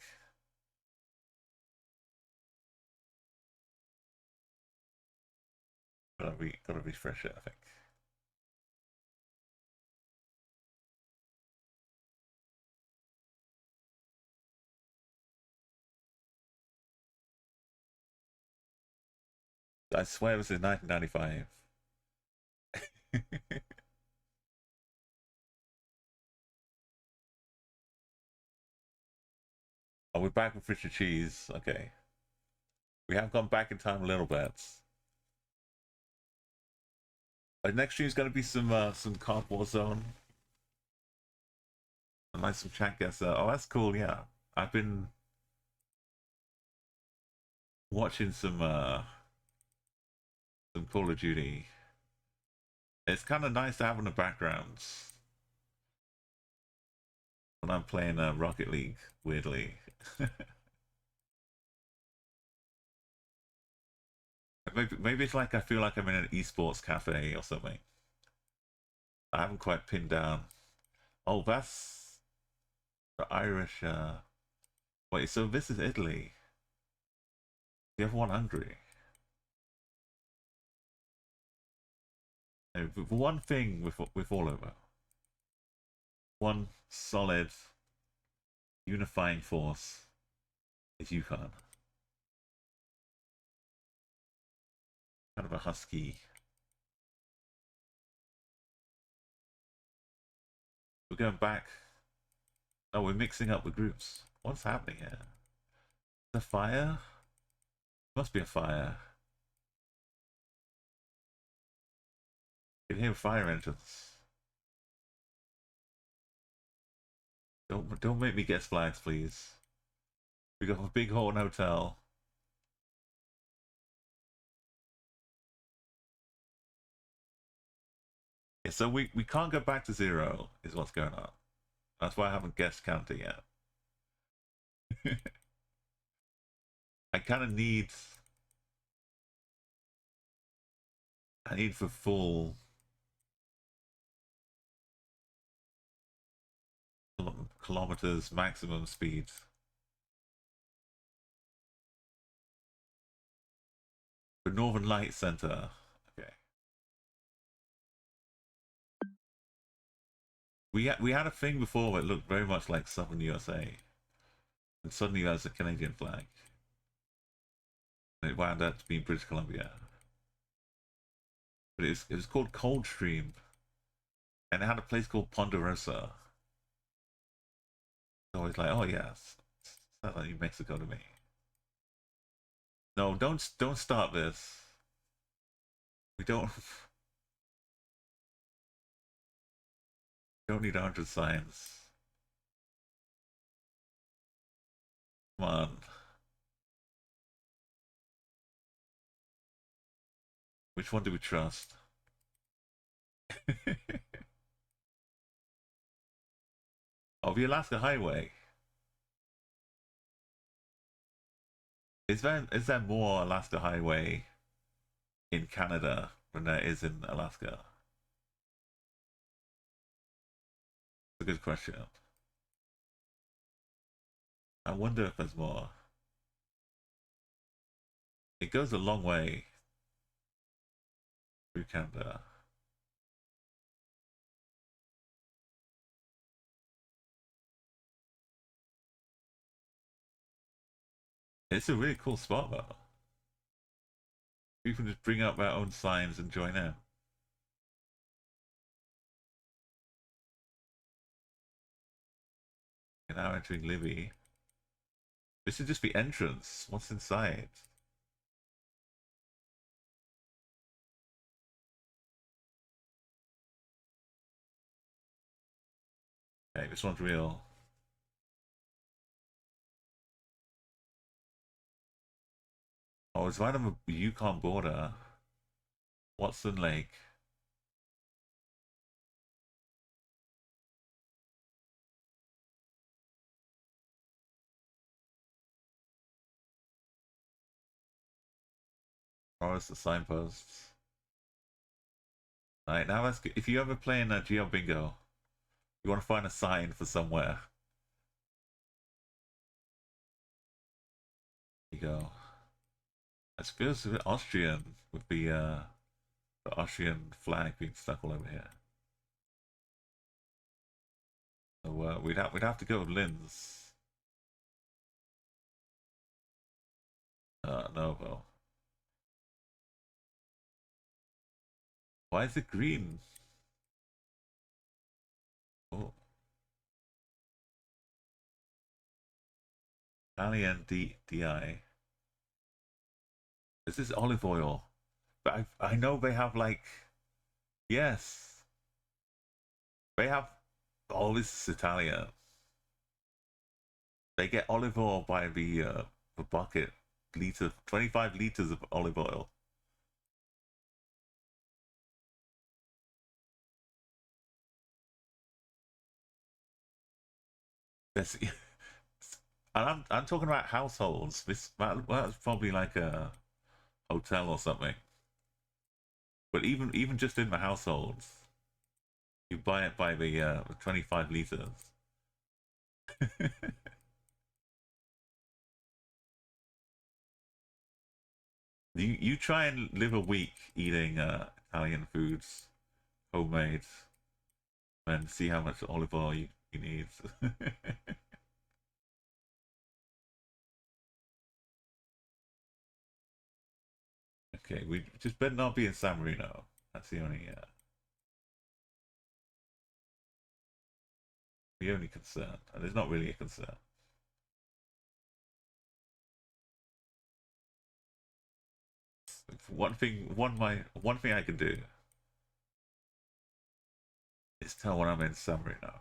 Gotta refresh it, I think. I swear it was in 1995. Oh, we're back with Fisher Cheese. Okay. We have gone back in time a little bit. Next stream is going to be some Cardboard Zone. And like some chat guests. Oh, that's cool, yeah. I've been watching some Call of Duty. It's kind of nice to have in the background when I'm playing Rocket League, weirdly. Maybe it's like I feel like I'm in an esports cafe or something. I haven't quite pinned down. Oh, that's the Irish. Wait, so this is Italy. You have one Hungary. One thing with all over. One solid unifying force is Yukon. Kind of a husky. We're going back. Oh, we're mixing up the groups. What's happening here? The fire? Must be a fire. You can hear fire engines. Don't make me guess flags, please. We got a Big Horn Hotel. Yeah, so we can't go back to 0, is what's going on. That's why I haven't guessed counter yet. I kind of need... I need for full... kilometers maximum speed. The Northern Light Center. Okay. We had a thing before that looked very much like Southern USA. And suddenly there's a Canadian flag. And it wound up to be British Columbia. But it was called Coldstream. And it had a place called Ponderosa. So it's like, oh yes. Sounds like New Mexico to me. No, don't start this. We don't need 100 signs. Come on. Which one do we trust? Oh, the Alaska Highway. Is there more Alaska Highway in Canada than there is in Alaska? It's a good question. I wonder if there's more. It goes a long way through Canada. It's a really cool spot though. People just bring up their own signs and join in. And now entering Libby. This is just the entrance. What's inside? Okay, this one's real. Oh, it's right on the Yukon border. Watson Lake. Or it's the signposts. Alright, now let's get, if you ever play in a Geo Bingo, you want to find a sign for somewhere. There you go. It feels a bit Austrian with the Austrian flag being stuck all over here. So we'd have to go with Linz. No, well. Why is it green? Oh. Italian DI. This is olive oil. But I know they have like, yes. They have, oh, this is Italian. They get olive oil by the bucket, 25 liters of olive oil. That's, and I'm talking about households. That's probably like a hotel or something. But even just in the households, you buy it by the 25 liters. You try and live a week eating Italian foods, homemade, and see how much olive oil you need. Okay, we just better not be in San Marino. That's the only concern, and it's not really a concern. One thing I can do is tell when I'm in San Marino.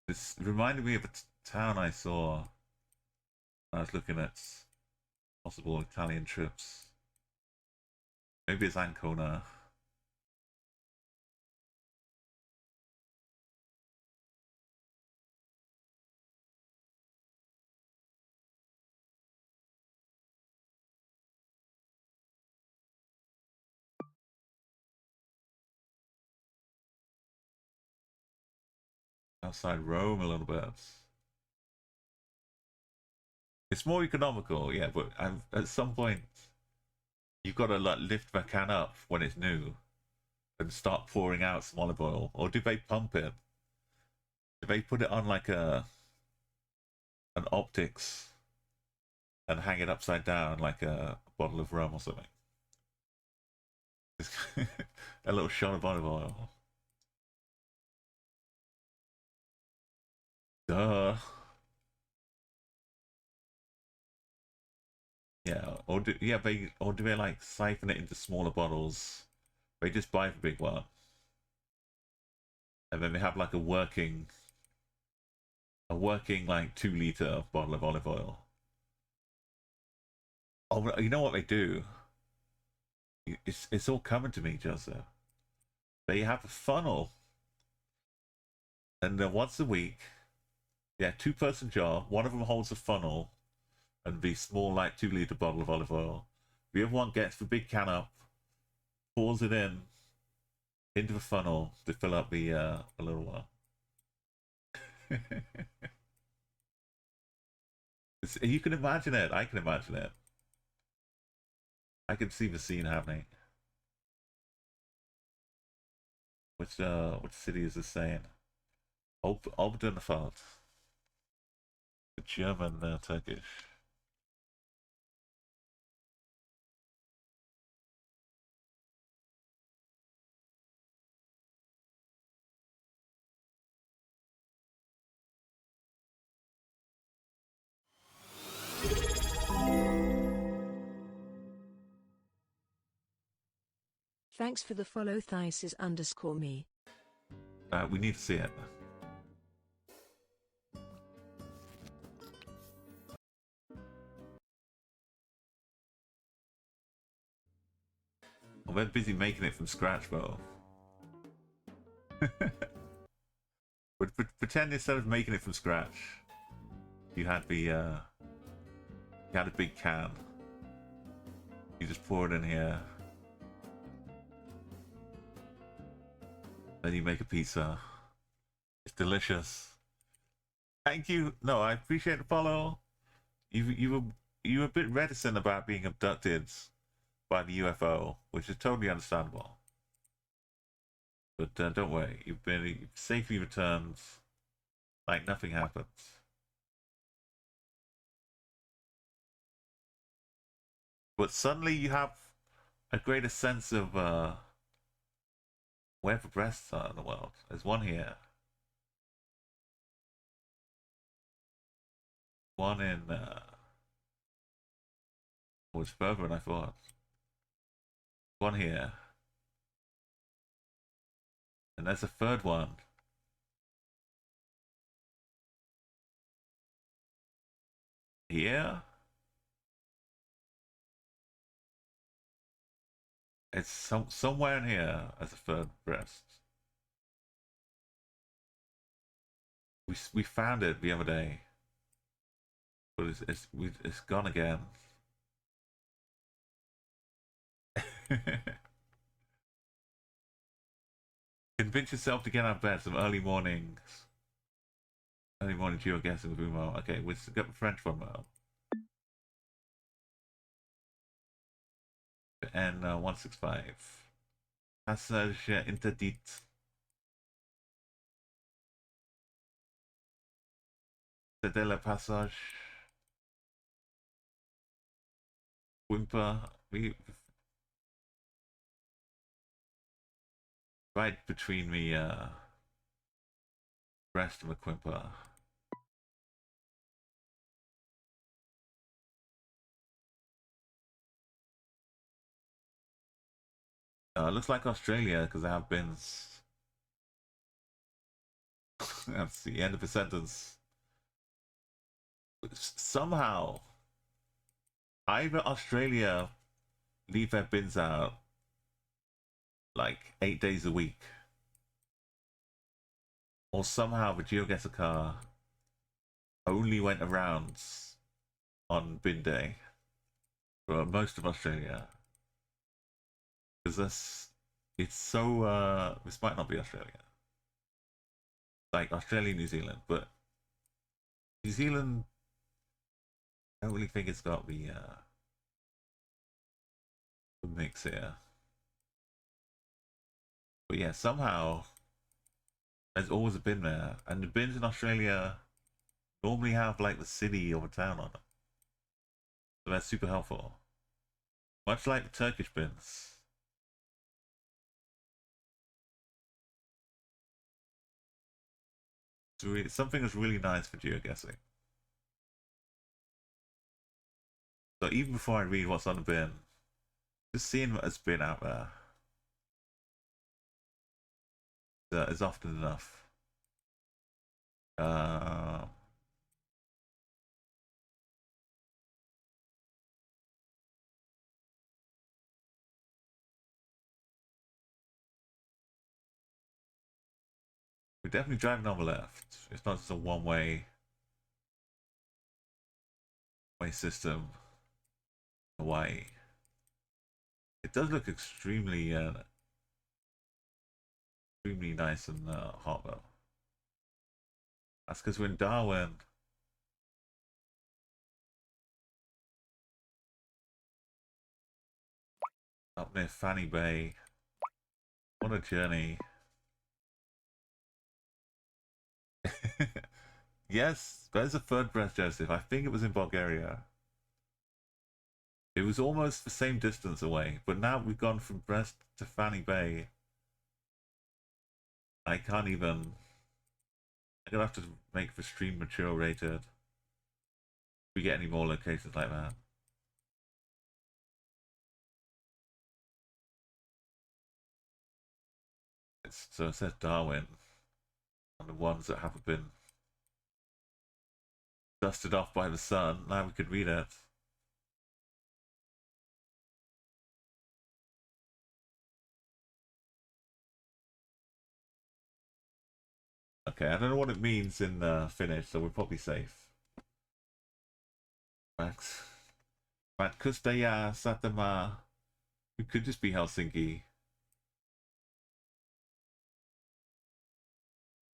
This reminded me of a town I saw when I was looking at possible Italian trips. Maybe it's Ancona. Outside Rome a little bit. It's more economical, yeah, but at some point you've got to like lift the can up when it's new and start pouring out some olive oil, or do they pump it? Do they put it on like an optics and hang it upside down like a bottle of rum or something? A little shot of olive oil. Duh. Yeah, or do they like siphon it into smaller bottles? They just buy the big one, and then they have like a working like 2 liter bottle of olive oil. Oh, you know what they do? It's all coming to me, Joseph. They have a funnel, and then once a week, yeah, 2-person jar. One of them holds a funnel and the small like 2 liter bottle of olive oil. The other one gets the big can up, pours it into the funnel to fill up the little one. You can imagine it. I can imagine it. I can see the scene happening. Which city is this saying? Obdenfeld. The German Turkish. Thanks for the follow, Thisis_me. We need to see it. We're busy making it from scratch, bro. But pretend instead of making it from scratch, you had a big can. You just pour it in here. Then you make a pizza. It's delicious. Thank you. No, I appreciate the follow. You were a bit reticent about being abducted by the UFO, which is totally understandable. But don't worry, you've safely returned, like nothing happened. But suddenly you have a greater sense of where the breasts are in the world. There's one here. One in was further than I thought. One here. And there's a third one. Here? It's somewhere in here as a third breast. We found it the other day. But it's gone again. Convince yourself to get out of bed some early mornings. Early morning geoguessing with Umo. Okay, we'll get the French one now. N165. Passage interdit. C'était le passage. Whimper. Right between the breast and the quimper. Looks like Australia because I have bins. That's the end of the sentence. Somehow, either Australia leave their bins out like 8 days a week, or somehow the GeoGuessr car only went around on bin day for most of Australia. Because it's so this might not be Australia, like Australia, New Zealand, but New Zealand, I don't really think it's got the mix here. But yeah, somehow there's always a bin there, and the bins in Australia normally have like the city or the town on them, so that's super helpful. Much like the Turkish bins. It's something that's really nice for geoguessing. So even before I read what's on the bin, just seeing what has been out there is often enough. We're definitely driving on the left. It's not just a one-way system. Hawaii. It does look extremely nice and hot though. That's because we're in Darwin. Up near Fanny Bay. What a journey. Yes, there's a third breast, Joseph. I think it was in Bulgaria. It was almost the same distance away, but now we've gone from Brest to Fanny Bay. I can't even... I'm gonna have to make the stream mature rated. If we get any more locations like that. So it says Darwin. And the ones that haven't been dusted off by the sun. Now we could read it. Okay, I don't know what it means in Finnish, so we're probably safe. Max. Matkustajā Satamaa. It could just be Helsinki.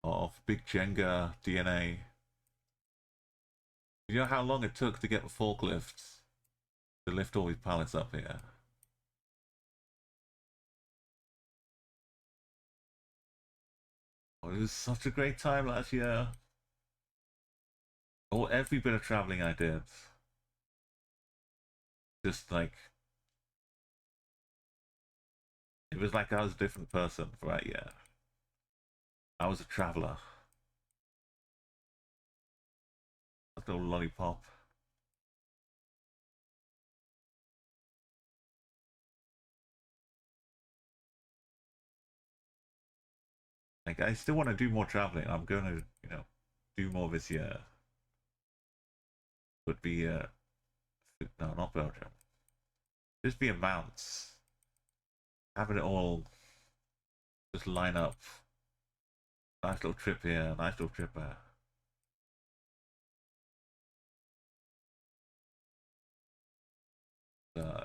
Of Big Jenga DNA. You know how long it took to get the forklifts to lift all these pallets up here? Oh, it was such a great time last year. Oh, every bit of traveling I did. Just like It was like I was a different person for that year. I was a traveler. A little lollipop. Like, I still want to do more traveling. I'm going to, you know, do more this year. Would be, no, not Belgium. Just be amounts. Having it all just line up. Nice little trip here, nice little trip there.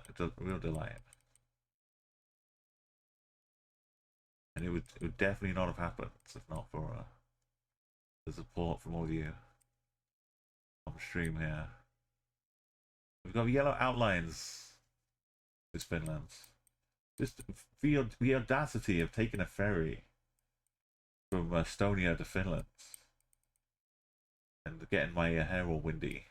It's a real delight. And it would definitely not have happened if not for the support from all of you on the stream here. We've got yellow outlines. This Finland. Just the audacity of taking a ferry from Estonia to Finland and getting my hair all windy.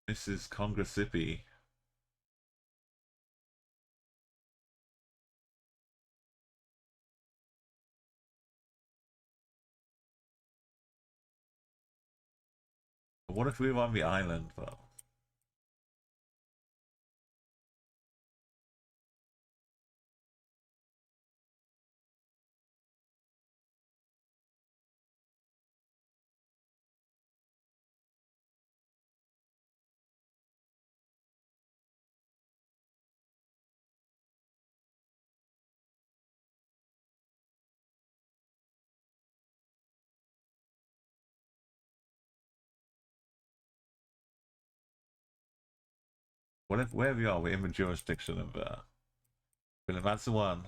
This is Congressipi. What if we were on the island, though? What if where we are, we're in the jurisdiction of Finland. That's the one.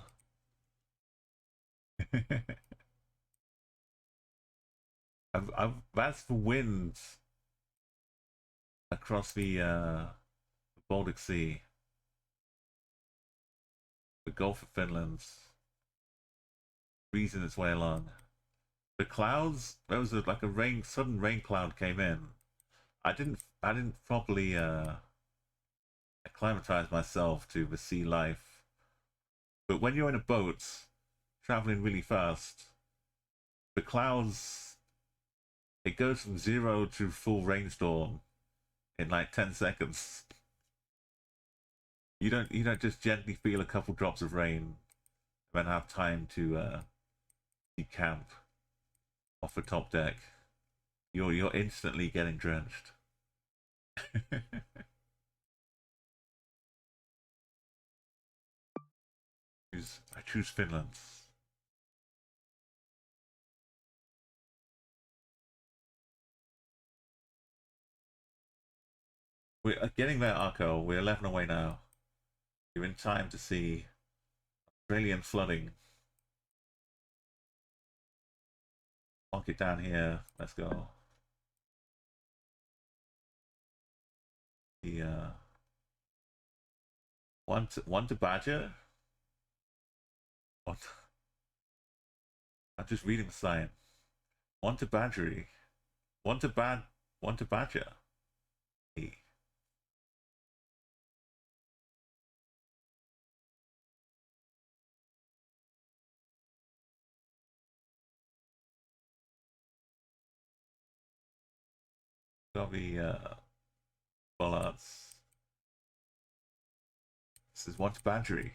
That's the wind across the Baltic Sea, the Gulf of Finland, breezing its way along. The clouds, there was like a sudden rain cloud came in. I didn't properly acclimatize myself to the sea life. But when you're in a boat, traveling really fast, the clouds, it goes from 0 to full rainstorm in like 10 seconds. You don't just gently feel a couple drops of rain and then have time to decamp off the top deck. You're instantly getting drenched. I choose Finland. We're getting there, Arco. We're 11 away now. You're in time to see Australian flooding. Mark it down here. Let's go. The one to Badger. What? I'm just reading the sign. One to Badgery. One to Badger. Hey. Got the bollards. This is one to Badgery.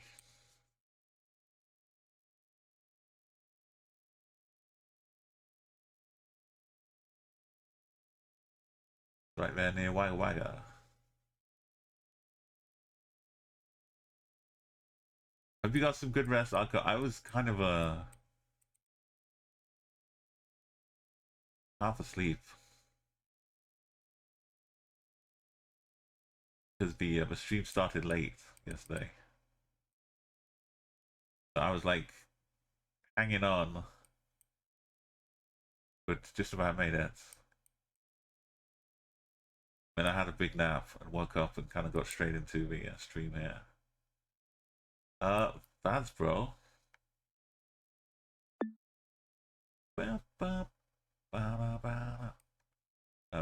Right there near Wagga Wagga. Have you got some good rest, Arco? I was kind of half asleep because the stream started late yesterday. So I was like hanging on, but just about made it. Then I had a big nap and woke up and kind of got straight into the stream here. That's bro.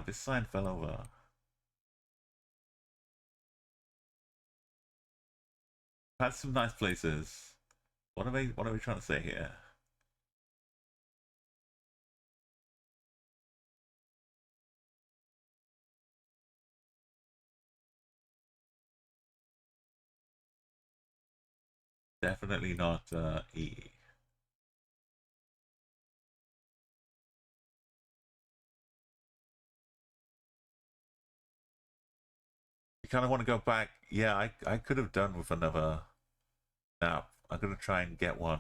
This sign fell over. Had some nice places. What are we trying to say here? Definitely not E. You kind of want to go back. Yeah, I could have done with another nap. I'm going to try and get one.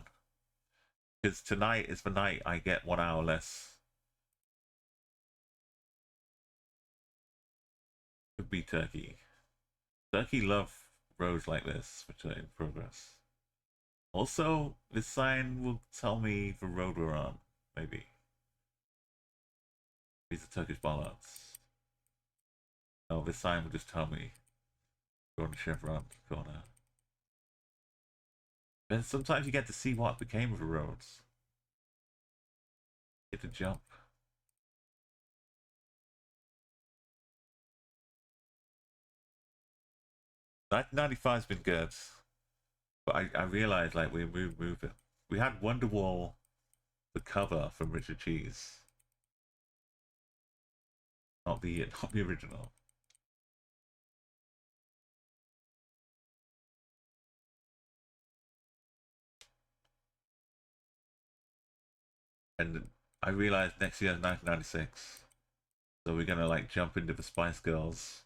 Because tonight is the night I get 1 hour less. Could be Turkey. Turkey love roads like this, which are in progress. Also, this sign will tell me the road we're on, maybe. These are Turkish bollards. Oh, this sign will just tell me. Go on the chevron corner. Then sometimes you get to see what became of the roads. Get to jump. 1995's been good, but I realized like we moved it. We had Wonderwall, the cover from Richard Cheese, not the original. And I realized next year is 1996, so we're gonna like jump into the Spice Girls.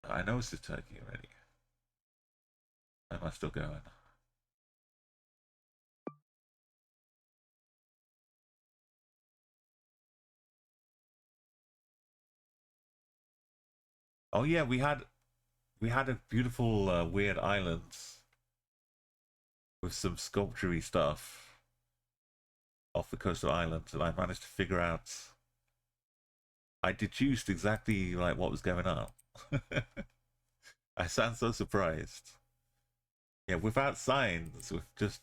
I know this is Turkey already. Am I still going? Oh yeah, we had a beautiful weird islands with some sculpture-y stuff off the coast of Ireland, and I managed to figure out. I deduced exactly like what was going on. I sound so surprised. Yeah, without signs, with just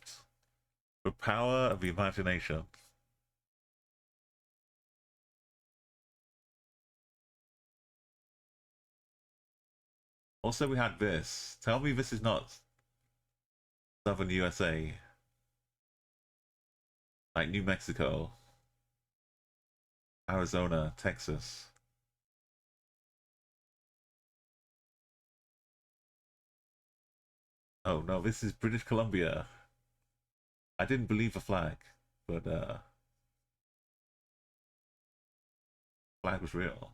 the power of the imagination. Also, we had this. Tell me this is not Southern USA. Like New Mexico, Arizona, Texas. Oh no, this is British Columbia. I didn't believe the flag, but flag was real.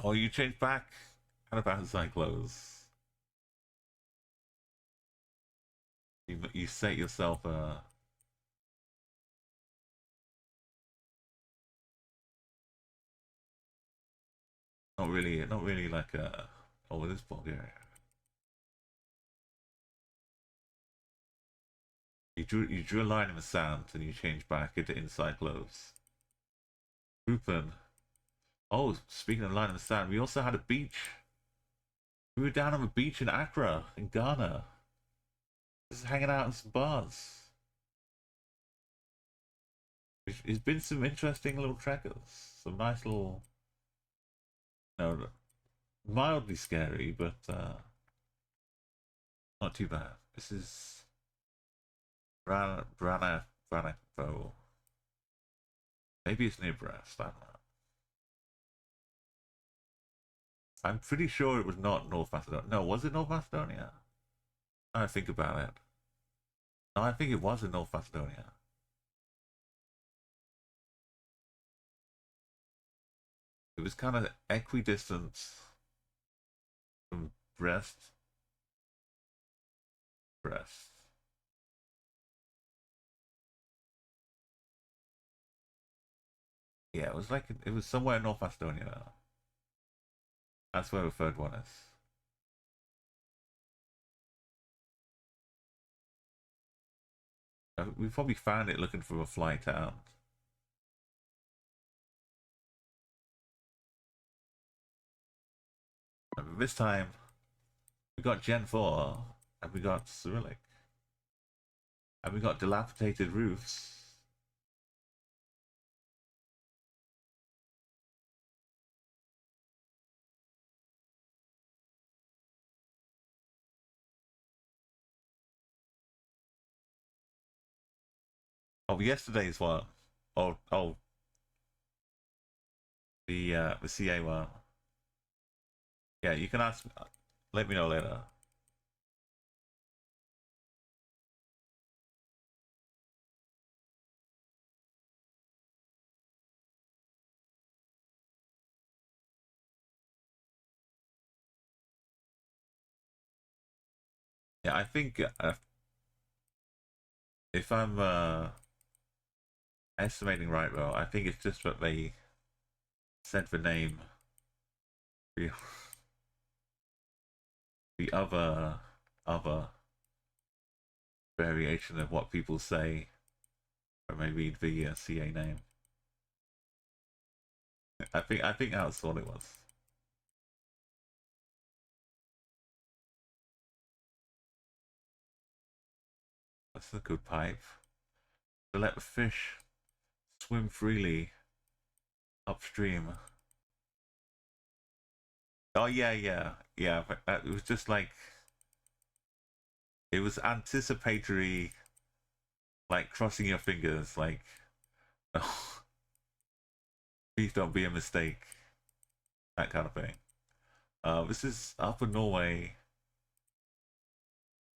Oh, you changed back? How about design clothes? You set yourself not really like a. Oh, it is Bulgaria. You drew a line in the sand and you changed back into inside clothes. Rupen. Oh, speaking of line in the sand, we also had a beach. We were down on the beach in Accra, in Ghana. Just hanging out in some bars. It's been some interesting little trekkers. Some nice little, no, mildly scary, but not too bad. This is Branagh. Maybe it's near Brest, I don't know. I'm pretty sure it was not North Macedonia. No, was it North Macedonia? I think about it. No, I think it was in North Macedonia. It was kind of equidistant from Brest. Yeah, it was like it was somewhere in North Macedonia. That's where the third one is. We probably found it looking for a flight out. And this time, we got Gen 4, and we got Cyrillic. And we got dilapidated roofs. Oh, yesterday's one. Oh, the CA one. Yeah, you can ask. Let me know later. Yeah, I think if I'm estimating right, though, I think it's just that they sent the name. The the other variation of what people say, or maybe the CA name. I think that's what it was. That's a good pipe. To let the fish swim freely upstream. Oh yeah. But it was just like it was anticipatory, like crossing your fingers, like oh, please don't be a mistake, that kind of thing. This is Upper Norway,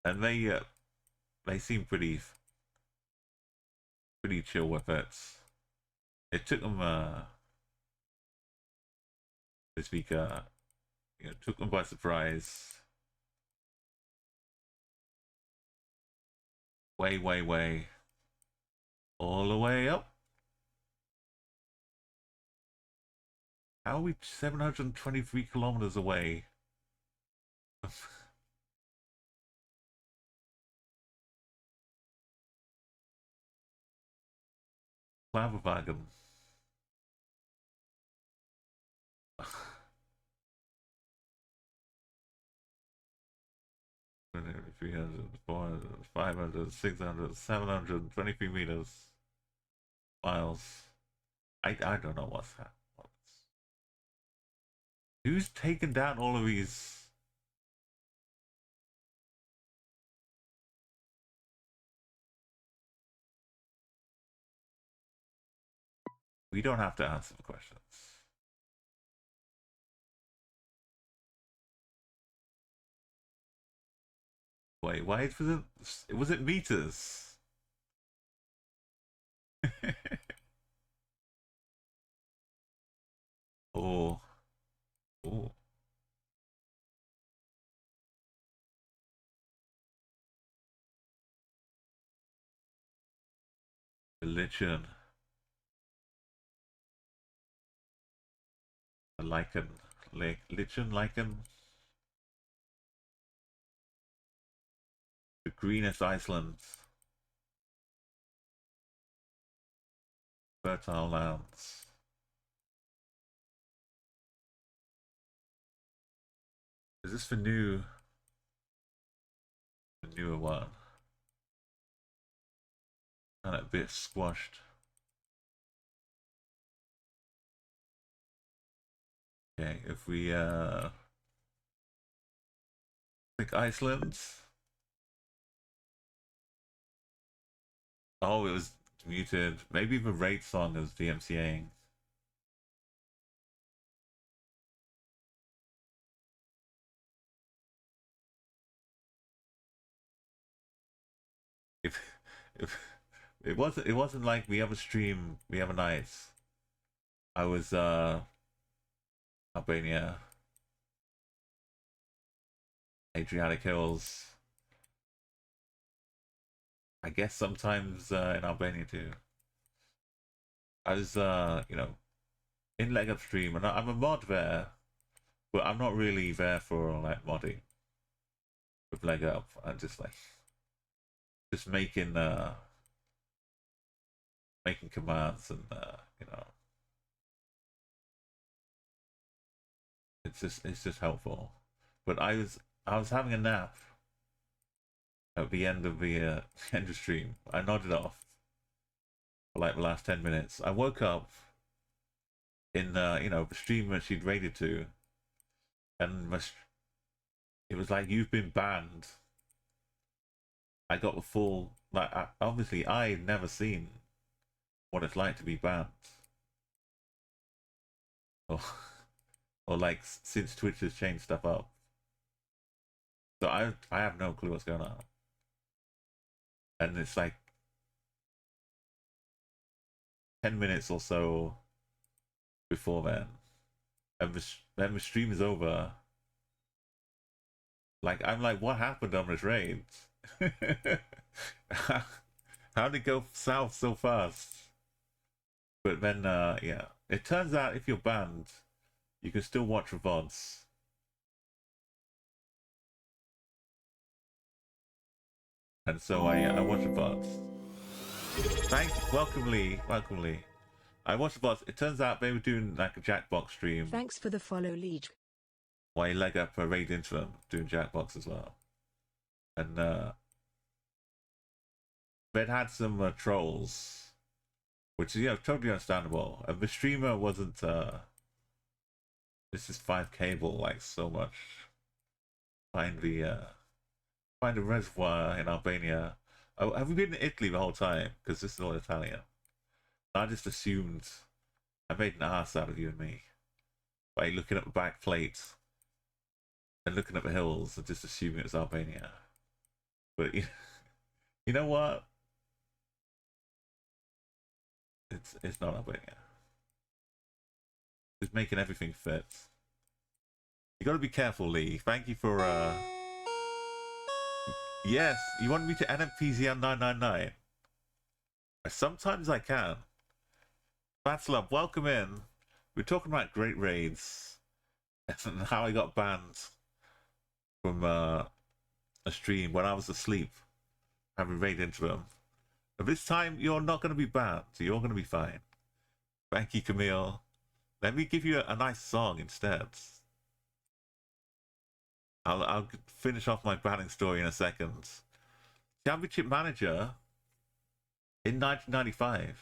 and they seem pretty chill with it. It took them this week, took them by surprise. Way all the way up. How are we 723 kilometers away? Klaverwagen. 300, 400, 500, 600, 723 meters. Miles. I don't know what's happening. Who's taken down all of these? We don't have to answer the questions. Wait, why was it meters? Oh. Religion. Lichen. Lichen, lichen. The greenest Iceland. Fertile lands. Is this the newer one? And a bit squashed. Okay, if we pick Iceland. Oh, it was muted. Maybe the raid song is DMCAing. If it wasn't like the other stream the other night. I was Albania, Adriatic Hills. I guess sometimes in Albania too. I was in Leg Upstream, and I'm a mod there, but I'm not really there for like modding with Leg Up. I'm just like making commands and it's just helpful. But I was having a nap at the end of the end of stream. I nodded off for like the last 10 minutes. I woke up in the stream that she'd raided to, and it was like, you've been banned. I got the full, like, obviously I've never seen what it's like to be banned, or like since Twitch has changed stuff up. So I have no clue what's going on, and it's like 10 minutes or so before then, and then the stream is over. Like, I'm like, what happened on this raid? How did it go south so fast? But then, yeah, it turns out if you're banned, you can still watch the VODs. And so I watched the VODs. Welcome Lee. I watched the VODs. It turns out they were doing like a Jackbox stream. Thanks for the follow, Leech. While I leg up a raid into them, doing Jackbox as well. And they'd had some trolls, which is, totally understandable. And the streamer wasn't, this is 5 cable, like, so much. Find a reservoir in Albania. Oh, have we been in Italy the whole time? Because this is all Italian. I just assumed I made an ass out of you and me by looking at the back plate and looking at the hills and just assuming it was Albania. But you know what? It's not Albania. It's making everything fit. You gotta be careful, Lee. Thank you for yes, you want me to NMPZN 999? Sometimes I can. Batslub, welcome in. We're talking about great raids and how I got banned from a stream when I was asleep, having raid into them. But this time you're not going to be banned, so you're going to be fine. Thank you, Camille. Let me give you a nice song instead. I'll finish off my banning story in a second. Championship manager in 1995.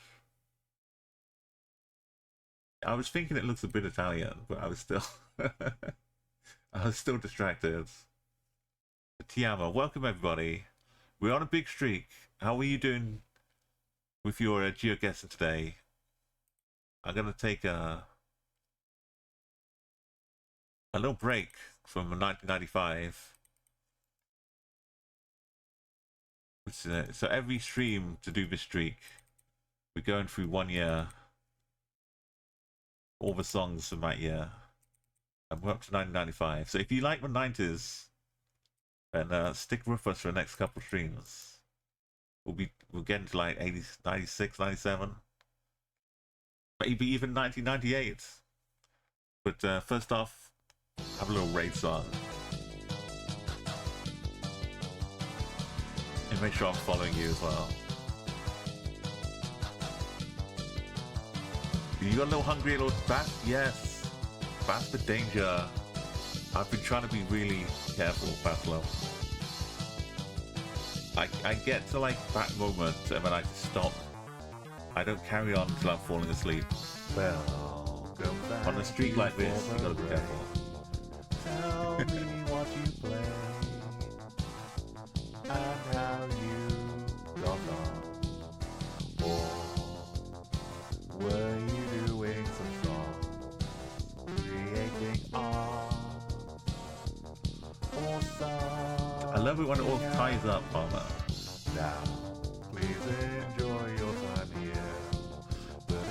I was thinking it looks a bit Italian, but I was still I was still distracted. Tiama, welcome everybody. We're on a big streak. How are you doing with your geoguessing today? I'm gonna take a little break from 1995. So every stream to do this streak, we're going through 1 year, all the songs from that year, and we're up to 1995. So if you like the 90s, then stick with us for the next couple of streams. We'll get into like 80, 96, 97, maybe even 1998. But first off, have a little raid song. And make sure I'm following you as well. You got a little hungry, a little fast? Yes. Fast for danger. I've been trying to be really careful, Batlow. I get to like that moment and then I just stop. I don't carry on until I'm falling asleep. Welcome back. On a streak like this, you gotta be careful. Tell me what you played and how you got on. Or were you doing some songs, creating art, or some? I love it when it all ties up, Palmer. Now, please enjoy your time here.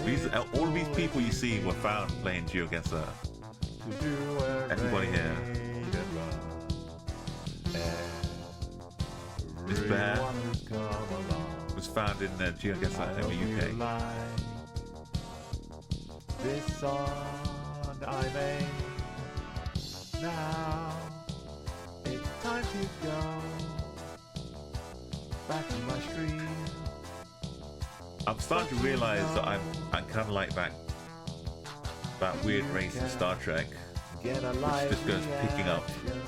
These, all of these people you see were found playing GeoGuessr. Everybody here. This bear was found in GeoGuessr in the UK. This song I made. Now it's time to go back to my stream. I'm starting to realise that I'm kind of like that weird race in Star Trek Get a which live just goes picking up reaction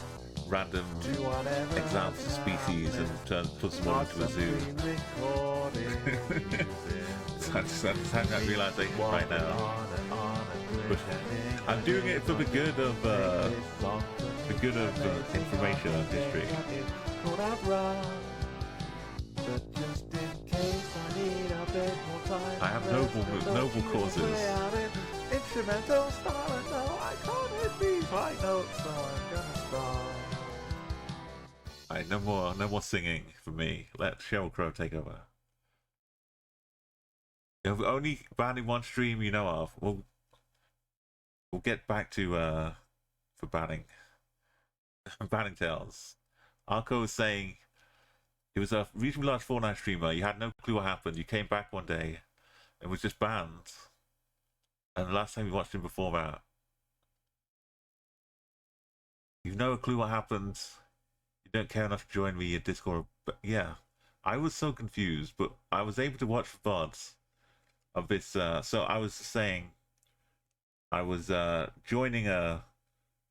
random to whatever examples of species and puts them all not into a zoo. some pre-recorded music. So I'm just having that realization right now. On and on and But I'm doing it for the good of information and history. Could have run, but just in case I need a bit more time. I have noble causes. Instrumental style, and no, I can't hit these high notes, so I'm gonna stop. Alright, no more singing for me. Let Sheryl Crow take over. If we're only banning one stream you know of, we'll get back to for banning banning tales. Arco was saying he was a reasonably large Fortnite streamer. You had no clue what happened. You came back one day and was just banned. And the last time you watched him before that, you've no clue what happened. You don't care enough to join me in Discord. But yeah, I was so confused, but I was able to watch VODs of this. So I was saying I was joining a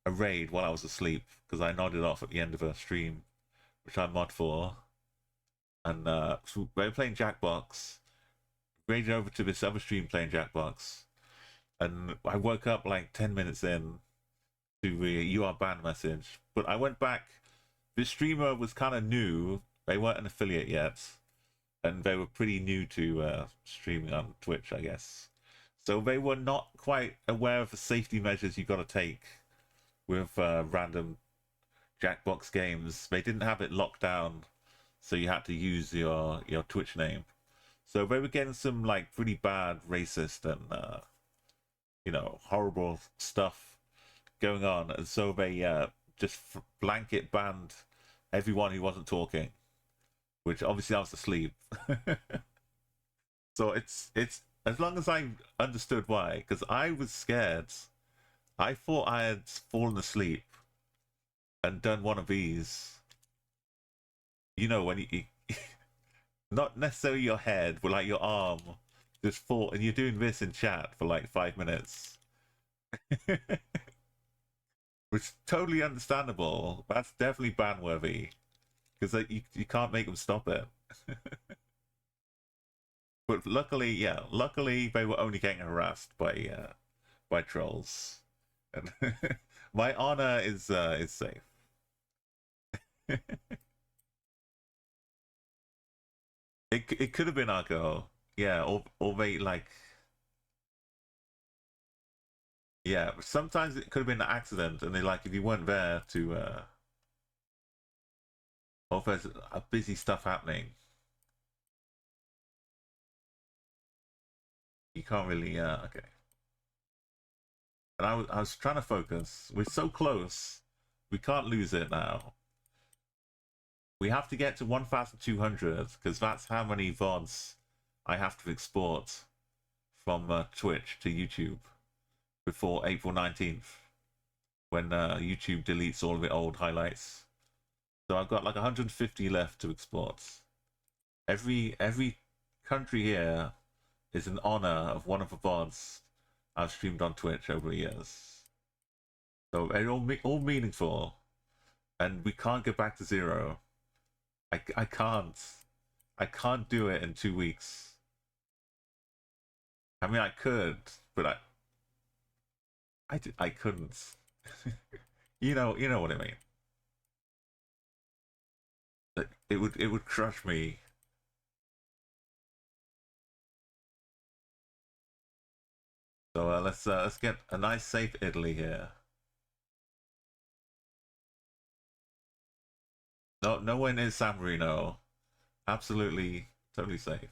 raid while I was asleep because I nodded off at the end of a stream, which I mod for. And so they were playing Jackbox. Raided over to this other stream playing Jackbox. And I woke up like 10 minutes in to the "you are banned" message. But I went back. This streamer was kind of new. They weren't an affiliate yet. And they were pretty new to streaming on Twitch, I guess. So they were not quite aware of the safety measures you got to take with random Jackbox games. They didn't have it locked down, so you had to use your Twitch name. So they were getting some like pretty bad racist and horrible stuff going on, and so they just blanket banned everyone who wasn't talking, which obviously I was asleep. So it's as long as I understood why, because I was scared. I thought I had fallen asleep and done one of these. When you not necessarily your head, but like your arm just fall, and you're doing this in chat for like 5 minutes. Which is totally understandable. That's definitely ban worthy, because you can't make them stop it. But luckily they were only getting harassed by trolls, and my honor is safe. It could have been alcohol, yeah, or they like, yeah. Sometimes it could have been an accident, and they like if you weren't there to, or if there's a busy stuff happening, you can't really, okay. And I was trying to focus. We're so close. We can't lose it now. We have to get to 1,200 because that's how many VODs I have to export from Twitch to YouTube before April 19th, when YouTube deletes all of the old highlights. So I've got like 150 left to export. Every country here is in honor of one of the VODs I've streamed on Twitch over the years. So they're all meaningful, and we can't get back to zero. I can't do it in 2 weeks. I mean, I could, but I couldn't. you know what I mean. It would crush me. So let's get a nice safe Italy here. No one is San Marino. Absolutely, totally safe.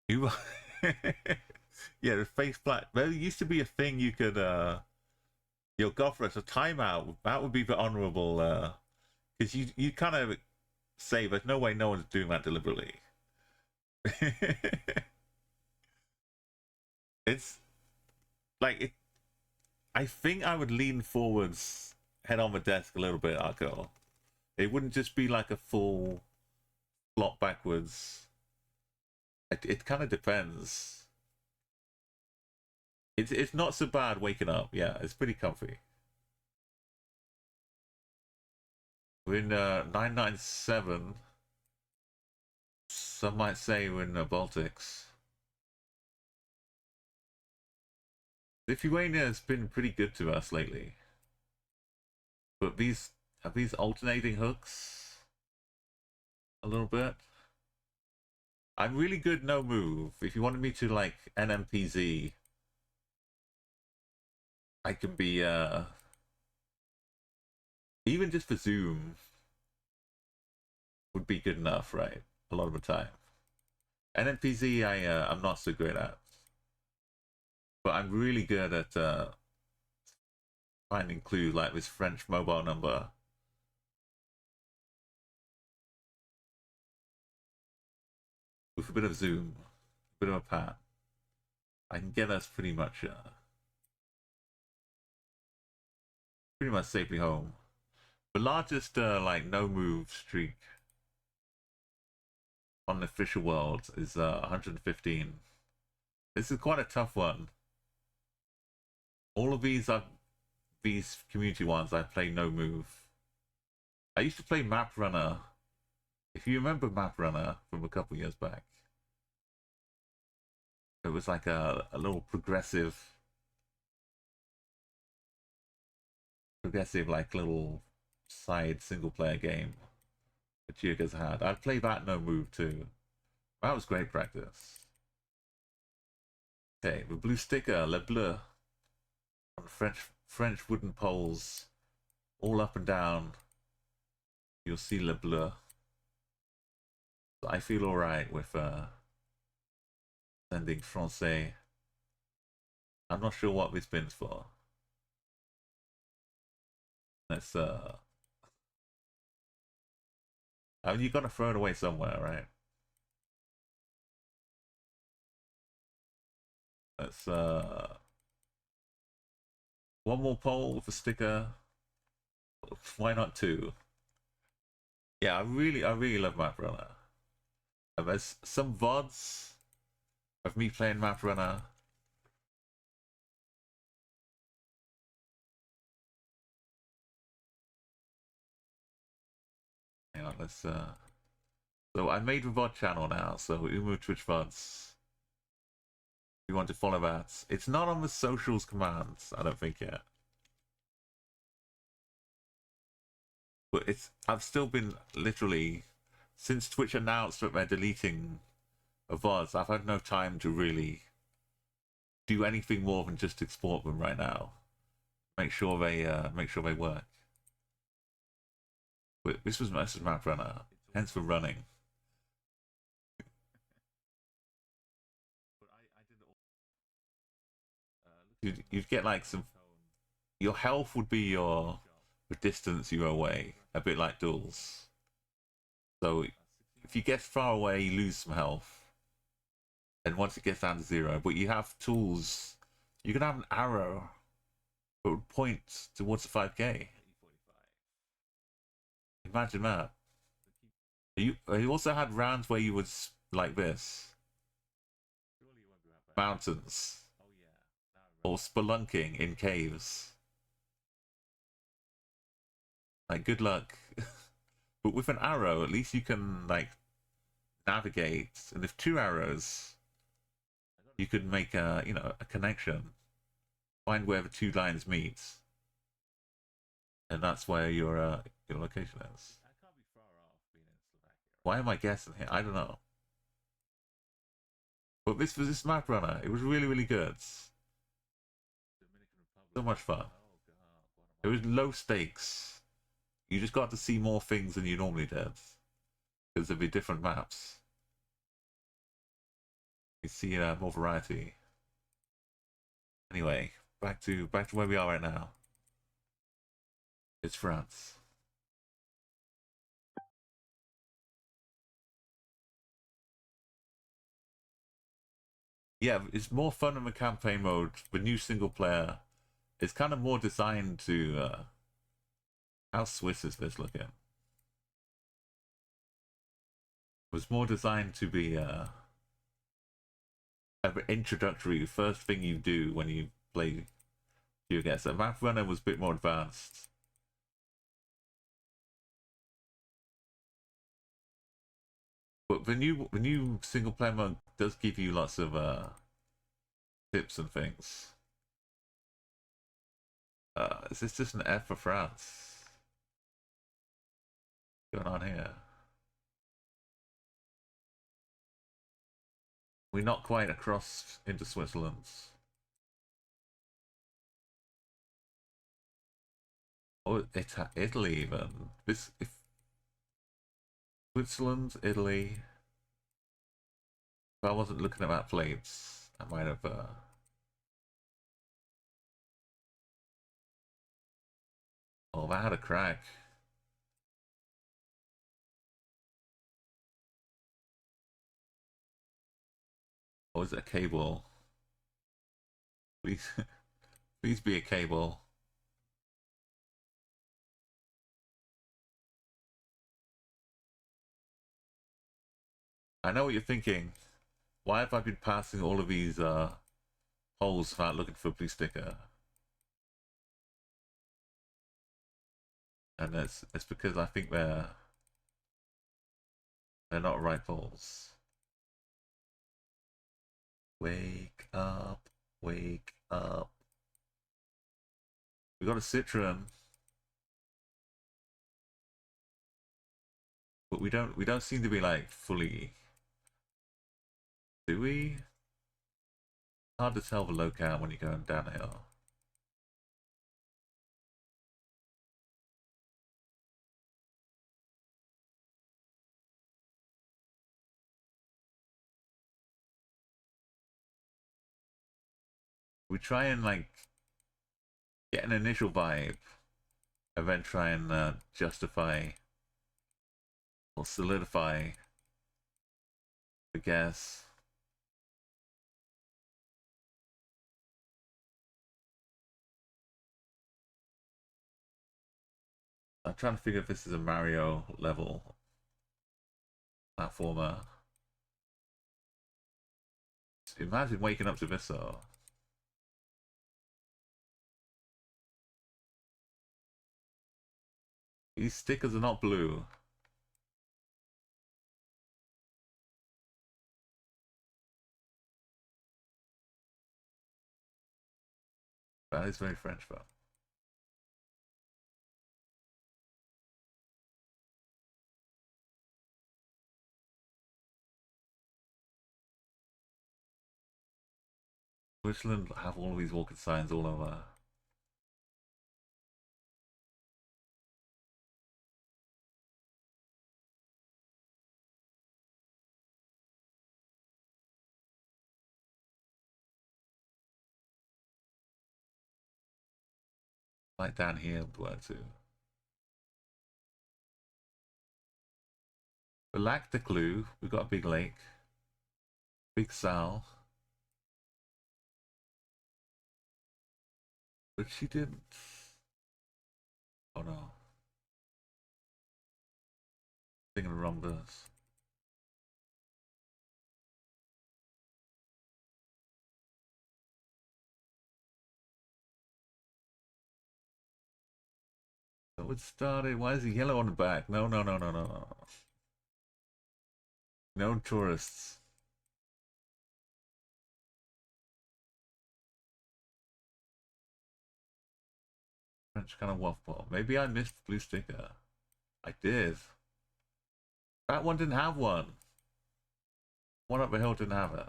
You, yeah, the face flat. There used to be a thing you could go for it, a timeout. That would be the honorable, because you kind of say there's no way no one's doing that deliberately. It's like it. I think I would lean forwards, head on the desk a little bit, Arco. It wouldn't just be like a full flop backwards. It kind of depends. It's not so bad waking up. Yeah, it's pretty comfy. We're in 997. Some might say we're in the Baltics. Lithuania has been pretty good to us lately. But these alternating hooks a little bit. I'm really good no move. If you wanted me to like NMPZ, I can be even just for Zoom would be good enough, right? A lot of the time. NMPZ I'm not so great at. But I'm really good at finding clues like this French mobile number. With a bit of zoom, a bit of a pat, I can get us pretty much safely home. The largest like no move streak on the official world is 115. This is quite a tough one. All of these community ones I play no move. I used to play Map Runner. If you remember Map Runner from a couple years back, it was like a little progressive like little side single player game that Jiga's had. I'd play that no move too. That was great practice. Okay, the blue sticker, Le Bleu, on French wooden poles, all up and down. You'll see Le Bleu. So I feel alright with sending Francais. I'm not sure what this bin's for. Let's I mean, you gotta throw it away somewhere, right? Let's one more poll with a sticker. Why not two? Yeah, I really love Map Runner. There's some VODs of me playing Map Runner. Hang on, let's so I made a VOD channel now, so Umu Twitch VODs. If you want to follow that. It's not on the socials commands, I don't think yet. But I've still been literally, since Twitch announced that they're deleting VODs, I've had no time to really do anything more than just export them right now. Make sure they work. But this was Map Runner, hence for running. You'd get like some. Your health would be the distance you're away, a bit like duels. So if you get far away, you lose some health. And once it gets down to 0, but you have tools. You can have an arrow that would point towards the 5k. Imagine that. You also had rounds where you would like this. Mountains. Or spelunking in caves. Like, good luck. But with an arrow, at least you can, like, navigate. And if 2 arrows, you could make a, you know, a connection. Find where the 2 lines meet. And that's where your location is. Why am I guessing here? I don't know. But this was this Map Runner. It was really good. So much fun. It was low stakes. You just got to see more things than you normally did. Because there'd be different maps. You see more variety. Anyway, back to where we are right now. It's France. Yeah, it's more fun in the campaign mode. The new single player is kind of more designed to. How Swiss is this looking? It was more designed to be a introductory first thing you do when you play GeoGuessr. So Map Runner was a bit more advanced. But the new single player mode does give you lots of tips and things. Is this just an F for France? What's going on here? We're not quite across into Switzerland. Or Italy even. This if Switzerland, Italy. If I wasn't looking at map plates, I might have oh, that had a crack. Or is it a cable? Please, please be a cable. I know what you're thinking. Why have I been passing all of these holes without looking for a blue sticker? And it's because I think they're not right holes. Wake up, wake up. We got a Citroen. But we don't seem to be like fully, do we? Hard to tell the locale when you're going downhill. We try and like get an initial vibe and then try and justify or solidify the guess. I'm trying to figure if this is a Mario level platformer. Imagine waking up to this though. These stickers are not blue. That is very French though. Switzerland have all of these walking signs all over. Like down here would work too. We lack the clue. We've got a big lake. Big Sal. But she didn't. Oh no. Thinking of the wrong verse. So it started. Why is it yellow on the back? No, no, no, no, no, no. No tourists. French kind of waffle. Maybe I missed the blue sticker. I did. That one didn't have one. One up the hill didn't have it.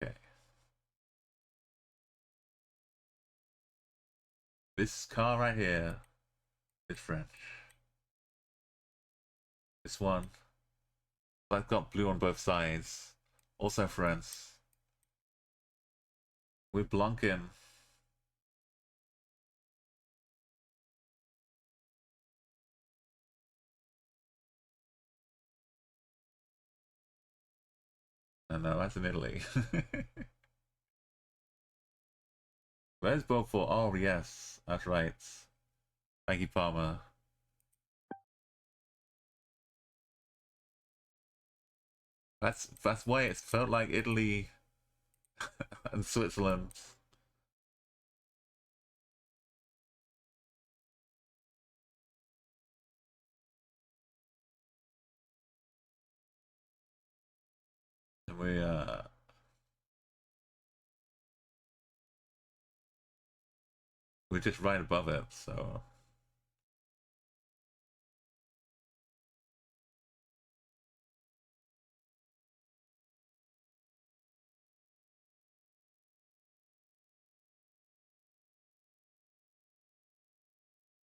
Okay. This car right here is French. This one. I've got blue on both sides. Also French. We're Blanken. No, that's in Italy. Where's Beaufort? Oh, yes. That's right. Thank you, Palmer. That's why it felt like Italy and Switzerland. And we're just right above it, so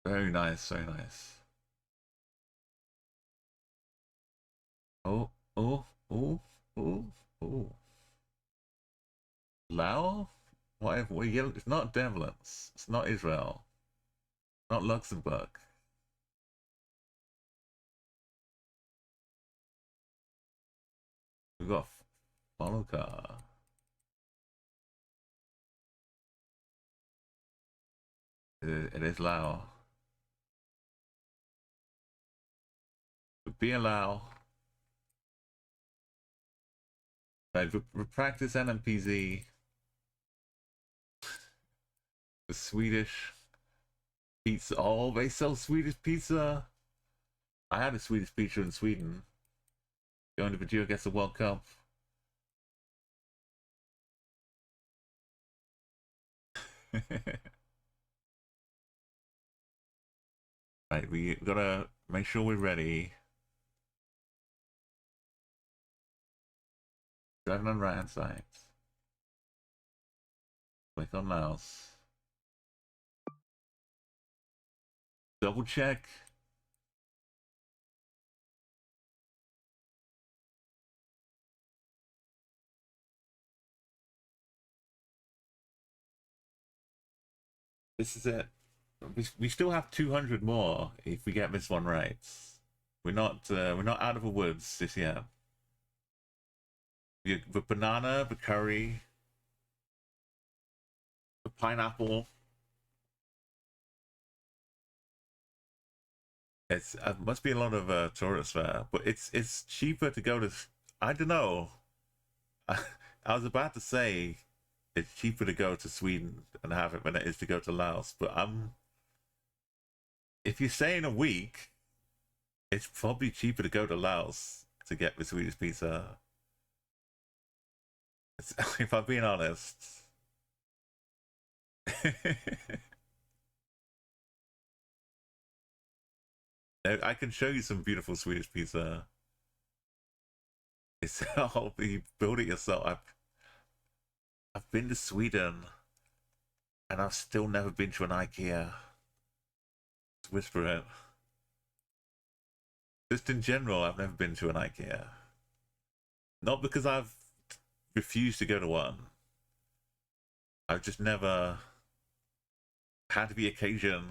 very nice, very nice. Oh, oh, oh, oh, oh. Lao? What? It's not Netherlands. It's not Israel. Not Luxembourg. We've got follow car. It is Lao. Be Lao. Right, practice NMPZ. The Swedish pizza. Oh, they sell Swedish pizza. I had a Swedish pizza in Sweden. Going to Virginia gets the World Cup. Right, we gotta make sure we're ready. Driving on right hand side. Click on mouse. Double check. This is it. We still have 200 more if we get this one right. We're not out of the woods this year. The banana, the curry, the pineapple. It's must be a lot of tourists there, but it's cheaper to go to. I don't know. I was about to say it's cheaper to go to Sweden and have it than it is to go to Laos, but if you stay in a week, it's probably cheaper to go to Laos to get the Swedish pizza. If I'm being honest. I can show you some beautiful Swedish pizza. It's all you build it yourself. I've been to Sweden, and I've still never been to an IKEA. Let's whisper it. Just in general, I've never been to an IKEA. Not because I've refused to go to one. I've just never had the occasion.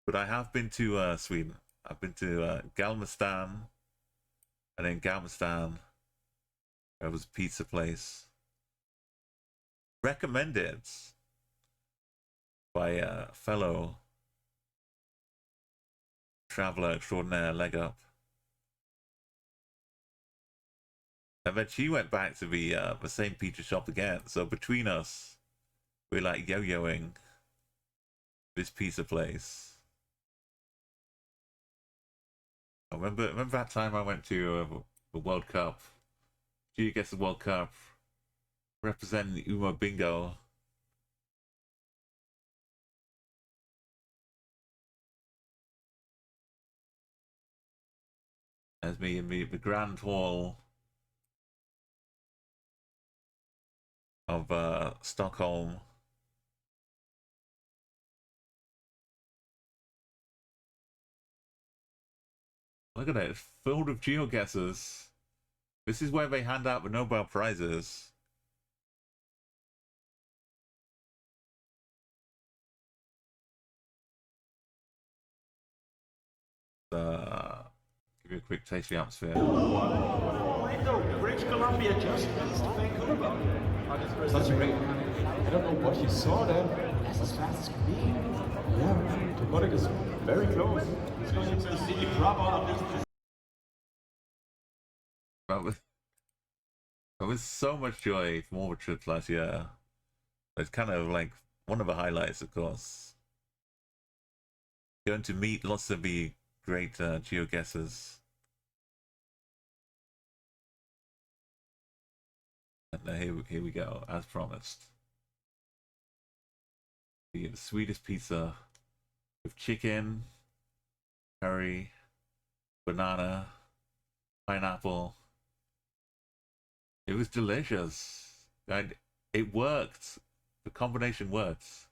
But I have been to Sweden. I've been to Galveston, and in Galveston, there was a pizza place. Recommended by a fellow traveler extraordinaire, leg up. And then she went back to the same pizza shop again. So between us, we're like yo-yoing this pizza place. I remember that time I went to the World Cup. She gets the World Cup, representing the Umo Bingo. As me in the Grand Hall of Stockholm. Look at it, it's filled with geoguessers. This is where they hand out the Nobel Prizes. Give you a quick taste of the atmosphere. British Columbia just missed Vancouver. Such a great. I don't know what you saw there. That's as fast as can be. Yeah, the product is very close. It's going to see proper. But with so much joy from all the trips last year. It's kind of like one of the highlights, of course. Going to meet lots of the great geoguessers. And here we go, as promised. The sweetest pizza with chicken, curry, banana, pineapple. It was delicious. And it worked. The combination works.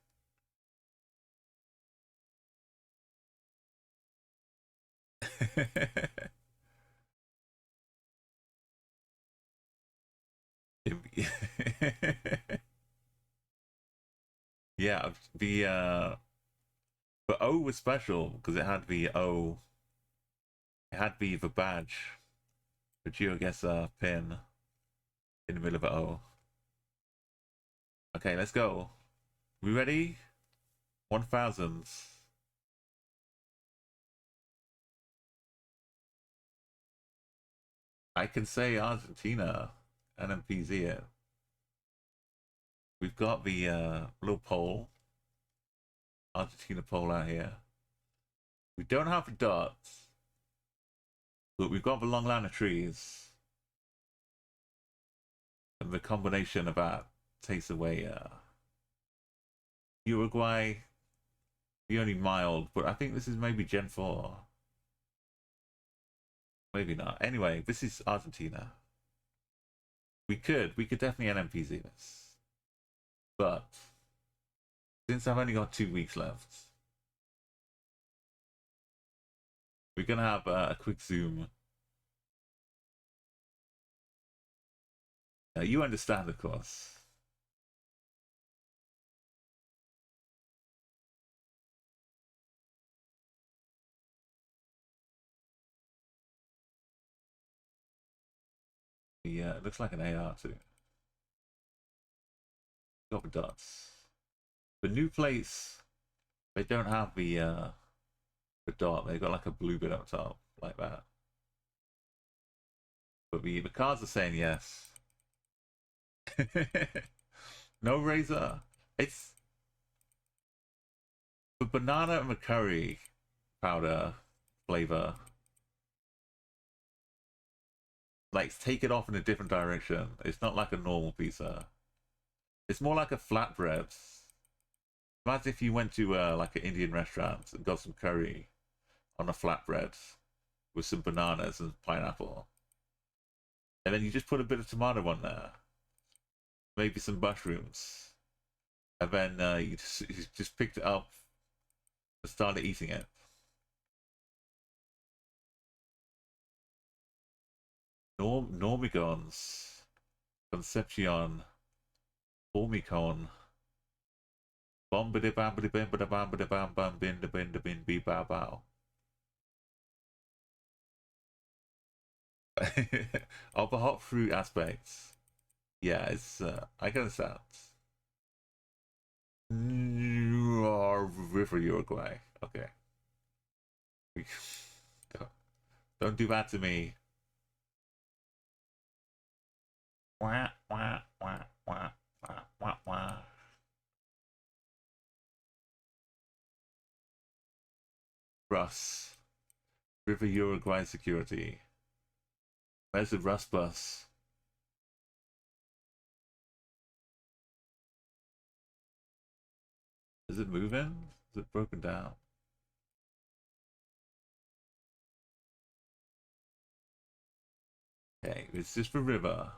Yeah, the O was special because it had the O. It had the badge, the GeoGuessr pin in the middle of the O. Okay, let's go. We ready? 1000. I can say Argentina, NMPZ it. We've got the little pole, Argentina pole out here. We don't have the dots, but we've got the long line of trees. And the combination of that takes away Uruguay, the only mild, but I think this is maybe Gen 4. Maybe not. Anyway, this is Argentina. We could definitely NMPZ this. But since I've only got 2 weeks left, we're gonna have a quick zoom. You understand, of course. Yeah, it looks like an AR too. Got the dots. The new plates, they don't have the dot. They got like a blue bit up top, like that. But the cards are saying yes. No razor. It's the banana and the curry powder flavor. Like, take it off in a different direction. It's not like a normal pizza. It's more like a flatbread. Imagine if you went to like an Indian restaurant and got some curry on a flatbread with some bananas and pineapple. And then you just put a bit of tomato on there. Maybe some mushrooms. And then you just picked it up and started eating it. Normigons. Concepcion. Formicon. Bombity bambity bimbity bambity bam bam bin da bin da bin bee bow bow. Of the hot fruit aspects. Yeah, it's I can understand. River Uruguay. Okay. Don't do that to me. Wah, wah, wah, wah, wah, wah, wah. Russ. River Uruguay security. Where's the Russ bus? Is it moving? Is it broken down? Okay, it's just the river.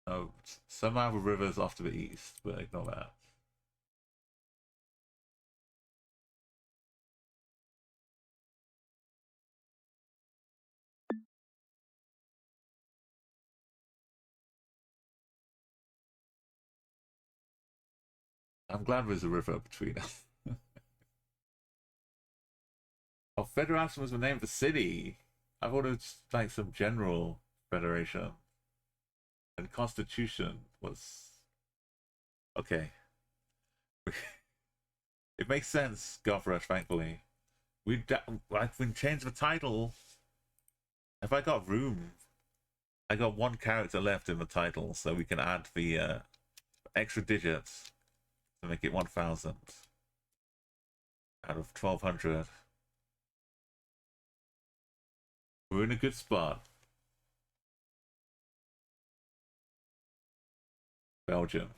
Oh, somehow the river's off to the east, but ignore that. I'm glad there's a river between us. Oh, Federation was the name of the city. I thought it was like some general federation. And Constitution was... Okay. It makes sense, Gothrush, thankfully. We've changed the title. Have I got room? I got one character left in the title, so we can add the extra digits to make it 1,000 out of 1,200. We're in a good spot. Belgium.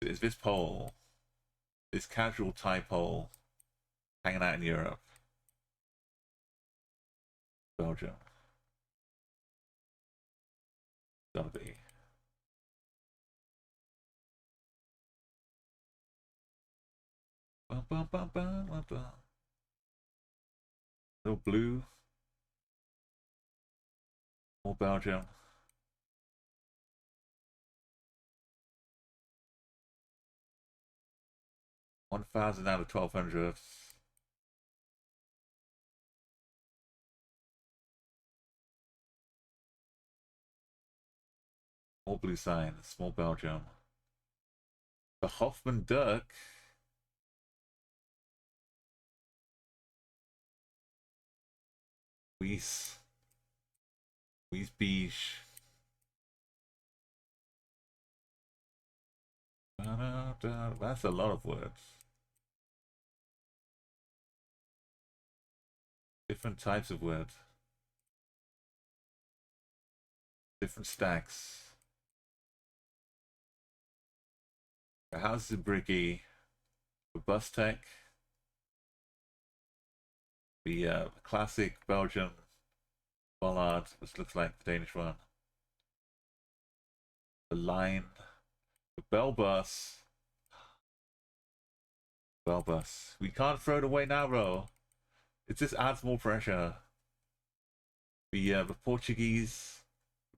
Is this Pole? This casual Thai Pole hanging out in Europe? Belgium. Gotta be. Bum, bum, bum, bum, bum, bum. Little blue. More Belgium. 1,000 out of 1,200. More blue signs. Small Belgium. The Hoffman Duck. Weiss Beige. That's a lot of words. Different types of words. Different stacks. The house is bricky. The bus tech. The classic Belgian bollard, which looks like the Danish one. The line. The bell bus. Bell bus. We can't throw it away now, bro. It just adds more pressure. The Portuguese,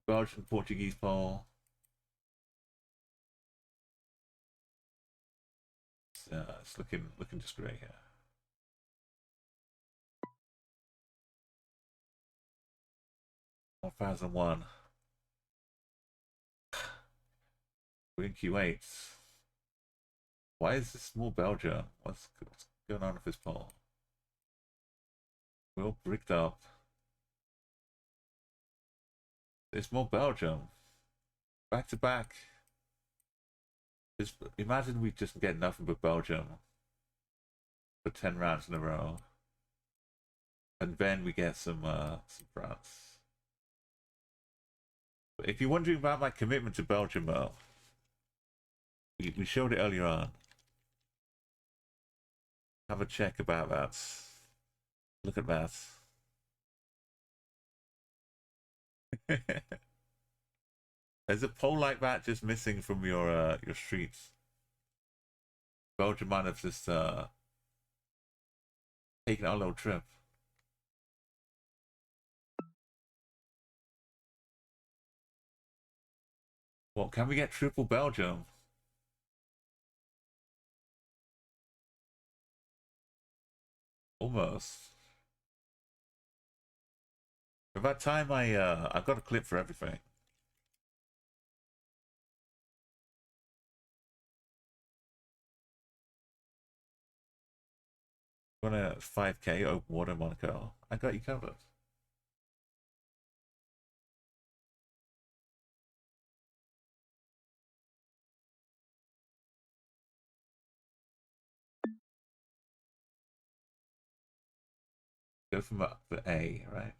Belgian Portuguese pole. It's looking just great here. $1,001. We're in Q8. Why is this small Belgium? What's going on with this pole? We're all bricked up. It's more Belgium. Back to back. Just imagine we just get nothing but Belgium for 10 rounds in a row. And then we get some France. But if you're wondering about my commitment to Belgium, though, we showed it earlier on. Have a check about that. Look at that. There's a pole like that just missing from your streets. Belgium might have just taken our little trip. What, can we get triple Belgium? Almost. By that time I've got a clip for everything. Want a 5K open water Monaco? I got you covered. Go from the A, right?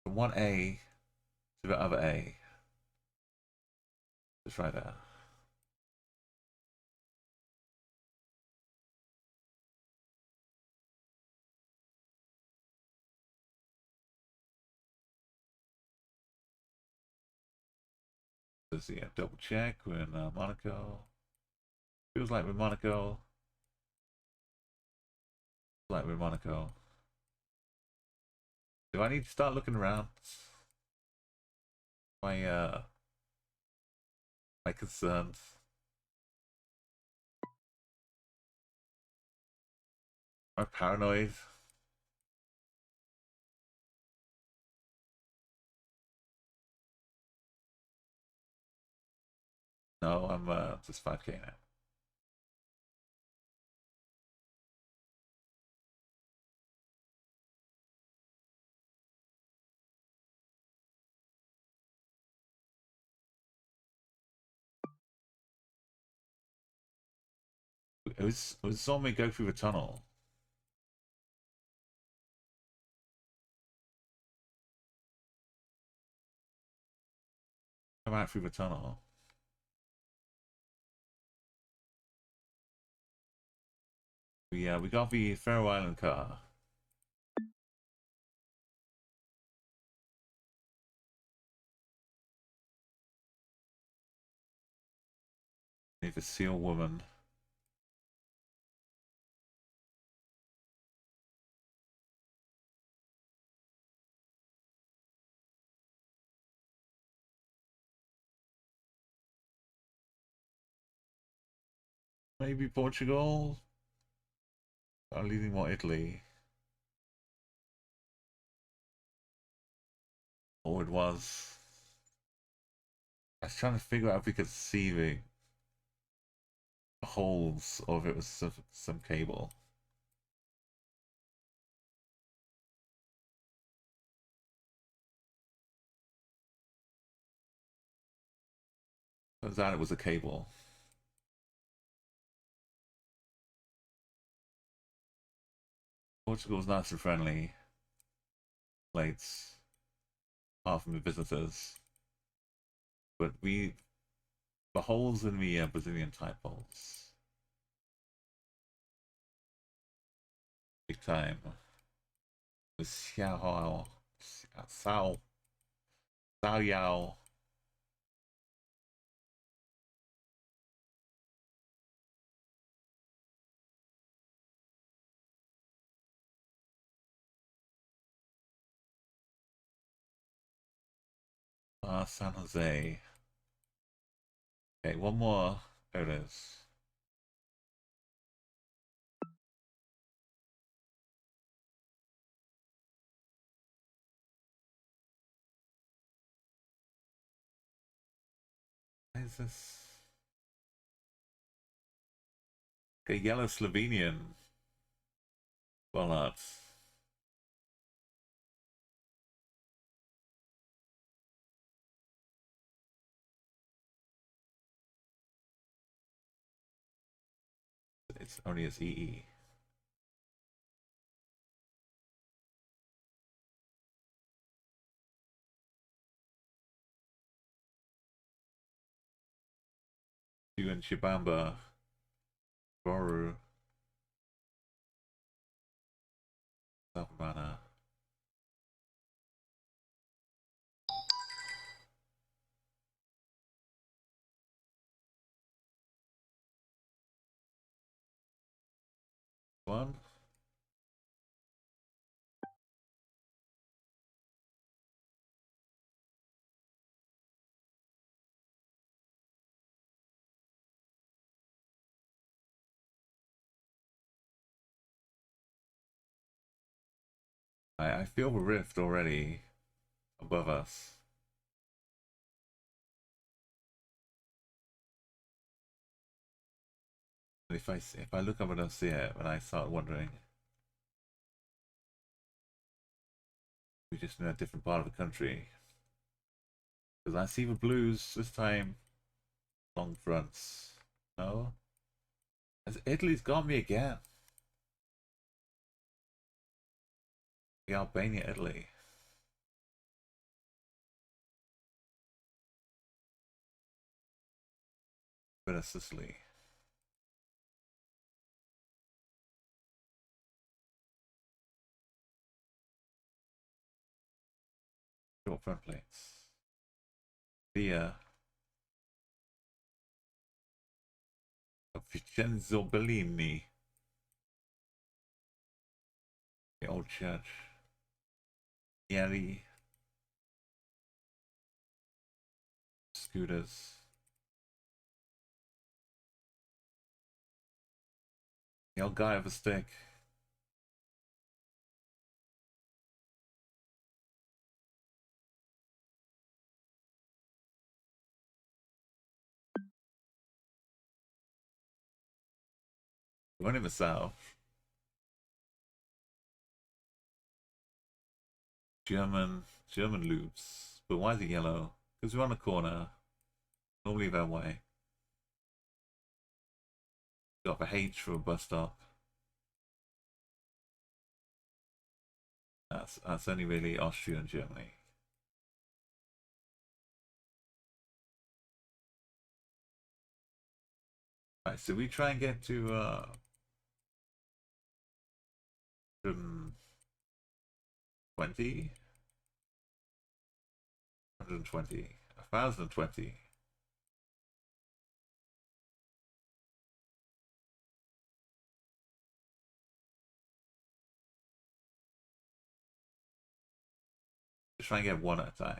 From one A to the other A. Just right there. Let's see, double check. We're in Monaco. Feels like we're Monaco. Like we're Monaco. Do I need to start looking around? My concerns. My paranoid. No, I'm just 5k now. It was saw me go through the tunnel. Come out through the tunnel. Yeah, we got the Faroe Island car. Need the seal woman. Maybe Portugal. I'm leaning more Italy. Or it was. I was trying to figure out if we could see the holes or if it was some cable. Turns out it was a cable. Portugal's nice and friendly. Plates. Apart from the visitors. But the holes in the Brazilian type holes. Big time. The Xiao Sao Yao. San Jose. Okay, one more. There it is. What is this? Okay, yellow Slovenian. Well, not. It's only as EE. You and Chibamba. Boru. Savannah. One. I feel the rift already above us. And if I look up and don't see it, and I start wondering, we just in a different part of the country. Because I see the blues this time. Long fronts. No? Italy's got me again. The Albania, Italy. Bit of Sicily. Short front plates. Via. Vincenzo Bellini. The old church. Yeri. Scooters. The old guy with a stick. One in the south. German loops. But why is it yellow? Because we're on a corner. Normally that way. Got the H for a bus stop. That's only really Austria and Germany. Right, so we try and get to 120, 120, 1020. Just try and get one at a time.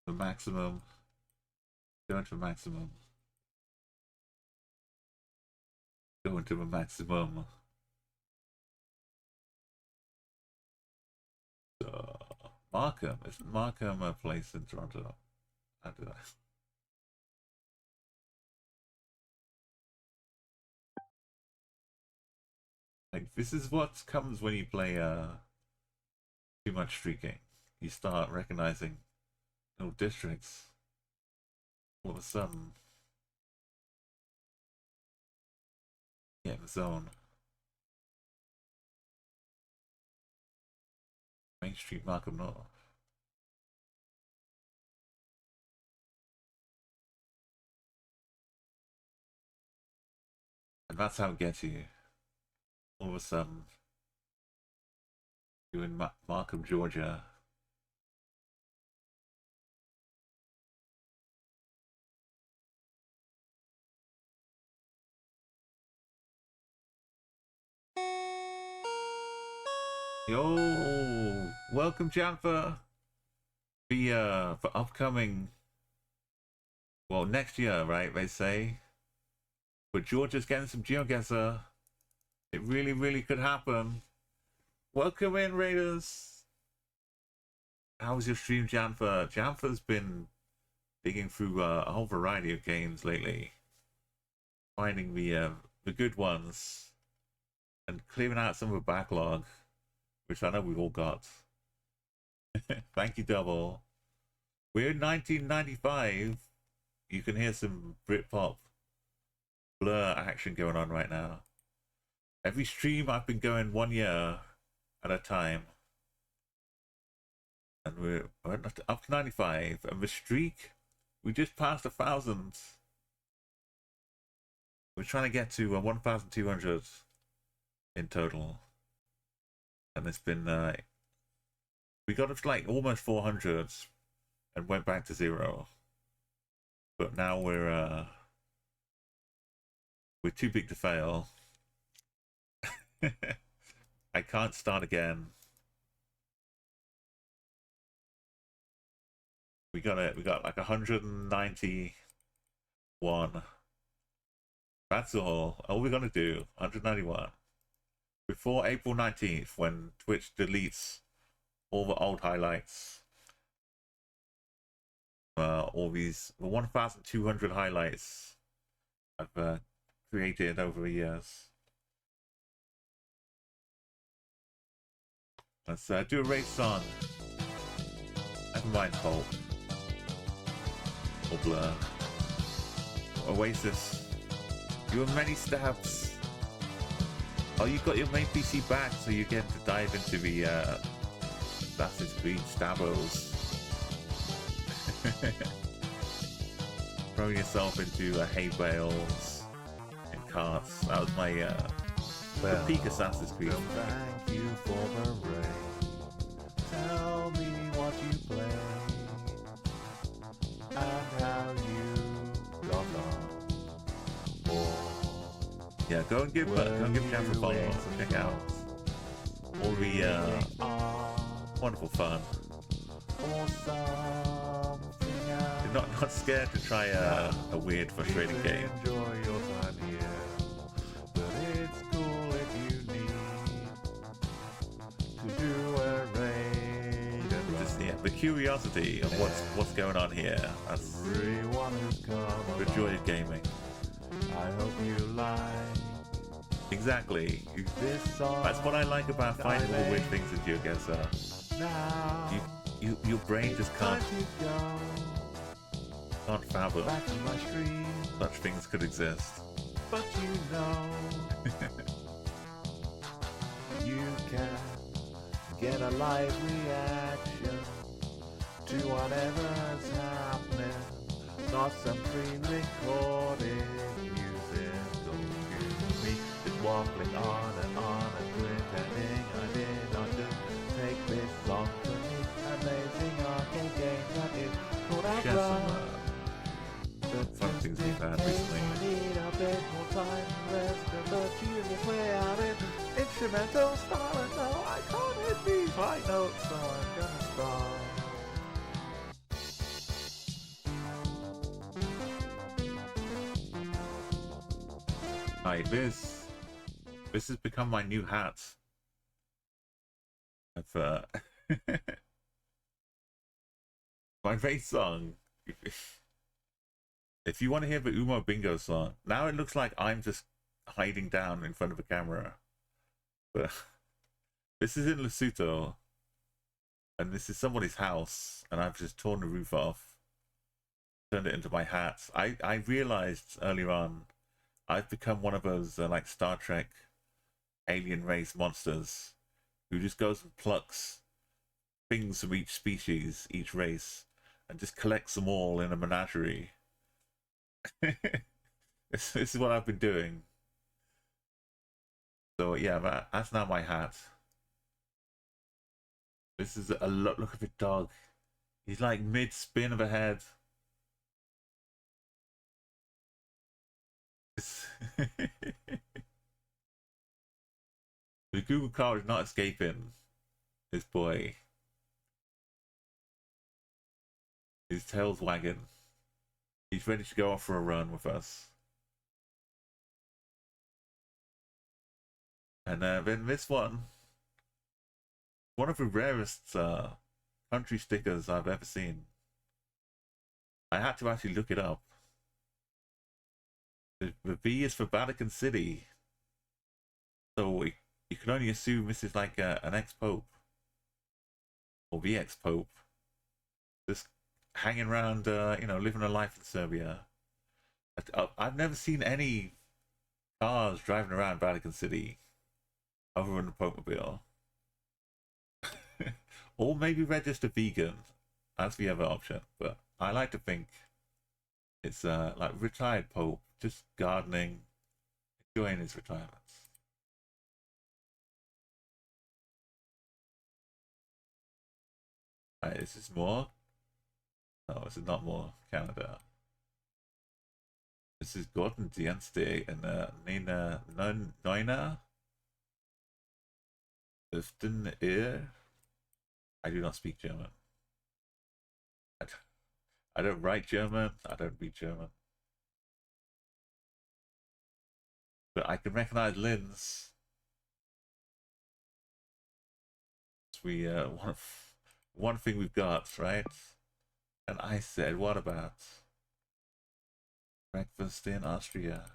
The maximum. Going to maximum. Going to the maximum. Markham. Isn't Markham a place in Toronto? How did I? Like, this is what comes when you play too much streaking. You start recognizing little districts. All of a sudden, yeah, the zone. Main Street, Markham North. And that's how it gets you. All of a sudden, you're in Markham, Georgia. Yo, welcome, Jamfa. For upcoming, well, next year, right? They say, but Georgia's getting some GeoGuessr. It really could happen. Welcome in, Raiders. How was your stream, Jamfa? Jamfa's been digging through a whole variety of games lately, finding the good ones, and clearing out some of the backlog, which I know we've all got. Thank you, Double. We're in 1995. You can hear some Britpop Blur action going on right now. Every stream I've been going 1 year at a time. And we're up to 95. And the streak, we just passed 1,000. We're trying to get to 1,200 in total. And it's been, we got up to like almost 400 and went back to 0. But now we're too big to fail. I can't start again. We got like 191. That's all we're gonna do. 191 before April 19th, when Twitch deletes all the old highlights. All these 1,200 highlights I've created over the years. Let's do a race song. Never mind Hope. Or Blur. Oasis. You have many stabs. Oh, you got your main PC back, so you get to dive into the Assassin's Creed Stabos. Throwing yourself into hay bales and carts. That was my the peak Assassin's Creed. Thank you for the rain. Tell me what you play and how you got on. Yeah, go and give Jam a follow and check out all the wonderful fun or something else. You're not scared to try a weird, frustrating game. Enjoy your time here, but it's cool if you need to do a raid and Just the curiosity of what's going on here. That's everyone who's come the joy of gaming. I hope you like Exactly. this song. That's what I like about finding all the weird things in GeoGuessr. Now, Your brain just time can't to go fathom back to my stream, such things could exist. but you know you can get a live reaction to whatever's happening, not some pre-recorded musical cue. Me just waffling on and pretending I did not just take this song to me. Amazing arcade game that is called Share Apr19. some fun things we've had recently. I need a bit more time rest and the tune is way out in instrumental style, and no, I can't hit these high notes, so I'm gonna start. Right, this has become my new hat. I've my race song. If you want to hear the Umo Bingo song, now it looks like I'm just hiding down in front of a camera. But this is in Lesotho, and this is somebody's house, and I've just torn the roof off, turned it into my hat. I realized earlier on, I've become one of those like Star Trek alien race monsters who just goes and plucks things from each species, each race, and just collects them all in a menagerie. This is what I've been doing. So yeah, that's now my hat. This is a look at the dog. He's like mid-spin of a head. The Google car is not escaping this boy. His tail's wagging. He's ready to go off for a run with us. And then this one of the rarest country stickers I've ever seen. I had to actually look it up. The V is for Vatican City. So you can only assume this is like an ex-pope. Or the ex-pope. Just hanging around, living a life in Serbia. I've never seen any cars driving around Vatican City other than the Popemobile. Or maybe register vegan. That's the other option. But I like to think it's like retired Pope, just gardening, enjoying his retirement. Right, this is more. No, this is not more Canada. This is Gordon Dienste and Nina Neuna. Öften I do not speak German. I don't write German. I don't read German. But I can recognize Linz. We one thing we've got, right? And I said, what about breakfast in Austria?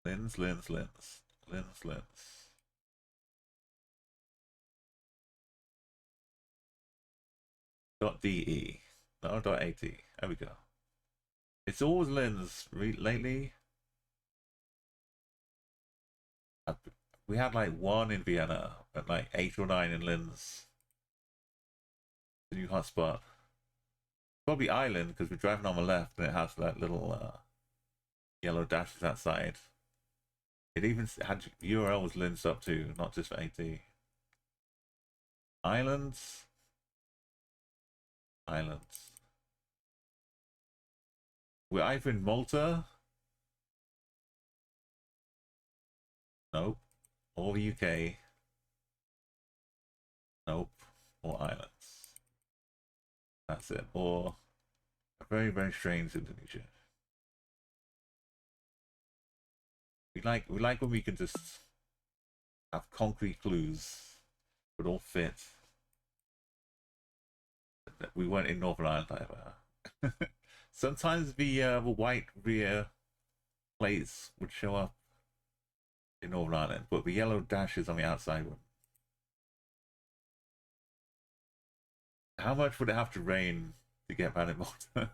Linz. .de. No, .at. There we go. It's always Linz lately. We had like 1 in Vienna and like 8 or 9 in Linz. The new hotspot. Probably Island because we're driving on the left and it has that little yellow dashes outside. It even had URL was Linz up too, not just for AT. Islands. We're either in Malta Nope. Or UK. Nope. Or islands. That's it. Or a very, very strange Indonesia. We like when we can just have concrete clues, but all fit. We weren't in Northern Ireland either. Sometimes the white rear plates would show up in Northern Ireland, but the yellow dashes on the outside one. How much would it have to rain to get that in Malta?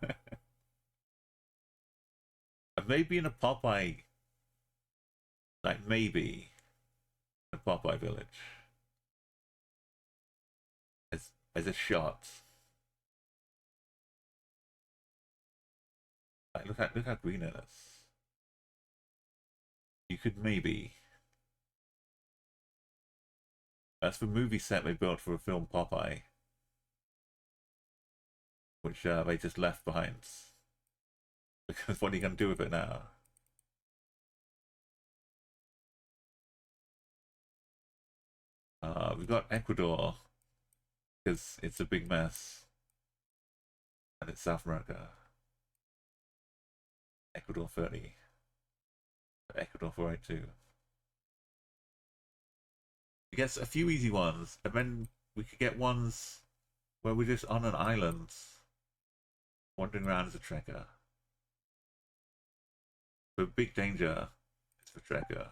Maybe in a Popeye, like maybe in a Popeye village, as a shot. Like look how green it is. You could maybe. That's the movie set they built for a film Popeye, which they just left behind. Because what are you going to do with it now? We've got Ecuador, because it's a big mess. And it's South America. Ecuador 30. Ecuador 482. We get a few easy ones, and then we could get ones where we're just on an island, wandering around as a trekker. The big danger is for trekker.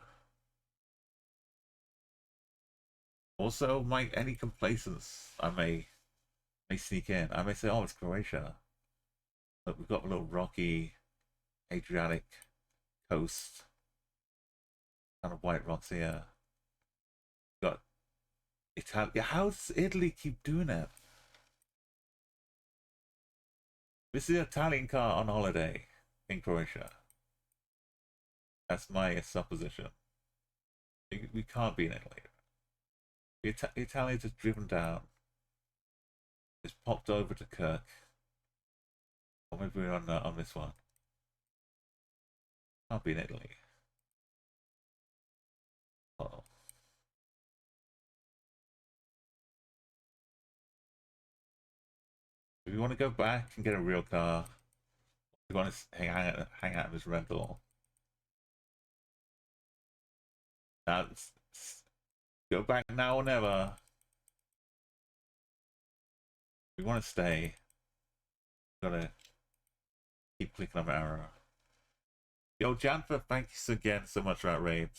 Also, any complacence I may sneak in. I may say, oh, it's Croatia. But we've got a little rocky Adriatic coast. Kind of white rocks here. We've got Italy. How does Italy keep doing it? This is an Italian car on holiday in Croatia. That's my supposition. We can't be in Italy. The Italians have driven down. It's popped over to Kirk. Or maybe we're on this one. Can't be in Italy. Uh-oh. If you want to go back and get a real car, if you want to hang out in this rental, now go back now or never. If you want to stay, you gotta keep clicking on the arrow. Yo, Janfa, thanks again so much for that raid.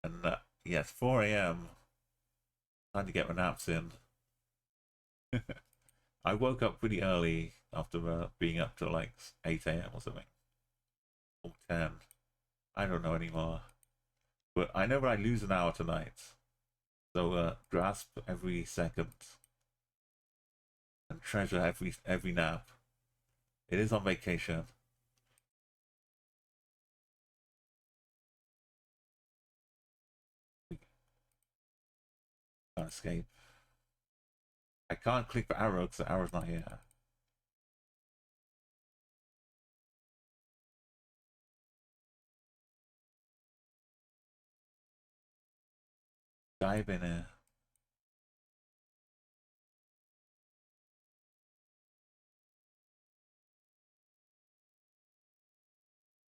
And yes, 4 AM. Time to get my naps in. I woke up pretty early after being up till like 8 AM or something. Or 10. I don't know anymore. But I know that I lose an hour tonight. So grasp every second. And treasure every nap. It is on vacation. Can't escape. I can't click the arrow because the arrow's not here. Dive in here.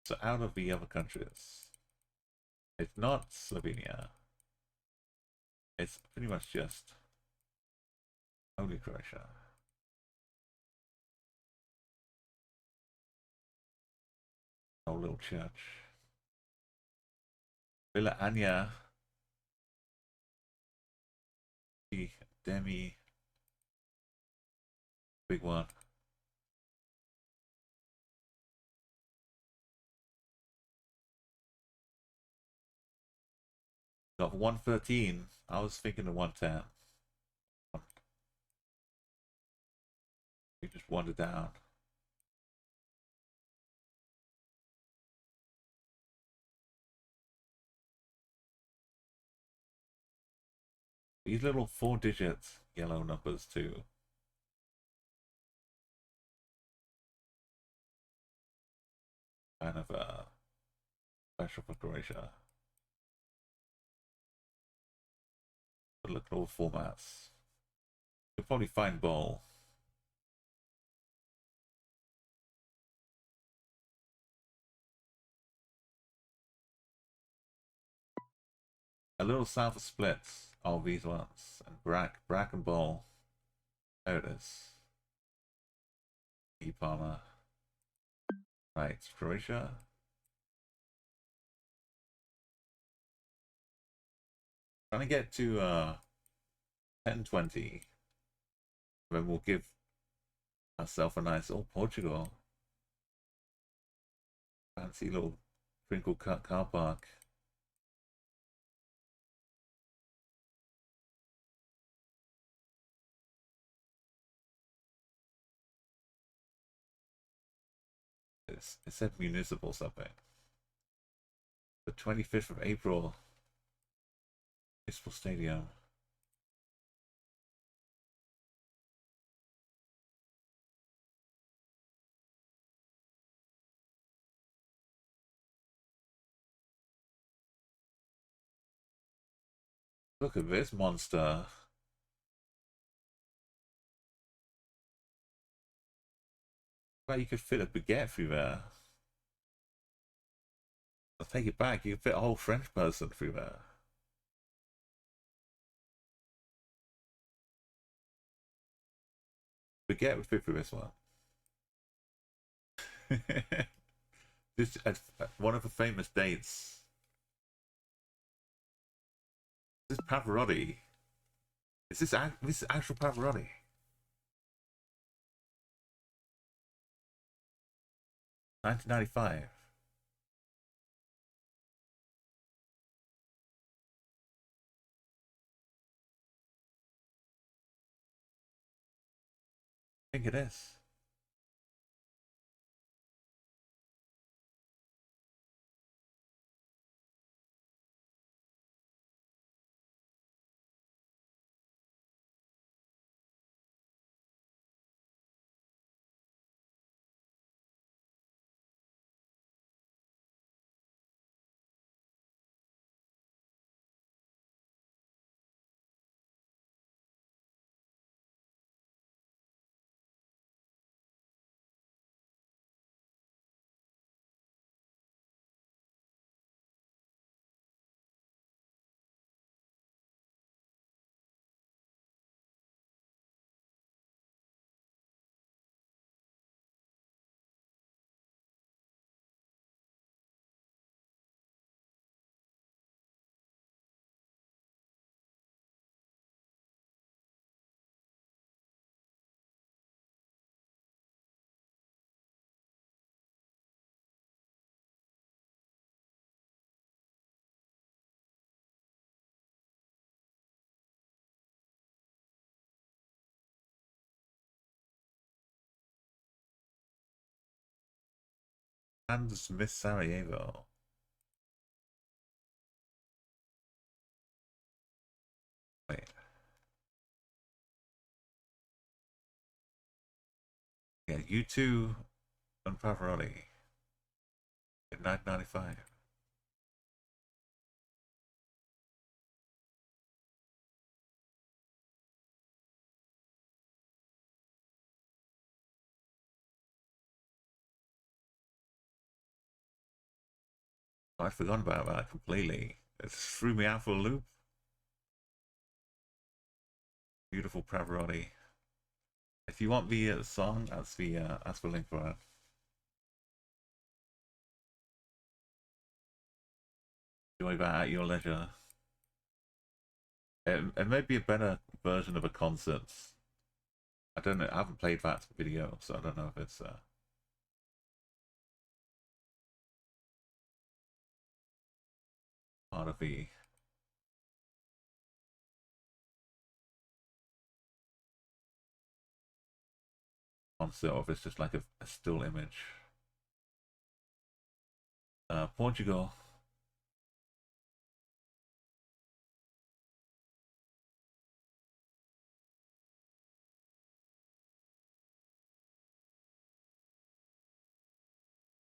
So out of the other countries, it's not Slovenia. It's pretty much just only Croatia. Oh, little church. Villa Anya. Demi. Big one. Got 113. I was thinking of 110. We just wandered down. These little 4-digit yellow numbers too. Kind of special for Croatia. look at all the formats. You'll probably find bowl. A little south of splits are these ones. And Brack and bowl. There it is. E Palmer. Right, Croatia. Trying to get to 1020. Then we'll give ourselves a nice old Portugal. Fancy little crinkle cut car park. It said municipal something. The 25th of April. Municipal Stadium. Look at this monster. Well, you could fit a baguette through there. I'll take it back, you could fit a whole French person through there. Baguette would fit through this one. This one of the famous dates. This is Pavarotti. Is this actual Pavarotti? $1995. I think it is. And Miss Sarajevo. Wait. Yeah, U2 and Pavarotti. In 1995. I forgot about that completely. It threw me out for a loop. Beautiful Pavarotti. If you want the song, that's the link for it. Enjoy that at your leisure. It may be a better version of a concert. I don't know. I haven't played that video, so I don't know if it's part of the concert, or if it's just like a still image. Portugal.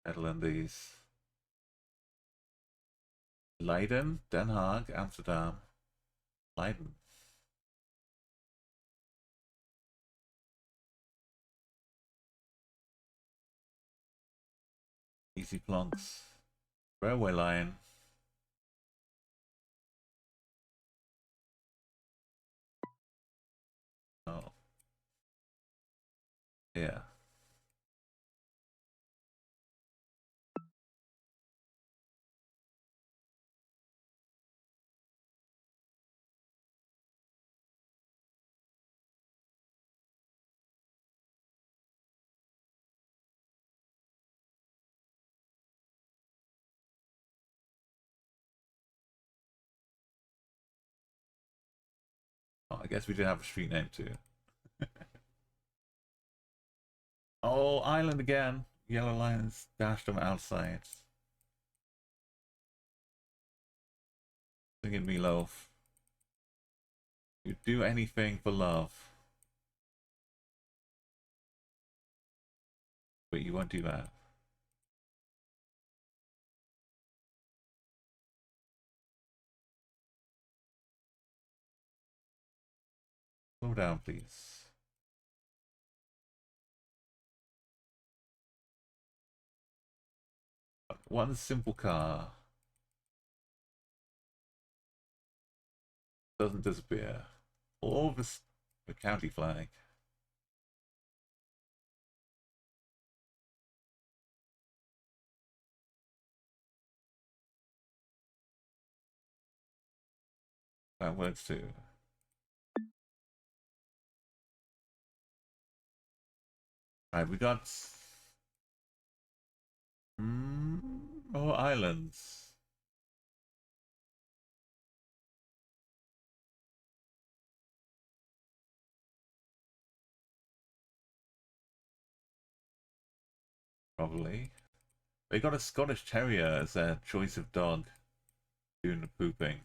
Netherlands. Leiden, Den Haag, Amsterdam, Leiden. Easy plonks. Railway line. Oh. Yeah. Oh, I guess we did have a street name too. Oh, island again. Yellow lines dashed them outside. Singing Meatloaf. You'd do anything for love. But you won't do that. Slow down, please. One simple car. Doesn't disappear. All of this, the county flag. That works too. Right, we got oh, islands. Probably. They got a Scottish Terrier as their choice of dog doing the pooping.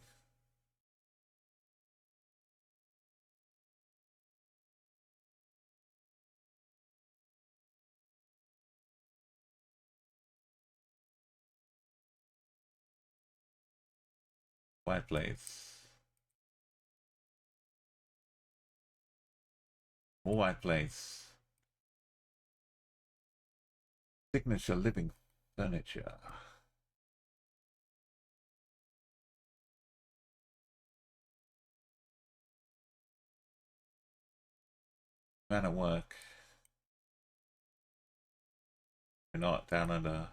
White plates. More white plates. Signature living furniture. Man at work. We're not down under.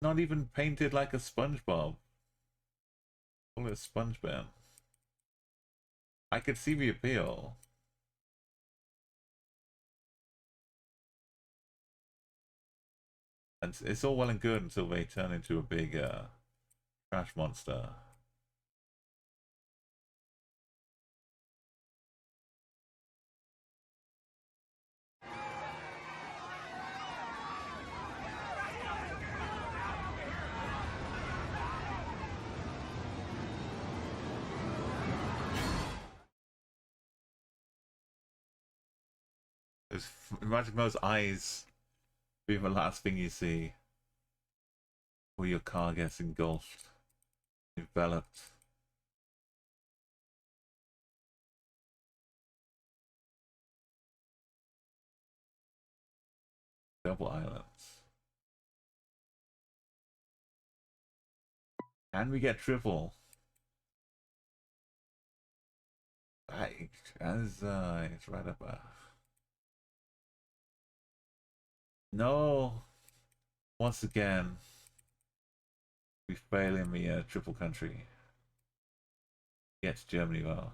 Not even painted like a SpongeBob. Call it a SpongeBob. I could see the appeal. And it's all well and good until they turn into a big trash monster. Imagine those eyes being the last thing you see, or your car gets engulfed, enveloped. Double islands. And we get triple. Right, as it's right up. No, once again, we fail in the triple country. Yes, Germany though.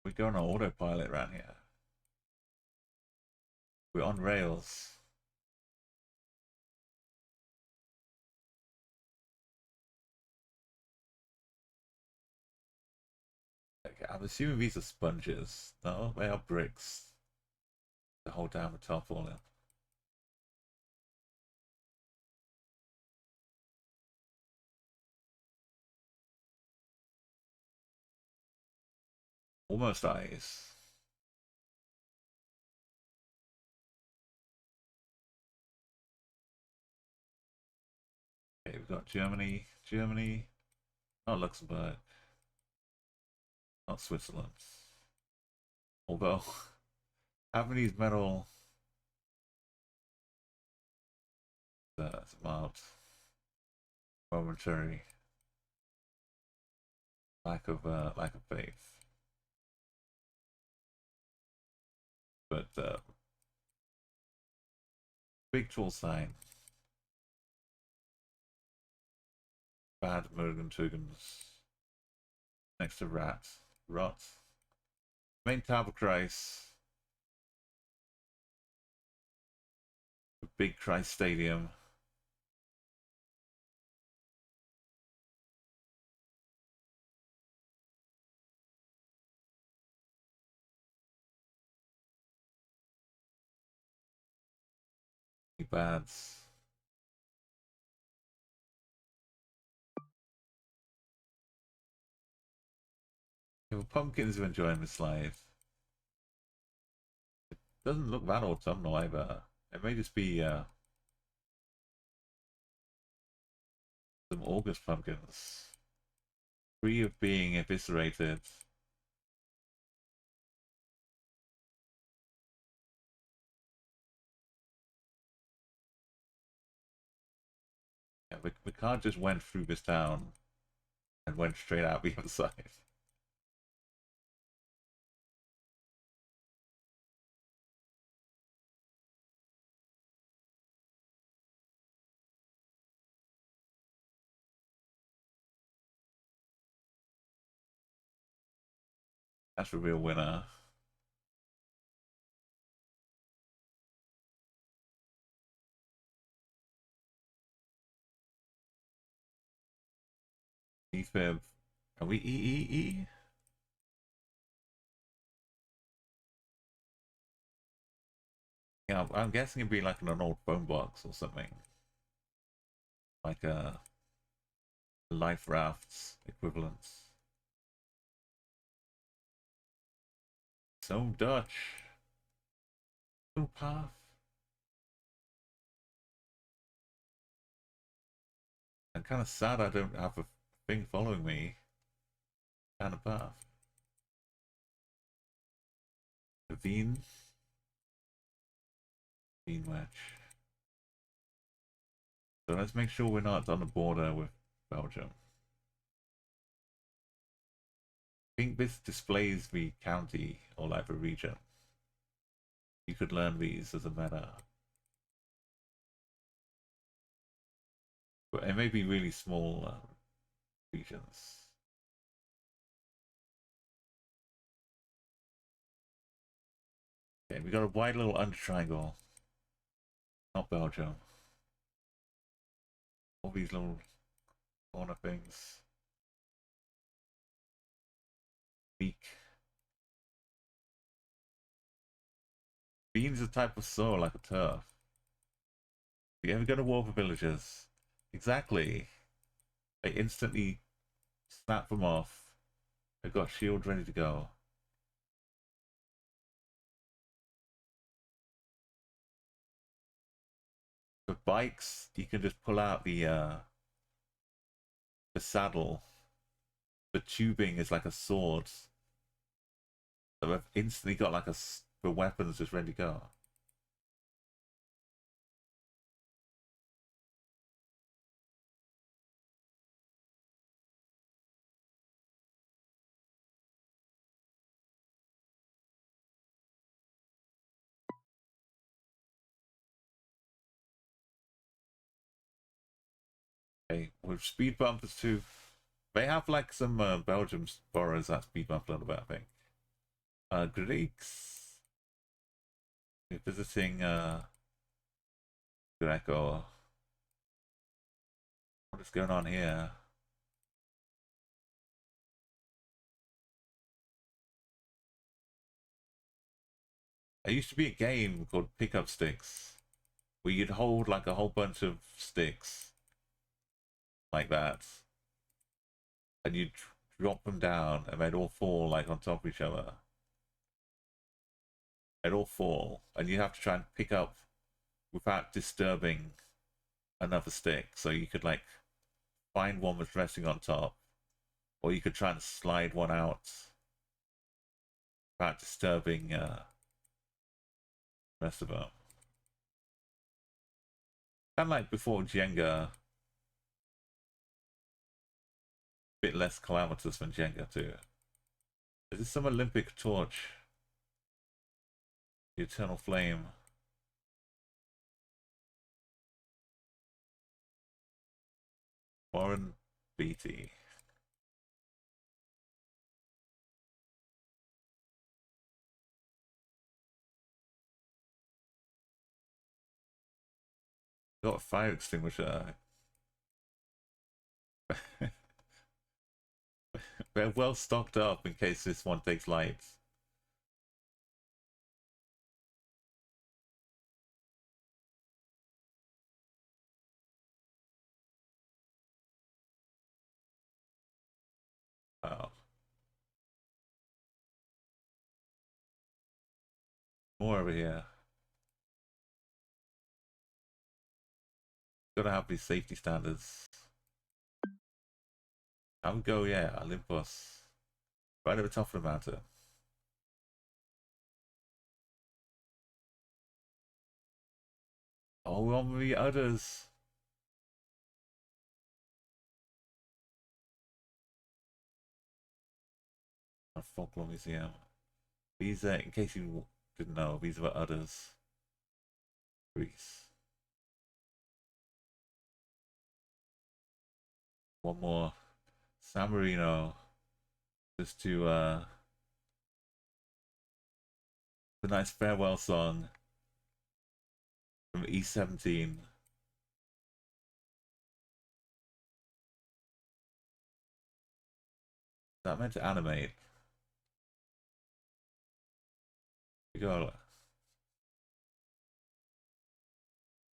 We're going on autopilot around here. We're on rails. Okay, I'm assuming these are sponges. No, they are bricks to hold down the tarpaulin. Almost ice. we've got Germany, not Luxembourg, not Switzerland. Although having these metal mild momentary lack of faith. But big tool sign. Bad Mergen Tugens. Next to Rot. Main Taberkreis. The big Christ Stadium. Bads. Yeah, well, pumpkins are enjoying this live. It doesn't look that autumnal either. It may just be some August pumpkins. Free of being eviscerated. Yeah, we can't just went through this town and went straight out the other side. That's the real winner. E-fib. Are we E? Yeah, I'm guessing it'd be like an old phone box or something. Like a life rafts equivalent. So Dutch. So path. I'm kind of sad I don't have a thing following me. Kind of path. The Bean wedge. So let's make sure we're not on the border with Belgium. I think this displays the county or like the region. You could learn these as a meta. But it may be really small regions. Okay, we got a wide little under triangle. Not Belgium. All these little corner things. Beak. Bean's a type of soil like a turf. You ever go to war for villagers? Exactly. They instantly snap them off. They've got shields ready to go. For bikes, you can just pull out the saddle. The tubing is like a sword. So I've instantly got like the weapons just ready to go. Okay, with speed bumpers too. They have like some Belgium boroughs that speed bump a little bit, I think. Greeks. We're visiting Greco. What is going on here? There used to be a game called Pickup Sticks, where you'd hold like a whole bunch of sticks like that, and you'd drop them down, and they'd all fall like on top of each other. They'd all fall, and you have to try and pick up without disturbing another stick. So you could like find one that's resting on top, or you could try and slide one out without disturbing the rest of them. Kind of like before Jenga, a bit less calamitous than Jenga too. Is this some Olympic torch? The Eternal Flame. Warren Beatty. Got a fire extinguisher. We're well stocked up in case this one takes light. Oh. More over here. Gotta have these safety standards. I would go, yeah, Olympus. Right at the top of the mountain. Oh, we're on the others. A folklore museum. These are, in case you didn't know, these are the others. Greece. One more. San Marino. Just to, the nice farewell song from E17. Is that meant to animate? We go.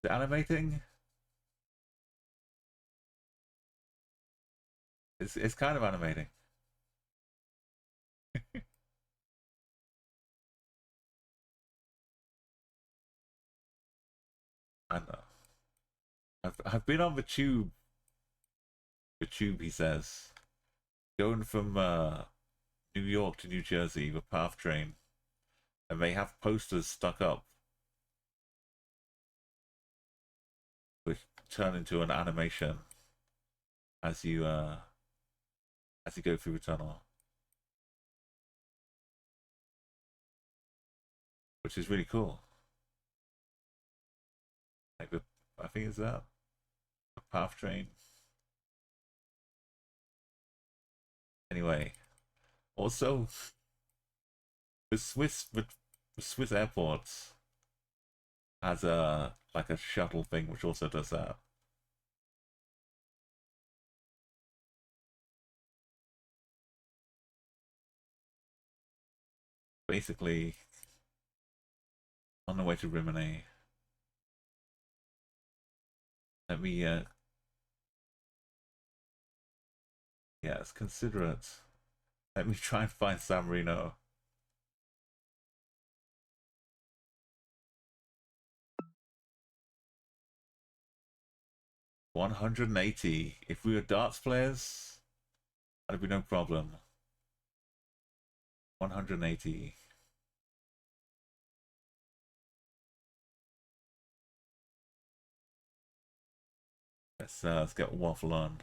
The animating? It's kind of animating. I know. I've been on the tube. The tube, he says, going from New York to New Jersey, the PATH train, and they have posters stuck up which turn into an animation as you go through the tunnel, which is really cool. Like I think it's that the PATH train. Anyway, also the Swiss airports has a like a shuttle thing which also does that. Basically, on the way to Rimini. Let me yeah, it's considerate. Let me try and find San Marino. $180. If we were darts players, that'd be no problem. 180. Let's get waffle on.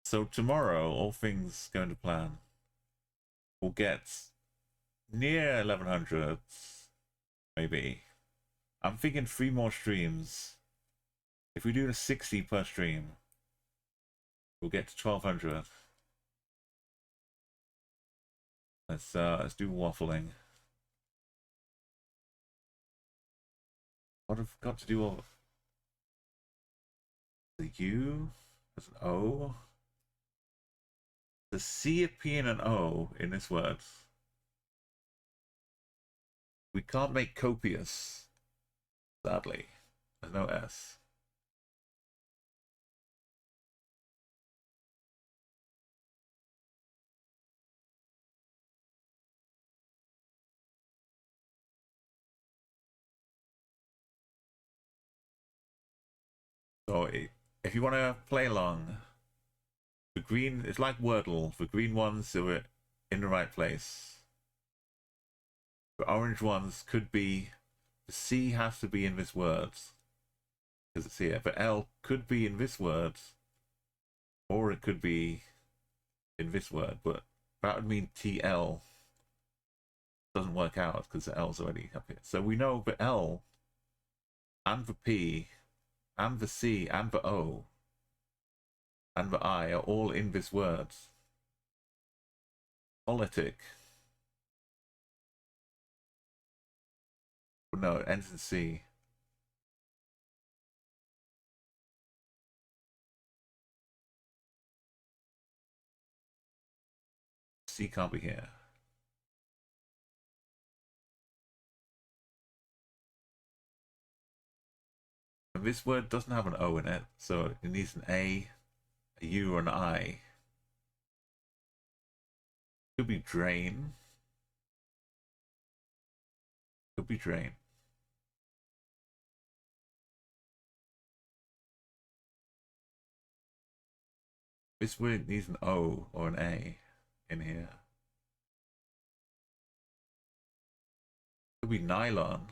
So tomorrow, all things going to plan, we'll get near 1100, maybe. I'm thinking 3 more streams. If we do a 60 per stream, we'll get to 1200. Let's do waffling. What have we got to do? All the U, there's an O. The C, a P, and an O in this word. We can't make copious, sadly. There's no S. So if you want to play along, the green, it's like Wordle. The green ones are in the right place. The orange ones could be, the C has to be in this word, because it's here. The L could be in this word, or it could be in this word, but that would mean TL doesn't work out because the L's already up here. So we know the L and the P and the C and the O and the I are all in this word. Politic. No, it ends in C. C can't be here. And this word doesn't have an O in it, so it needs an A, a U, or an I. Could be drain. Could be drain. This word needs an O or an A in here. Could be nylon.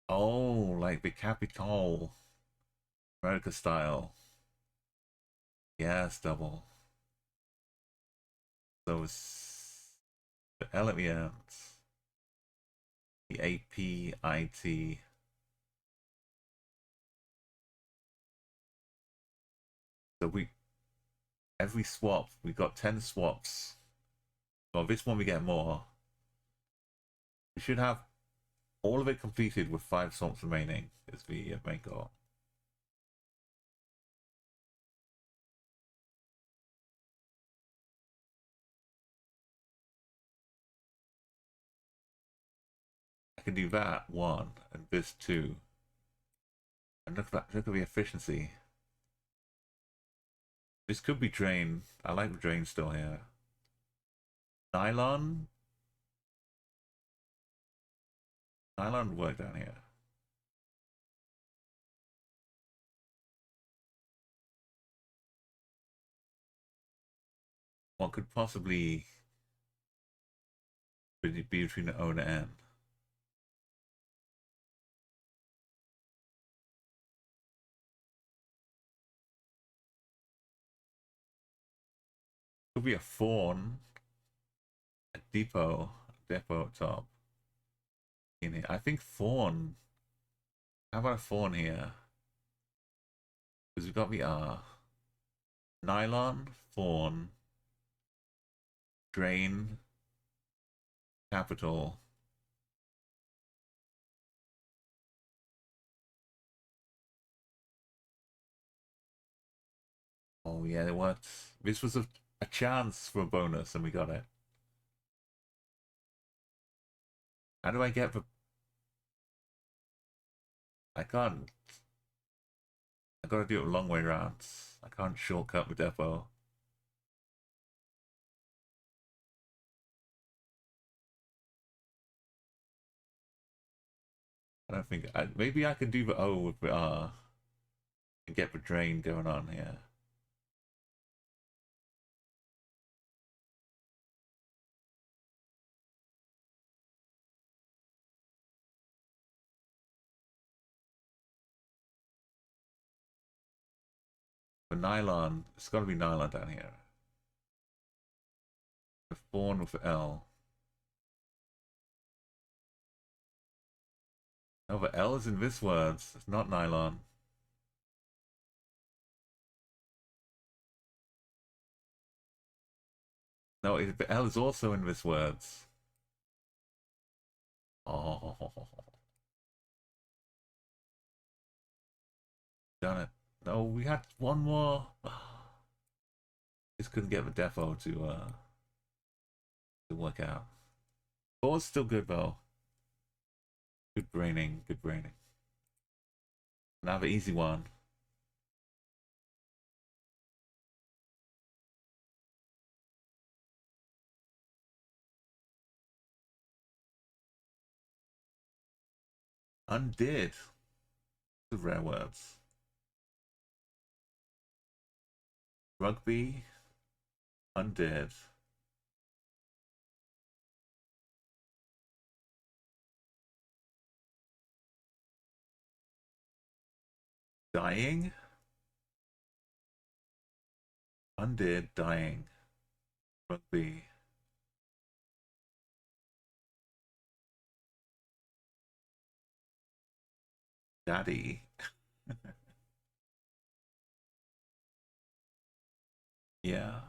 Oh, like the Capitol. America style. Yes, double. So it's the L at the end. The APIT. So every swap, we got 10 swaps. Well, this one we get more. We should have all of it completed with 5 swaps remaining, is the main goal. I can do that 1 and this 2. And look at the efficiency. This could be drain. I like the drain still here. Nylon. Nylon would work down here. What could possibly be between the O and the N? Could be a fawn, a depot up top. In here, I think fawn. How about a fawn here? Because we've got the R. Nylon, fawn, drain, capital. Oh yeah, what? This was a chance for a bonus and we got it. How do I get the... I can't. I gotta do it a long way around. I can't shortcut the depot. I don't think... maybe I can do the O with the R and get the drain going on here. The nylon, it's got to be nylon down here. The fawn with the L. No, the L is in this word. It's not nylon. No, the L is also in this words. Oh. Done it. No, we had one more. Just couldn't get the defo to work out. Four's still good though. Good braining, good braining. Now the easy one. Undid. The rare words. Rugby. Undead. Dying? Undead, dying. Rugby. Daddy. Yeah.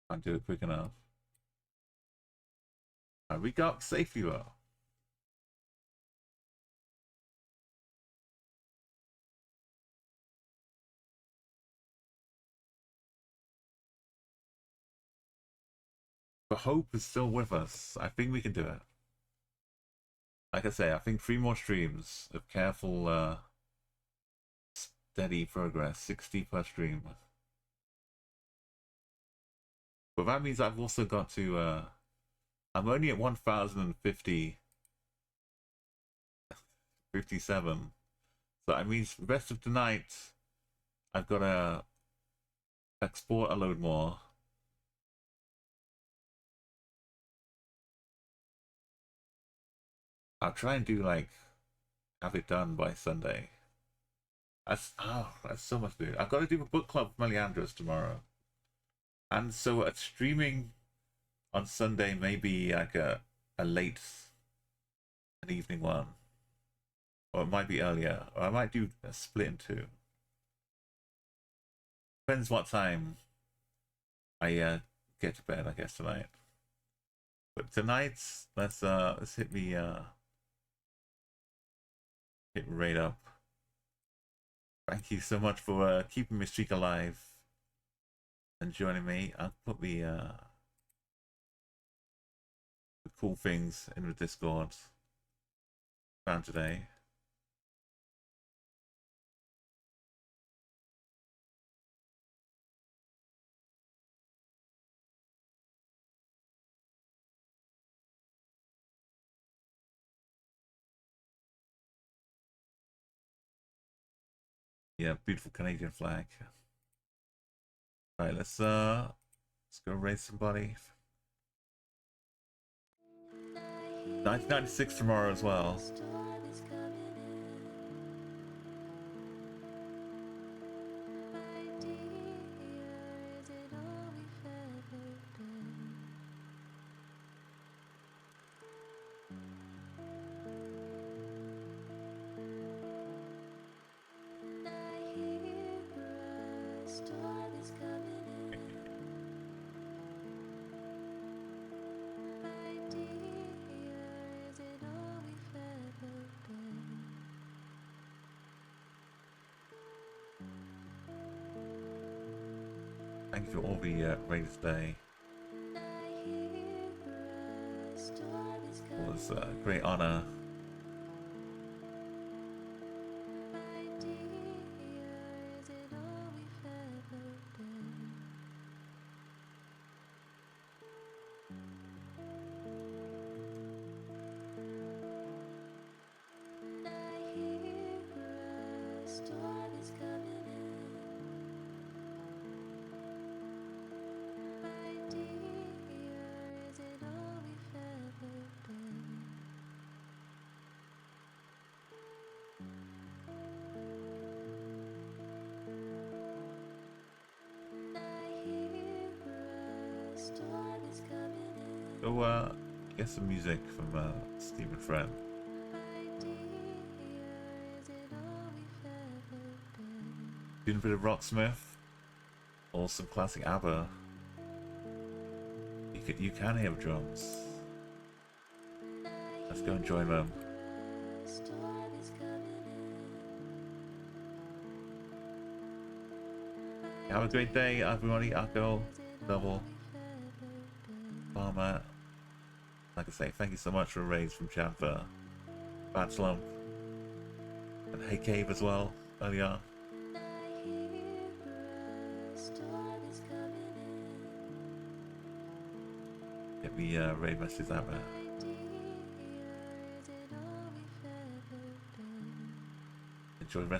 Can't do it quick enough. We got safety though. But hope is still with us. I think we can do it. Like I say, I think 3 more streams of careful, steady progress. 60 per stream. But that means I've also got to, I'm only at 1,050, 57. So that means the rest of tonight, I've got to export a load more. I'll try and do like, have it done by Sunday. That's so much to do. I've got to do a book club with Meliandros tomorrow. And so streaming on Sunday may be like an evening one. Or it might be earlier. Or I might do a split in 2. Depends what time I get to bed, I guess, tonight. But tonight, let's hit me hit right up. Thank you so much for keeping me streak alive and joining me. I'll put the cool things in the Discord found today. Yeah, beautiful Canadian flag. Alright, let's go raise somebody. 1996 tomorrow as well. Thank you for all the raid today. It was a great honor. Go get some music from Stephen Friend. Doing a bit of Rocksmith or some classic ABBA. You can hear drums. Let's go and join them. Have a great day, everybody. Echo, double. like I say, thank you so much for raids from Champa, Bad Slump, and Hey Cave as well earlier on. Get me raid messages out there. Enjoy the rest